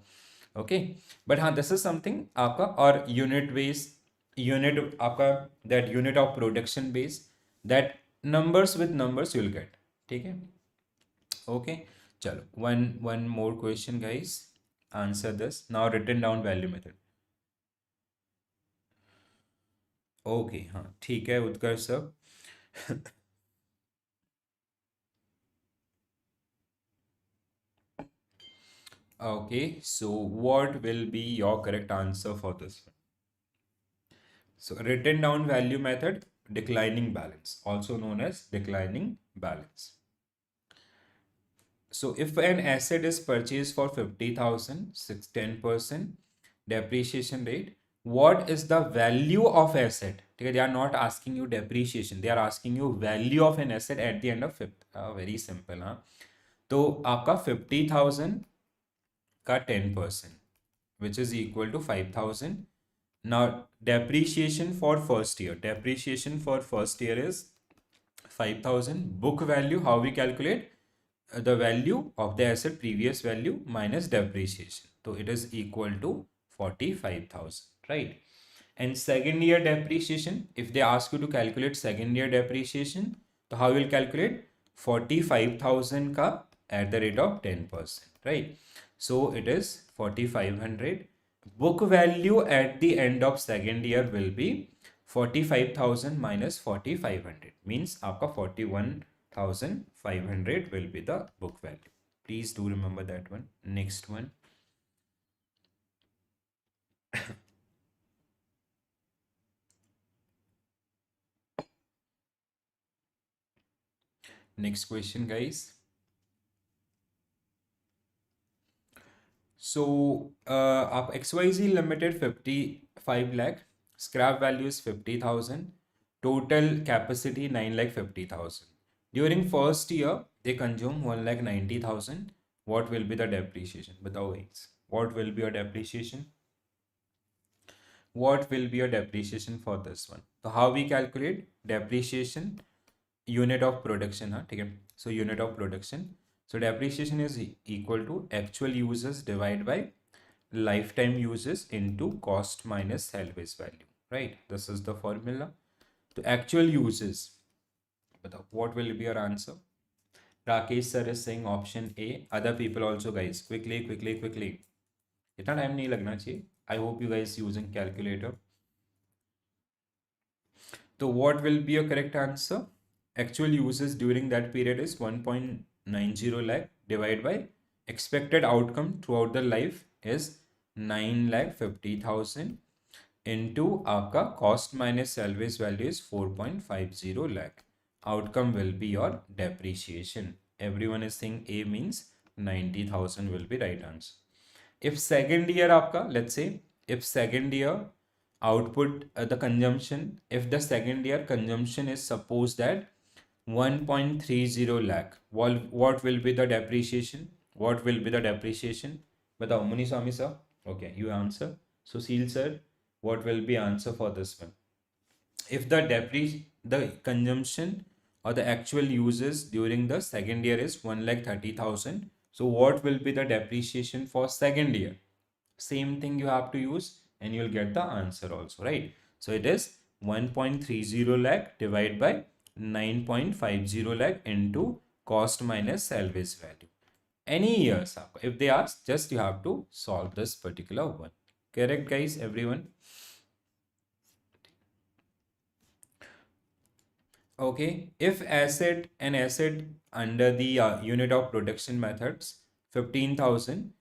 Okay, but हाँ, this is something आपका, और unit base, unit आपका, that unit of production base, that numbers with numbers you will get, ठीक है? Okay, चलो, one more question guys, answer this now, written down value method. Okay, हाँ ठीक है उत्कर्ष sir. Okay, so what will be your correct answer for this one? So written down value method, declining balance, also known as declining balance. So if an asset is purchased for 50,000, 10% depreciation rate, what is the value of asset? They are not asking you depreciation, they are asking you value of an asset at the end of fifth. Very simple, huh? तो आपका 50,000 का 10%, which is equal to 5,000. Now depreciation for first year, depreciation for first year is 5,000. Book value, how we calculate? The value of the asset previous value minus depreciation. So it is equal to 45,000, right? And second year depreciation, if they ask you to calculate second year depreciation, so how you will calculate? 45,000 ka at the rate of 10%, right? So it is 4,500. Book value at the end of second year will be 45,000 minus 4,500, means आपका 41,500 will be the book value. Please do remember that one. Next one. Next question, guys. So आप XYZ Limited 55 lakh, scrap value is 50,000, total capacity 9 lakh 50,000. During first year they consume 1 lakh 90,000. What will be the depreciation? बताओ guys. What will be your depreciation? What will be your depreciation for this one? So how we calculate depreciation? Unit of production, हाँ ठीक है. So unit of production. So depreciation is equal to actual uses divided by lifetime uses into cost minus salvage value, right? This is the formula. So actual uses, what will be your answer? Rakesh sir is saying option A. Other people also, guys, quickly. इतना time नहीं लगना चाहिए. I hope you guys using calculator. So what will be your correct answer? Actual uses during that period is 1.90 lakh divided by expected outcome throughout the life is 9 lakh 50,000 into आपका cost minus salvage value is 4.50 lakh. Outcome will be your depreciation. Everyone is saying A means 90,000 will be right answer. If second year आपका, let's say if second year output the consumption, if the second year consumption is supposed that 1.30 lakh, what will be the depreciation? What will be the depreciation? बताओ मुनि स्वामी sir. Okay, you answer. Sushil sir, what will be answer for this one? If the consumption or the actual uses during the second year is 1,30,000, so what will be the depreciation for second year? Same thing you have to use and you'll get the answer also, right? So it is 1.30 lakh divided by 9.50 lakh into cost minus salvage value. Any years, if they ask, just you have to solve this particular one. Correct, guys, everyone? Okay, if an asset under the unit of production methods, 15,000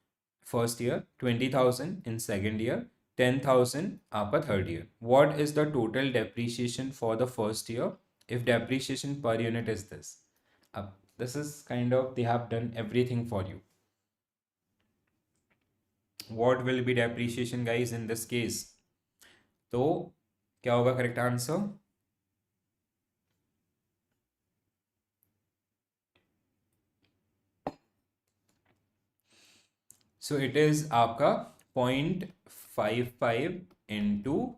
first year, 20,000 in second year, 10,000 after third year. What is the total depreciation for the first year if depreciation per unit is this? This is kind of, they have done everything for you. What will be depreciation, guys, in this case? तो क्या होगा correct answer? So it is आपका 0.55 into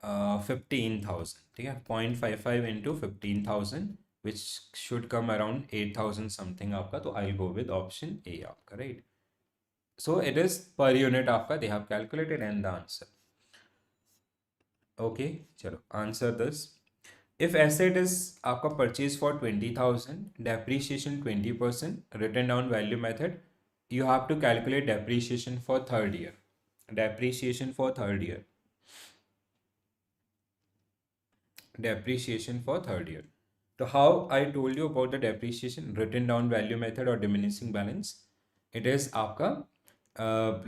15,000. ठीक है, 0.55 into 15,000 which should come around 8,000 something आपका. तो I'll go with option A आपका, right? So it is per unit आपका, they have calculated and the answer. Okay, चलो answer this. If asset is आपका purchase for 20,000, depreciation 20%, written down value method, you have to calculate depreciation for third year. Depreciation for third year. Depreciation for third year. So how I told you about the depreciation, written down value method or diminishing balance. It is आपका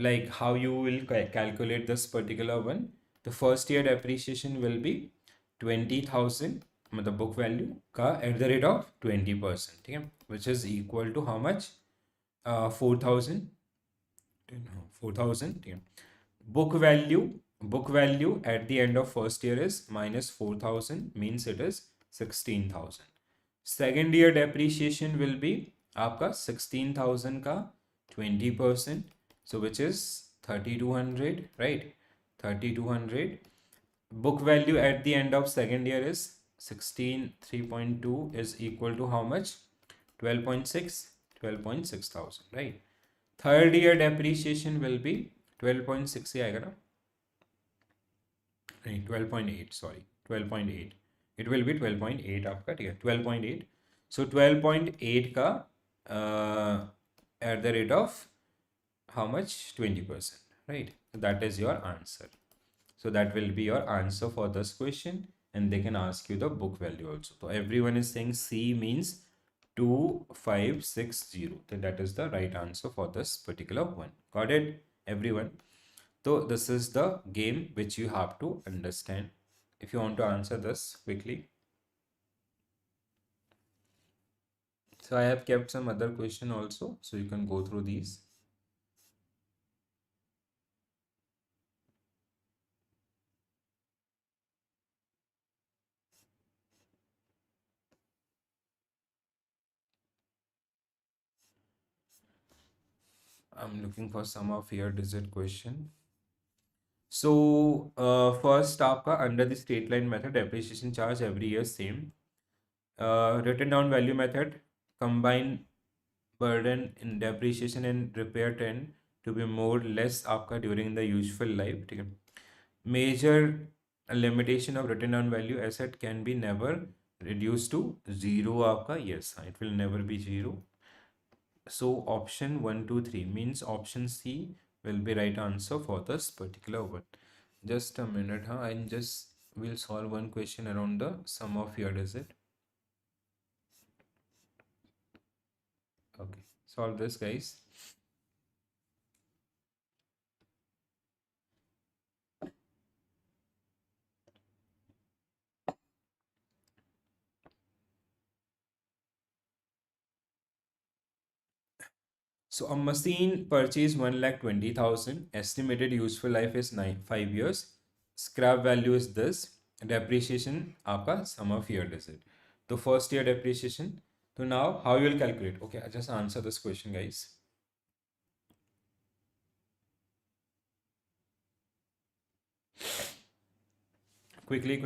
like how you will calculate this particular one. The first year depreciation will be 20,000 मतलब book value का at the rate of 20%, ठीक है, which is equal to how much? 4,000. 4,000, ठीक है. Book value at the end of first year is minus 4,000, means it is 16,000. Second year depreciation will be आपका 16,000 का 20%, so which is 3,200, right? 3,200. Book value at the end of second year is 3.2 is equal to how much? 12.6, 12.6 thousand, right? Third year depreciation will be 12.6 ही आएगा ना? नहीं, 12.8, sorry, 12.8. It will be 12.8 आपका, ठीक है, 12.8. So 12.8 का at the rate of how much? 20%, right? That is your answer. So that will be your answer for this question, and they can ask you the book value also. So everyone is saying C means 2560. So that is the right answer for this particular one. Got it, everyone? So this is the game which you have to understand. If you want to answer this quickly. So I have kept some other question also, so you can go through these. I'm looking for sum of year digit question. So first आपका under the straight line method depreciation charge every year same. Written down value method combine burden in depreciation and repair tend to be more less आपका during the useful life. ठीक है. Major limitation of written down value asset can be never reduced to zero आपका. Yes, it will never be zero. So option 1, 2, 3 means option C will be right answer for this particular one. Just a minute, huh? I just will solve one question around the sum of year digit. Okay, solve this, guys. So a machine purchased 1,20,000. Estimated useful life is 5 years. Scrap value is this. Depreciation आपका sum of year digit. So first year depreciation. So now how you will calculate? Okay, I just answer this question, guys. Quickly.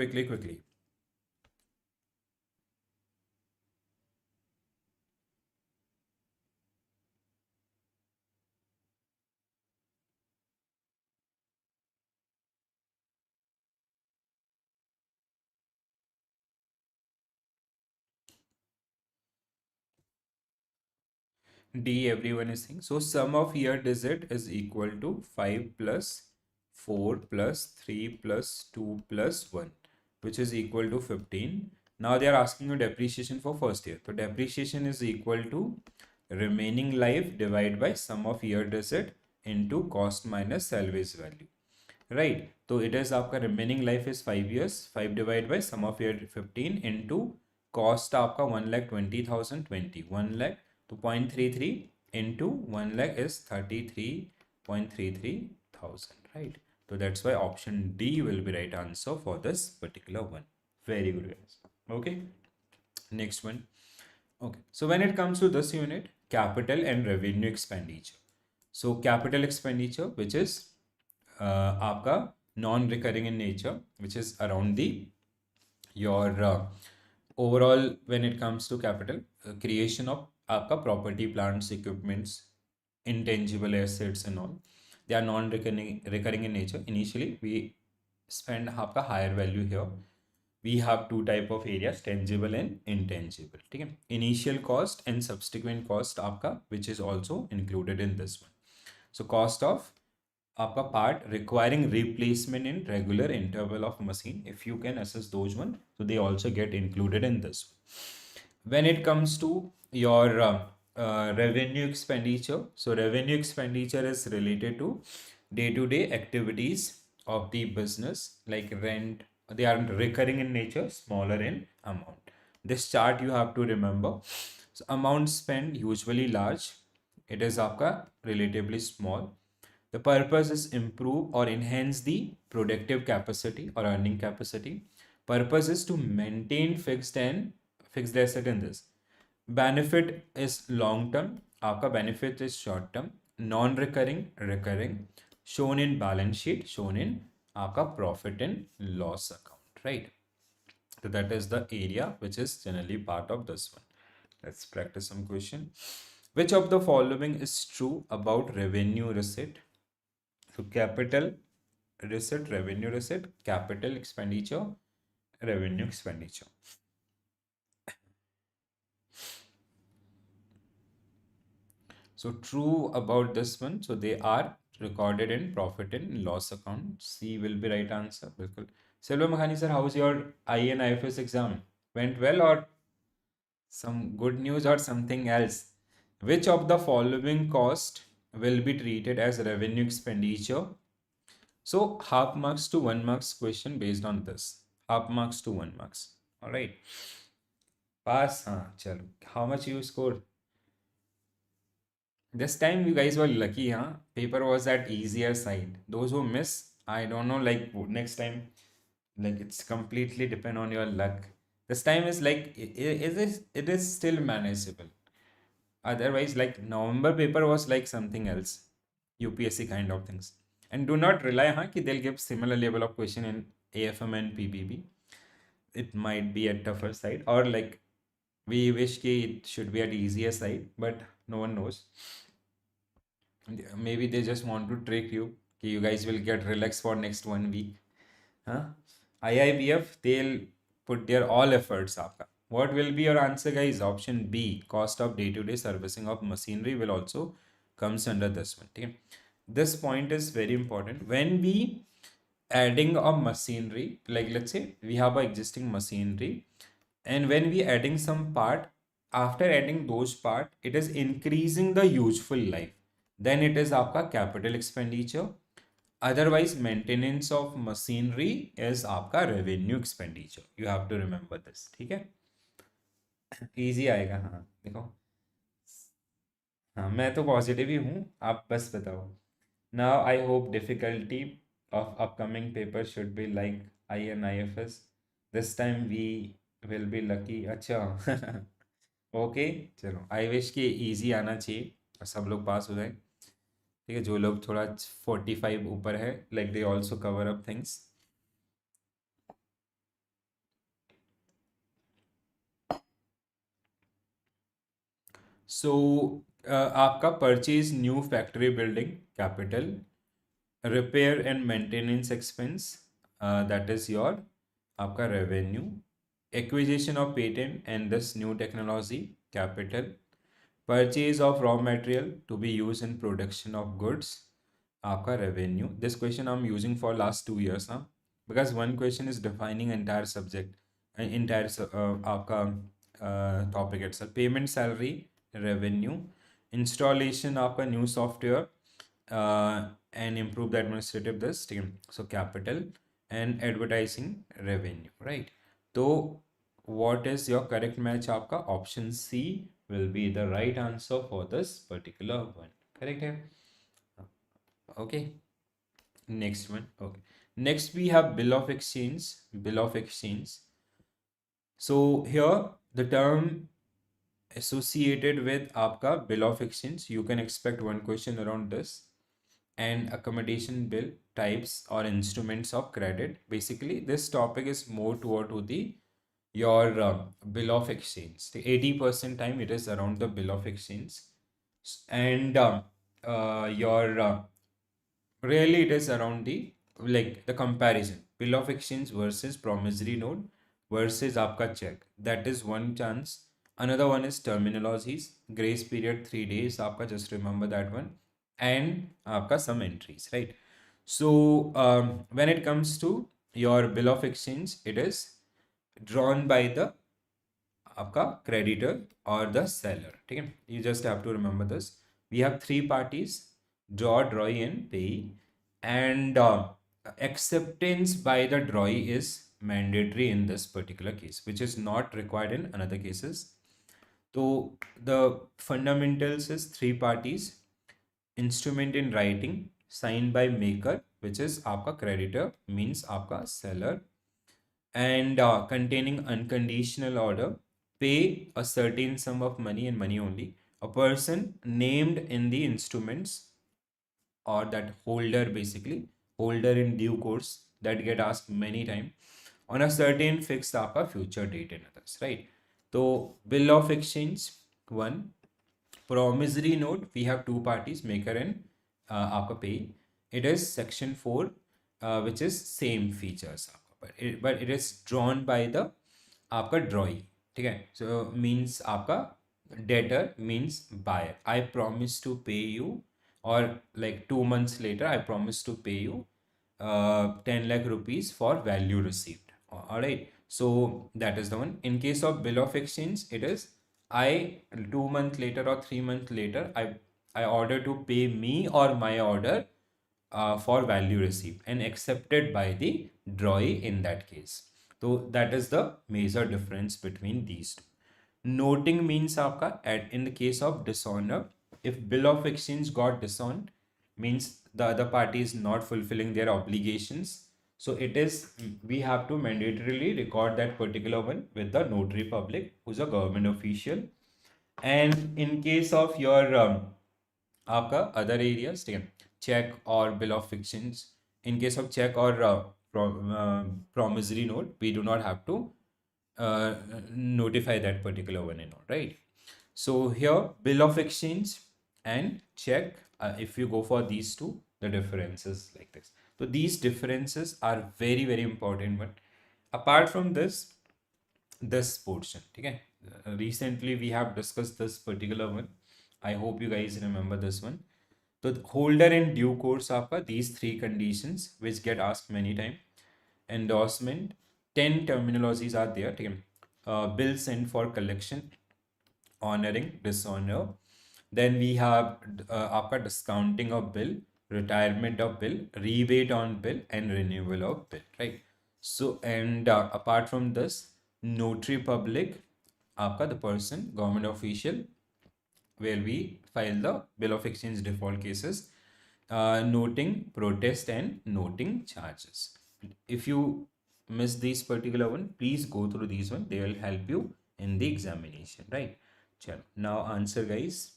D, everyone is saying. So sum of year digit is equal to 5 plus 4 plus 3 plus 2 plus 1, which is equal to 15. Now they are asking you depreciation for first year. So depreciation is equal to remaining life divided by sum of year digit into cost minus salvage value. Right. So it is आपका remaining life is 5 years. 5 divided by sum of year 15 into cost आपका 1,20,000 20. 1 lakh तो 0.33 into 1 lakh is 33.33 thousand. Right. So that's why option D will be right answer for this particular one. Very good, guys. Okay. Next one. Okay. So when it comes to this unit, capital and revenue expenditure. So capital expenditure, which is आपका non recurring in nature which is around the your overall when it comes to capital creation of आपका property plants equipments intangible assets and all, they are non-recurring in nature. Initially we spend आपका higher value here. We have two type of areas, tangible and intangible. ठीक है. Initial cost and subsequent cost आपका which is also included in this one. So cost of आपका part requiring replacement in regular interval of machine, if you can assess those one, so they also get included in this. When it comes to your revenue expenditure, so revenue expenditure is related to day-to-day activities of the business like rent. They are recurring in nature, smaller in amount. This chart you have to remember. So amount spent usually large, it is आपका relatively small. The purpose is improve or enhance the productive capacity or earning capacity. Purpose is to maintain fixed asset in this. Benefit is long term. आपका benefit is short term. Non-recurring, recurring. Shown in balance sheet, shown in आपका profit and loss account, right? So that is the area which is generally part of this one. Let's practice some question. Which of the following is true about revenue receipt? So capital receipt, revenue receipt, capital expenditure, revenue expenditure. So true about this one. So they are recorded in profit and loss account. C will be right answer. Bilkul. Selva Makhani sir, how was your I and IFRS exam? Went well or some good news or something else? Which of the following cost will be treated as revenue expenditure? So half marks to 1 marks question based on this. Half marks to 1 marks. All right. Pass. Chalo. How much you scored? This time you guys were lucky, huh? Paper was at easier side. Those who miss, I don't know, like next time, like it's completely depend on your luck. This time is like it is still manageable. Otherwise, like November paper was like something else, UPSC kind of things. And do not rely, they'll give similar level of question in AFM and PBB. It might be a tougher side, or like we wish it should be at easier side, but no one knows. Maybe they just want to trick you. You guys will get relaxed for next 1 week. Huh? IIBF, they'll put their all efforts. Aapka. What will be your answer, guys? Option B, cost of day-to-day servicing of machinery will also comes under this one. Okay? This point is very important. When we adding a machinery, like let's say we have a existing machinery, and when we adding some part, after adding those part, it is increasing the useful life. Then it is आपका capital expenditure. Otherwise, maintenance of machinery is आपका revenue expenditure. You have to remember this. ठीक है? Easy आएगा. हाँ देखो. हाँ मैं तो पॉजिटिव ही हूँ. आप बस बताओ. Now I hope difficulty of upcoming paper should be like I and IFS. This time we will be lucky. अच्छा. ओके चलो आई विश कि इजी आना चाहिए और सब लोग पास हो जाए. ठीक है, जो लोग थोड़ा 45 ऊपर है, like they also cover up things. So आपका purchase new factory building capital, repair and maintenance expense that is your आपका revenue, acquisition of patent and this new technology capital, purchase of raw material to be used in production of goods आपका revenue. This question I'm using for last 2 years now, because one question is defining entire subject, entire आपका topic itself. Payment, salary, revenue, installation आपका new software and improve the administrative this team. So capital and advertising revenue, right? So what is your correct match? आपका option C will be the right answer for this particular one. Correct है? Okay. Next one. Okay. Next we have bill of exchange. Bill of exchange. So here the term associated with आपका bill of exchange, you can expect one question around this. And accommodation bill, types or instruments of credit. Basically this topic is more toward to the your bill of exchange. The 80% time it is around the bill of exchange, and your really it is around the like the comparison bill of exchange versus promissory note versus आपका check. That is one chance. Another one is terminologies, grace period 3 days आपका, just remember that one, and आपका some entries, right? So when it comes to your bill of exchange, it is drawn by the आपका creditor or the seller. ठीक है, you just have to remember this. We have three parties: draw, drawee and payee, and acceptance by the drawee is mandatory in this particular case, which is not required in another cases. So the fundamentals is three parties, instrument in writing signed by maker, which is आपका creditor, means आपका seller, and containing unconditional order, pay a certain sum of money and money only, a person named in the instruments, or that holder, basically holder in due course, that get asked many times, on a certain fixed आपका future date and others, right? So bill of exchange one, promissory note, we have two parties, maker and आपका pay. It is section 4, which is same features, but it is drawn by the आपका drawee. ठीक है, so means आपका debtor means buyer. I promise to pay you, or like 2 months later I promise to pay you 10 lakh rupees for value received. All right, so that is the one. In case of bill of exchange, it is I 2 months later or 3 months later I order to pay me or my order for value received and accepted by the drawee in that case. So that is the major difference between these two. Noting means आपका in the case of dishonor, if bill of exchange got disowned, means the other party is not fulfilling their obligations. So it is, we have to mandatorily record that particular one with the notary public, who's a government official. And in case of your आपका other areas, ठीक है, check or bill of fictions. In case of check or promissory note, we do not have to uh, notify that particular one and all, right? So here, bill of exchange and check, if you go for these two, the differences like this. So these differences are very, very important. But apart from this portion, okay? Recently we have discussed this particular one. I hope you guys remember this one. So the holder in due course आपका these three conditions which get asked many times. Endorsement, 10 terminologies are there, ठीक है? Bill sent for collection, honoring, dishonor. Then we have आपका discounting of bill, retirement of bill, rebate on bill, and renewal of bill, right? So, and apart from this, notary public, आपका the person, government official, where we file the bill of exchange default cases, noting protest and noting charges. If you miss these particular one, please go through these one. They will help you in the examination, right? Chalo. Now answer, guys.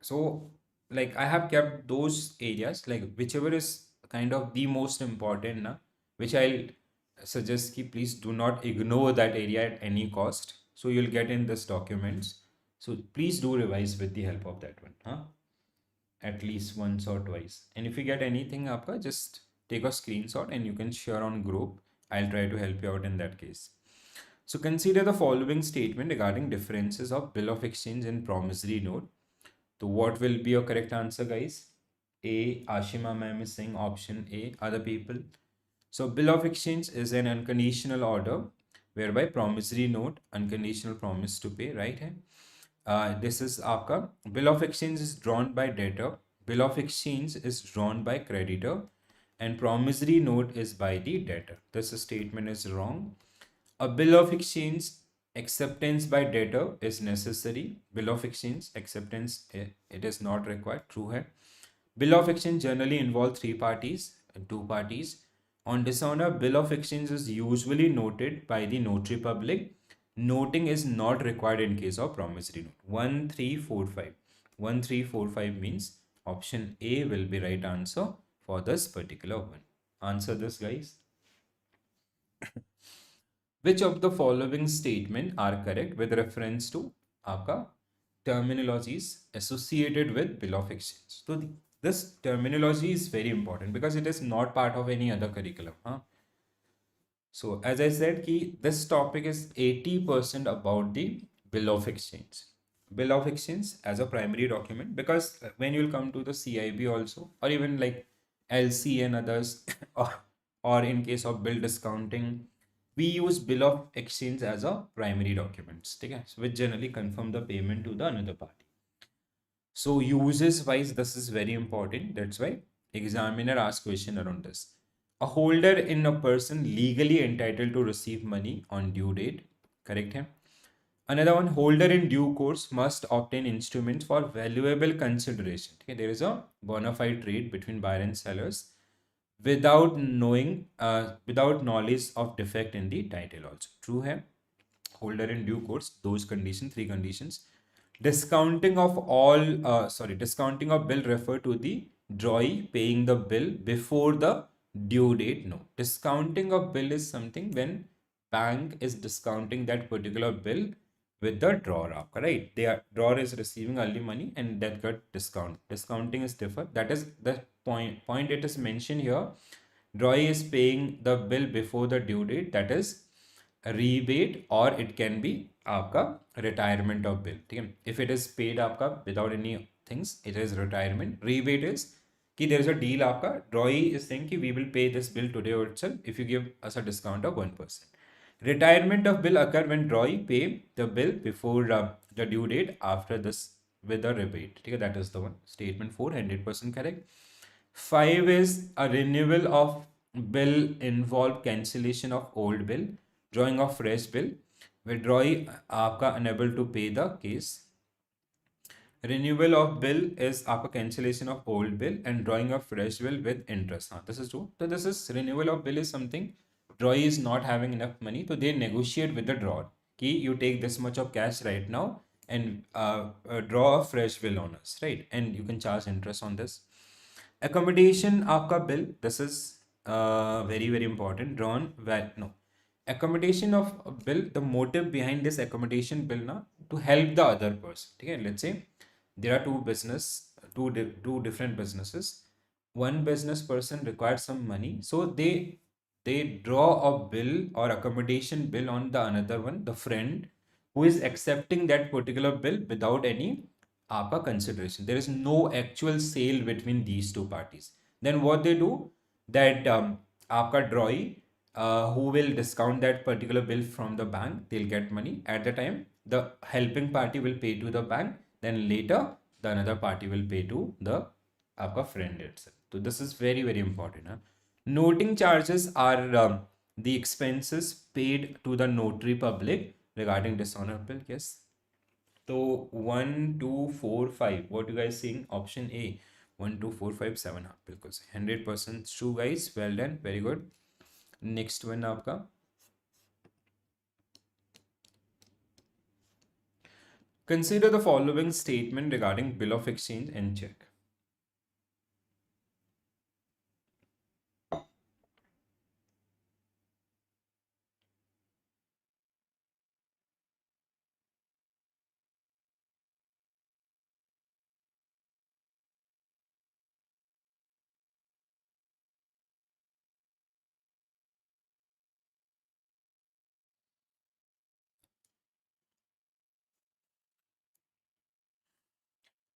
So like I have kept those areas, like whichever is kind of the most important na, which I'll suggest ki please do not ignore that area at any cost. So you'll get in this documents. So please do revise with the help of that one, huh? At least once or twice. And if you get anything aapka, just take a screenshot and you can share on group. I'll try to help you out in that case. So consider the following statement regarding differences of bill of exchange and promissory note. So what will be your correct answer, guys? A. Ashima ma'am is saying option A. Other people. So bill of exchange is an unconditional order whereby promissory note, unconditional promise to pay, right? This is आपका bill of exchange is drawn by debtor, bill of exchange is drawn by creditor, and promissory note is by the debtor. This statement is wrong. A bill of exchange acceptance by debtor is necessary. Bill of exchange acceptance it is not required. True है. Bill of exchange generally involve three parties and two parties. On dishonor, bill of exchange is usually noted by the notary public. Noting is not required in case of promissory note. 1345. 1345 means option A will be right answer for this particular one. Answer this, guys. Which of the following statement are correct with reference to आपका terminologies associated with bill of exchange? So this terminology is very important because it is not part of any other curriculum. Huh? So as I said, this topic is 80% about the bill of exchange. Bill of exchange as a primary document, because when you'll come to the CAIIB also, or even like LC and others, or in case of bill discounting, we use bill of exchange as a primary documents, okay? So which generally confirm the payment to the another party. So uses wise, this is very important. That's why examiner asks question around this. A holder in a person legally entitled to receive money on due date. Correct him. Another one, holder in due course must obtain instruments for valuable consideration. Okay, there is a bona fide trade between buyer and sellers without knowing, without knowledge of defect in the title also. True है. Holder in due course, those conditions, three conditions. Discounting of discounting of bill refer to the drawee paying the bill before the due date. No, discounting of bill is something when bank is discounting that particular bill with the drawer, right? Their drawer is receiving early money and that got discount. Discounting is different. That is the point it is mentioned here. Drawee is paying the bill before the due date. That is a rebate, or it can be आपका retirement of bill. ठीक है? If it is paid आपका without any things, it is retirement. Rebate is कि there is a deal आपका. Drawee is saying कि we will pay this bill today itself if you give us a discount of 1%. Retirement of bill occur when drawee pay the bill before the due date after this with a rebate. ठीक है? That is the one. Statement 4, 100% correct. 5 is a renewal of bill involve cancellation of old bill, drawing of fresh bill, where drawee आपका unable to pay the case. Renewal of bill is आपका cancellation of old bill and drawing of fresh bill with interest. हाँ, this is true. So this is renewal of bill is something drawee is not having enough money, so they negotiate with the drawer. कि you take this much of cash right now and draw a fresh bill on us, right? And you can charge interest on this. Accommodation आपका bill, this is very very important. Drawn no accommodation of a bill, the motive behind this accommodation bill na to help the other person. Okay, let's say there are two different businesses. One business person requires some money, so they draw a bill or accommodation bill on the another one, the friend, who is accepting that particular bill without any आपका consideration. There is no actual sale between these two parties. Then what they do, that आपका drawee who will discount that particular bill from the bank, they'll get money at the time. The helping party will pay to the bank, then later the another party will pay to the आपका friend itself. So this is very very important. Huh? Noting charges are the expenses paid to the notary public regarding dishonor bill. Yes. So 1, 2, 4, 5. What you guys saying? Option A. 1, 2, 4, 5, 7. हाँ बिल्कुल 100% true guys. Well done. Very good. Next one आपका. Consider the following statement regarding bill of exchange and check.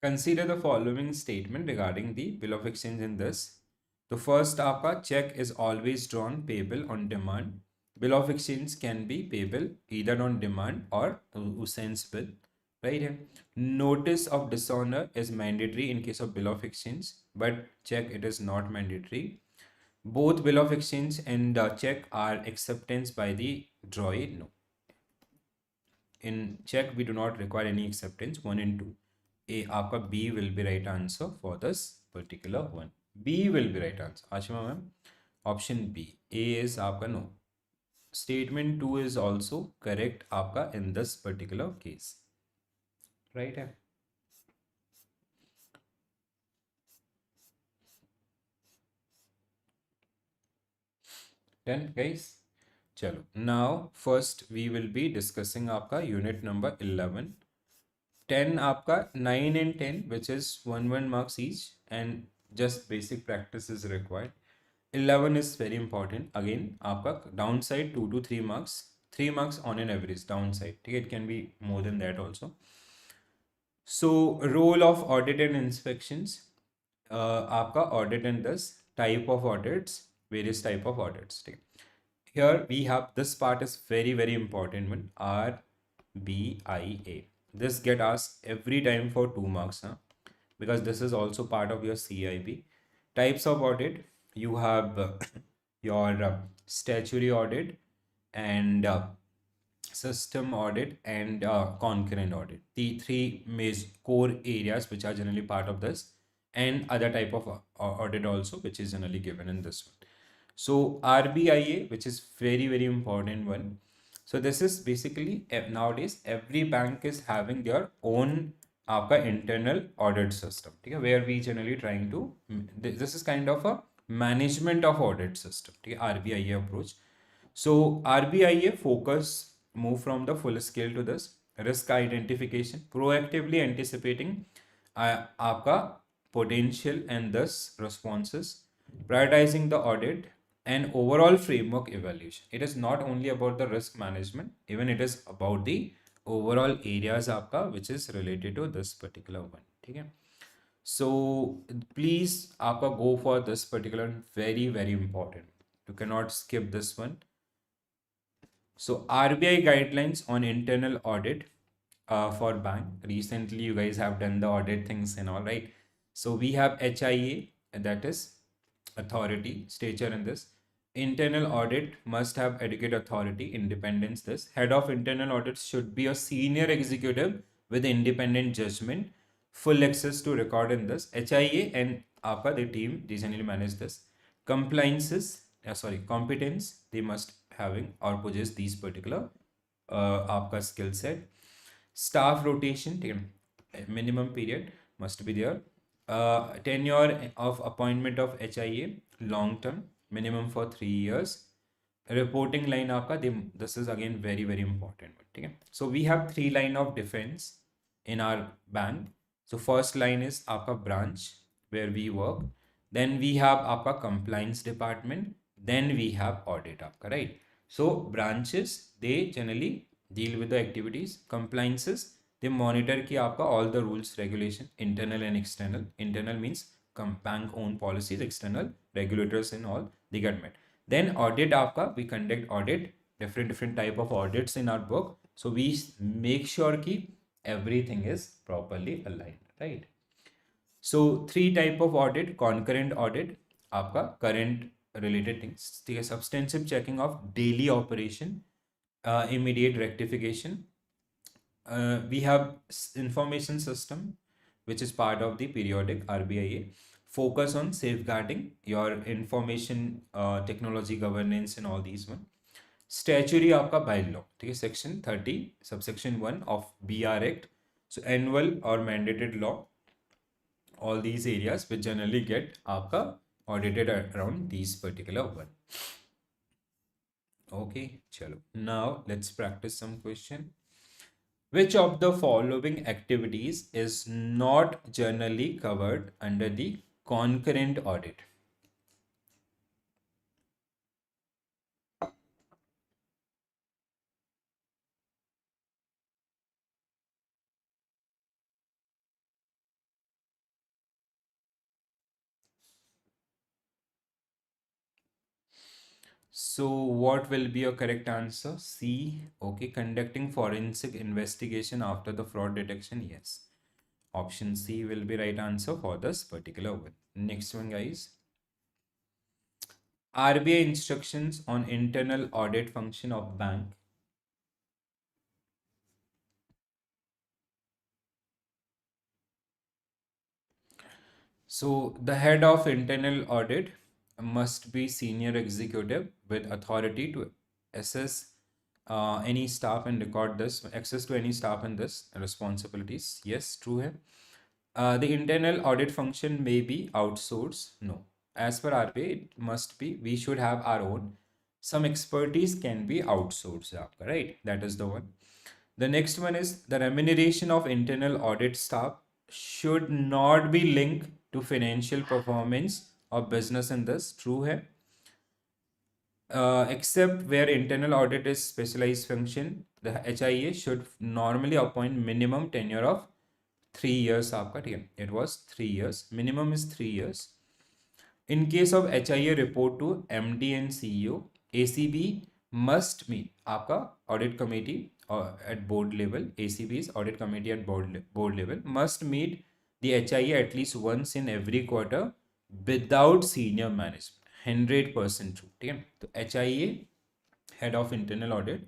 Consider the following statement regarding the bill of exchange in this. The first आपका check is always drawn payable on demand. Bill of exchange can be payable either on demand or usance bill. Right here. Notice of dishonor is mandatory in case of bill of exchange, but check it is not mandatory. Both bill of exchange and check are acceptance by the drawee. No. In check we do not require any acceptance. 1 and 2. A आपका B will be right answer for this particular one. B will be right answer. Ashima ma'am. Option B. A is आपका no. Statement 2 is also correct आपका in this particular case. Right है. Done guys. चलो. Now first we will be discussing आपका unit number 11. 10 आपका 9 and 10 which is 1 marks each and just basic practice is required. 11 is very important. Again आपका downside 2 to 3 marks, 3 marks on an average downside. It can be more than that also. So role of audit and inspections, आपका audit and this type of audits, various type of audits. Here we have this part is very very important one, RBIA. This get asked every time for 2 marks, huh? Because this is also part of your CAIIB. Types of audit, you have your statutory audit and system audit and concurrent audit. The three major core areas which are generally part of this, and other type of audit also which is generally given in this one. So RBIA, which is very very important one. So this is basically nowadays every bank is having their own आपका internal audit system, ठीक है, where we generally trying to this is kind of a management of audit system, ठीक है, RBIA approach. So RBIA focus move from the full scale to this risk identification, proactively anticipating आपका potential and thus responses, prioritizing the audit, and overall framework evaluation. It is not only about the risk management, even it is about the overall areas आपका which is related to this particular one. ठीक है. So please आपका go for this particular, very very important. You cannot skip this one. So RBI guidelines on internal audit for bank. Recently you guys have done the audit things and all, right? So we have HIA, that is authority, stature in this. Internal audit must have adequate authority, independence. This head of internal audit should be a senior executive with independent judgment, full access to record in this. HIA and APA, the team, they generally manage this. Compliances, competence, they must having or possess these particular आपका skill set, staff rotation, ठीक है, minimum period must be there, tenure of appointment of HIA long term minimum for 3 years, reporting line आपका, this is again very very important, ठीक है. So we have 3 line of defence in our bank. So first line is आपका branch where we work, then we have आपका compliance department, then we have audit आपका, right. So branches they generally deal with the activities, compliances they monitor कि आपका all the rules regulation internal and external, internal means bank own policies, external regulators in all they get met. Then audit आपका, we conduct audit, different type of audits in our book. So we make sure कि everything is properly aligned, right? So 3 type of audit, concurrent audit, आपका current related things, ठीक है, substantive checking of daily operation, immediate rectification. We have information system, which is part of the periodic RBIA. Focus on safeguarding your information technology governance and all these one. Statutory आपका by law, ठीक है, section 30 subsection 1 of BR Act. So annual or mandated law, all these areas which generally get आपका audited around these particular one. Okay, chalo. Now let's practice some question. Which of the following activities is not generally covered under the concurrent audit? So what will be your correct answer? C. Okay, conducting forensic investigation after the fraud detection. Yes. Option C will be right answer for this particular one. Next one, guys. RBI instructions on internal audit function of bank. So the head of internal audit must be senior executive with authority to assess any staff and record this, access to any staff and this responsibilities. Yes, true hai. The internal audit function may be outsourced. No. As per RBI, it must be, we should have our own. Some expertise can be outsourced, right? That is the one. The next one is the remuneration of internal audit staff should not be linked to financial performance or business in this. True hai. Except where internal audit is specialized function, the HIA should normally appoint minimum tenure of 3 years. आपका ठीक है, it was 3 years. Minimum is 3 years. In case of HIA report to MD and CEO, ACB must meet आपका audit committee at board level. ACB is audit committee at board level, must meet the HIA at least once in every quarter without senior management. 100% true, ठीक है. तो HIA, head of internal audit,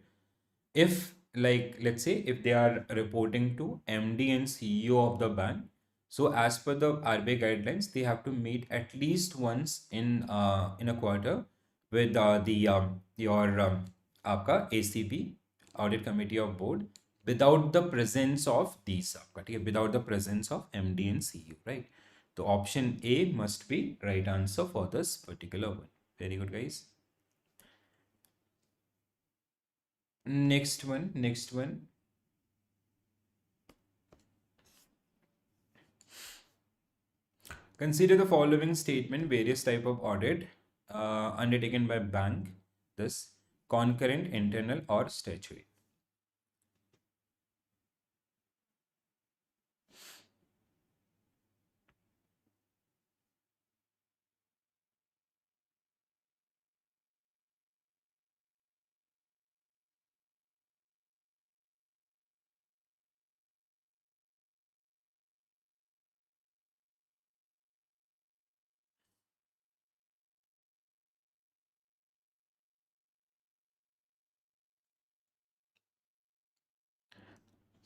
if like let's say if they are reporting to MD and CEO of the bank, so as per the RBI guidelines, they have to meet at least once in a quarter with the your आपका ACB, audit committee of board, without the presence of these आपका, ठीक है, without the presence of MD and CEO, right? So option A must be right answer for this particular one. Very good, guys. Next one. Consider the following statement: various type of audit undertaken by bank, this concurrent, internal or statutory.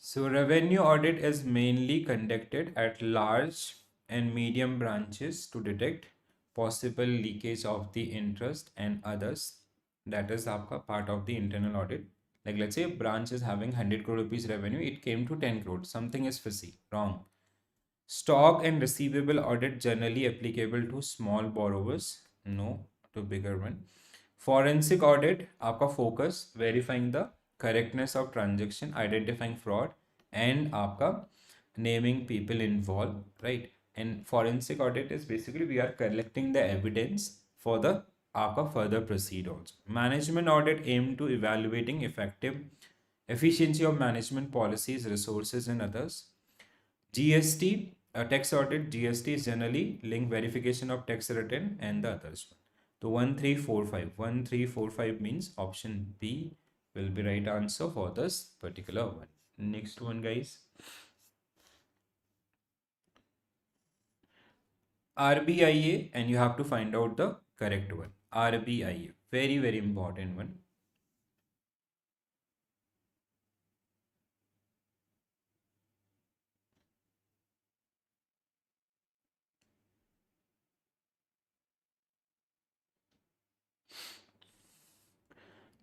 So revenue audit is mainly conducted at large and medium branches to detect possible leakage of the interest and others. That is आपका part of the internal audit. Like let's say a branch is having 100 crore rupees revenue, it came to 10 crore. Something is fishy, wrong. Stock and receivable audit generally applicable to small borrowers, no to bigger one. Forensic audit, आपका focus verifying the correctness of transaction, identifying fraud, and आपका naming people involved, right? And forensic audit is basically we are collecting the evidence for the आपका further proceed also. Management audit aim to evaluating effective efficiency of management policies, resources, and others. GST, tax audit, GST is generally link verification of tax return and the others. So 1345. 1345 means option B will be right answer for this particular one. Next one, guys. RBIA, and you have to find out the correct one. RBIA, very, very important one.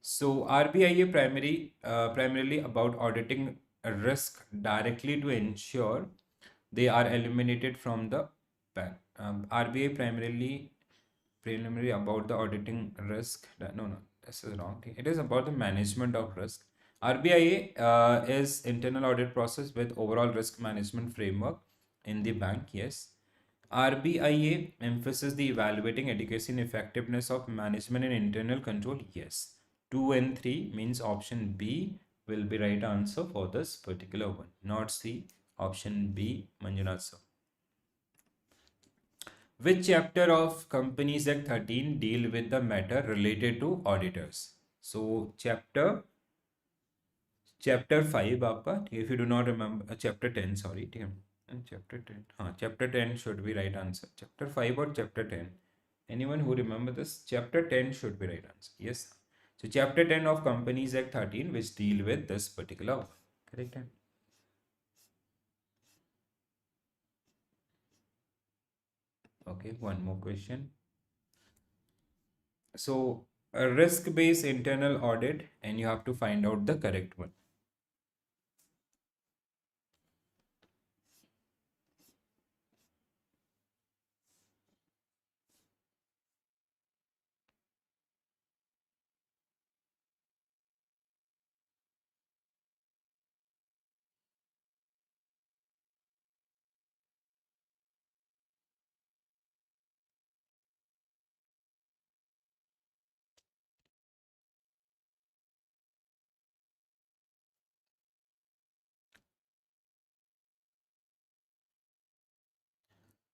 So RBIA primarily about auditing a risk directly to ensure they are eliminated from the bank. RBI primarily about the auditing risk. No, this is wrong thing. It is about the management of risk. RBIA is internal audit process with overall risk management framework in the bank. Yes. RBIA emphasizes the evaluating adequacy and effectiveness of management and internal control. Yes. 2 and 3 means option B will be right answer for this particular one. Not C. Option B, Manjunath sir. Which chapter of Companies Act 13 deal with the matter related to auditors? So chapter 5 आपका, if you do not remember, chapter 10 sorry, chapter 10, chapter 10 should be right answer. Chapter 5 or chapter 10? Anyone who remember this? Chapter 10 should be right answer. Yes. So chapter 10 of Companies Act 13 which deal with this particular one. Correct. Okay, one more question. So a risk-based internal audit, and you have to find out the correct one.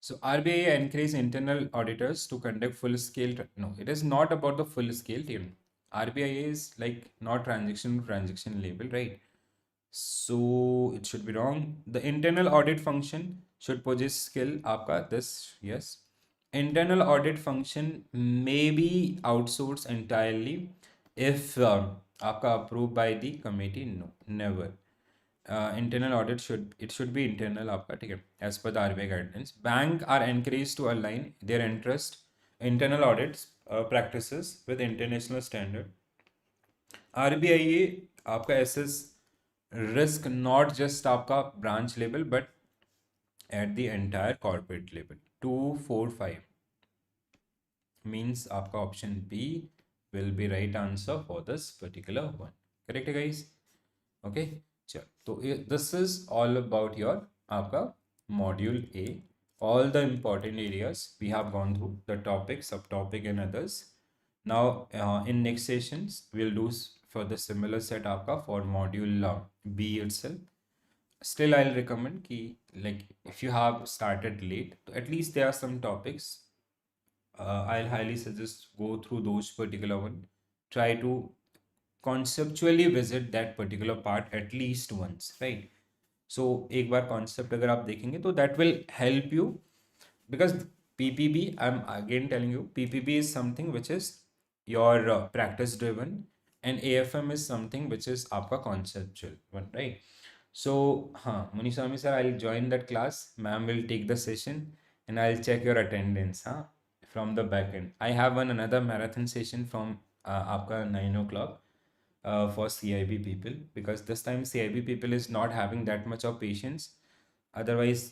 So RBI encourages internal auditors to conduct full-scale. No, it is not about the full-scale team. RBI is like not transaction to transaction label, right? So it should be wrong. The internal audit function should possess skill. आपका this, yes. Internal audit function may be outsourced entirely if आपका approved by the committee. No, never. Internal audit should be internal आपका, ठीक है, as per the RBI guidelines. Bank are encouraged to align their internal audits practices with international standard. RBI आपका assess risk not just आपका branch level but at the entire corporate level. 245 means आपका option B will be right answer for this particular one. Correct guys? Okay. चल तो this is all about your आपका module A. All the important areas we have gone through, the topic, subtopic and others. Now in next sessions we'll do for the similar set आपका for module B itself. Still I'll recommend कि like if you have started late, at least there are some topics. I'll highly suggest go through those particular one. Try to conceptually visit that particular part at least once, right? So एक बार concept अगर आप देखेंगे तो that will help you, because PPB, I'm again telling you, PPB is something which is your practice driven, and AFM is something which is आपका conceptual one, right? So Muniswamy sir, I'll join that class. Ma'am will take the session and I'll check your attendance from the back end. I have another marathon session from आपका 9 o'clock. for CIB people, because this time CIB people is not having that much of patience. Otherwise,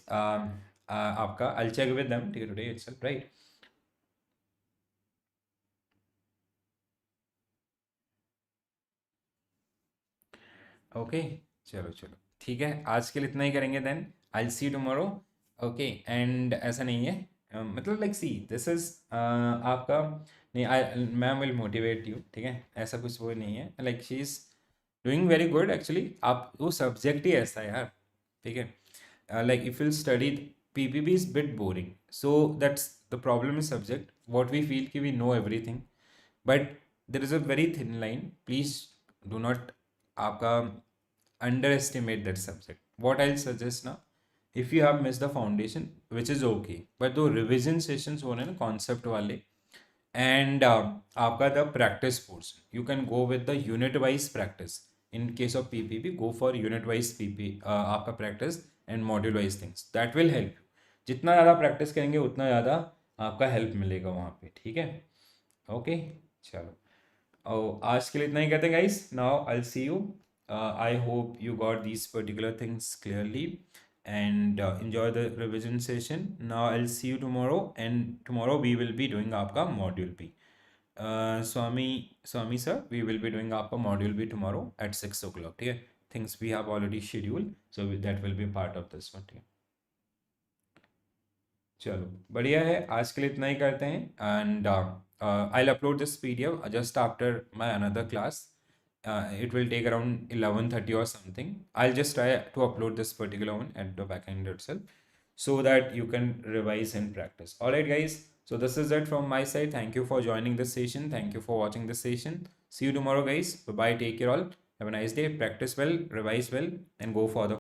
आपका I'll check with them today itself, right? Okay, चलो चलो ठीक है, आज के लिए इतना ही करेंगे then. I see tomorrow. Okay, and ऐसा नहीं है, मतलब लाइक सी दिस इज आपका, नहीं आई मैम विल मोटिवेट यू, ठीक है, ऐसा कुछ वो नहीं है, like she is doing very good actually. आप वो सब्जेक्ट ही ऐसा है यार, ठीक है, like if you study PPB is bit boring, so that's the problem in subject what we feel कि we know everything, but there is a very thin line. Please do not आपका underestimate that subject. What I'll suggest now, if you have missed the foundation, which is okay, but the revision sessions हो रहे हैं ना concept वाले, and आपका the practice portion, you can go with the unit wise practice. In case of PPP, go for unit wise PP आपका practice and module wise things. That will help you. जितना ज़्यादा practice करेंगे उतना ज़्यादा आपका help मिलेगा वहाँ पे, ठीक है। ओके, चलो, और आज के लिए इतना ही कहते हैं guys. Now I will see you. I hope you got these particular things clearly and enjoy the revision session. Now I'll see you tomorrow, and tomorrow we will be doing आपका module B. Swami sir, we will be doing आपका module B tomorrow at 6 o'clock, ठीक है। Things we have already scheduled, so that will be part of this one, ठीक है। चलो बढ़िया है, आज के लिए इतना ही करते हैं, and I will upload this PDF just after my another class. It will take around 11:30 or something. I'll just try to upload this particular one at the back end itself so that you can revise and practice. All right, guys. So this is it from my side. Thank you for joining this session. Thank you for watching this session. See you tomorrow, guys. Bye bye. Take care all. Have a nice day. Practice well, revise well, and go for the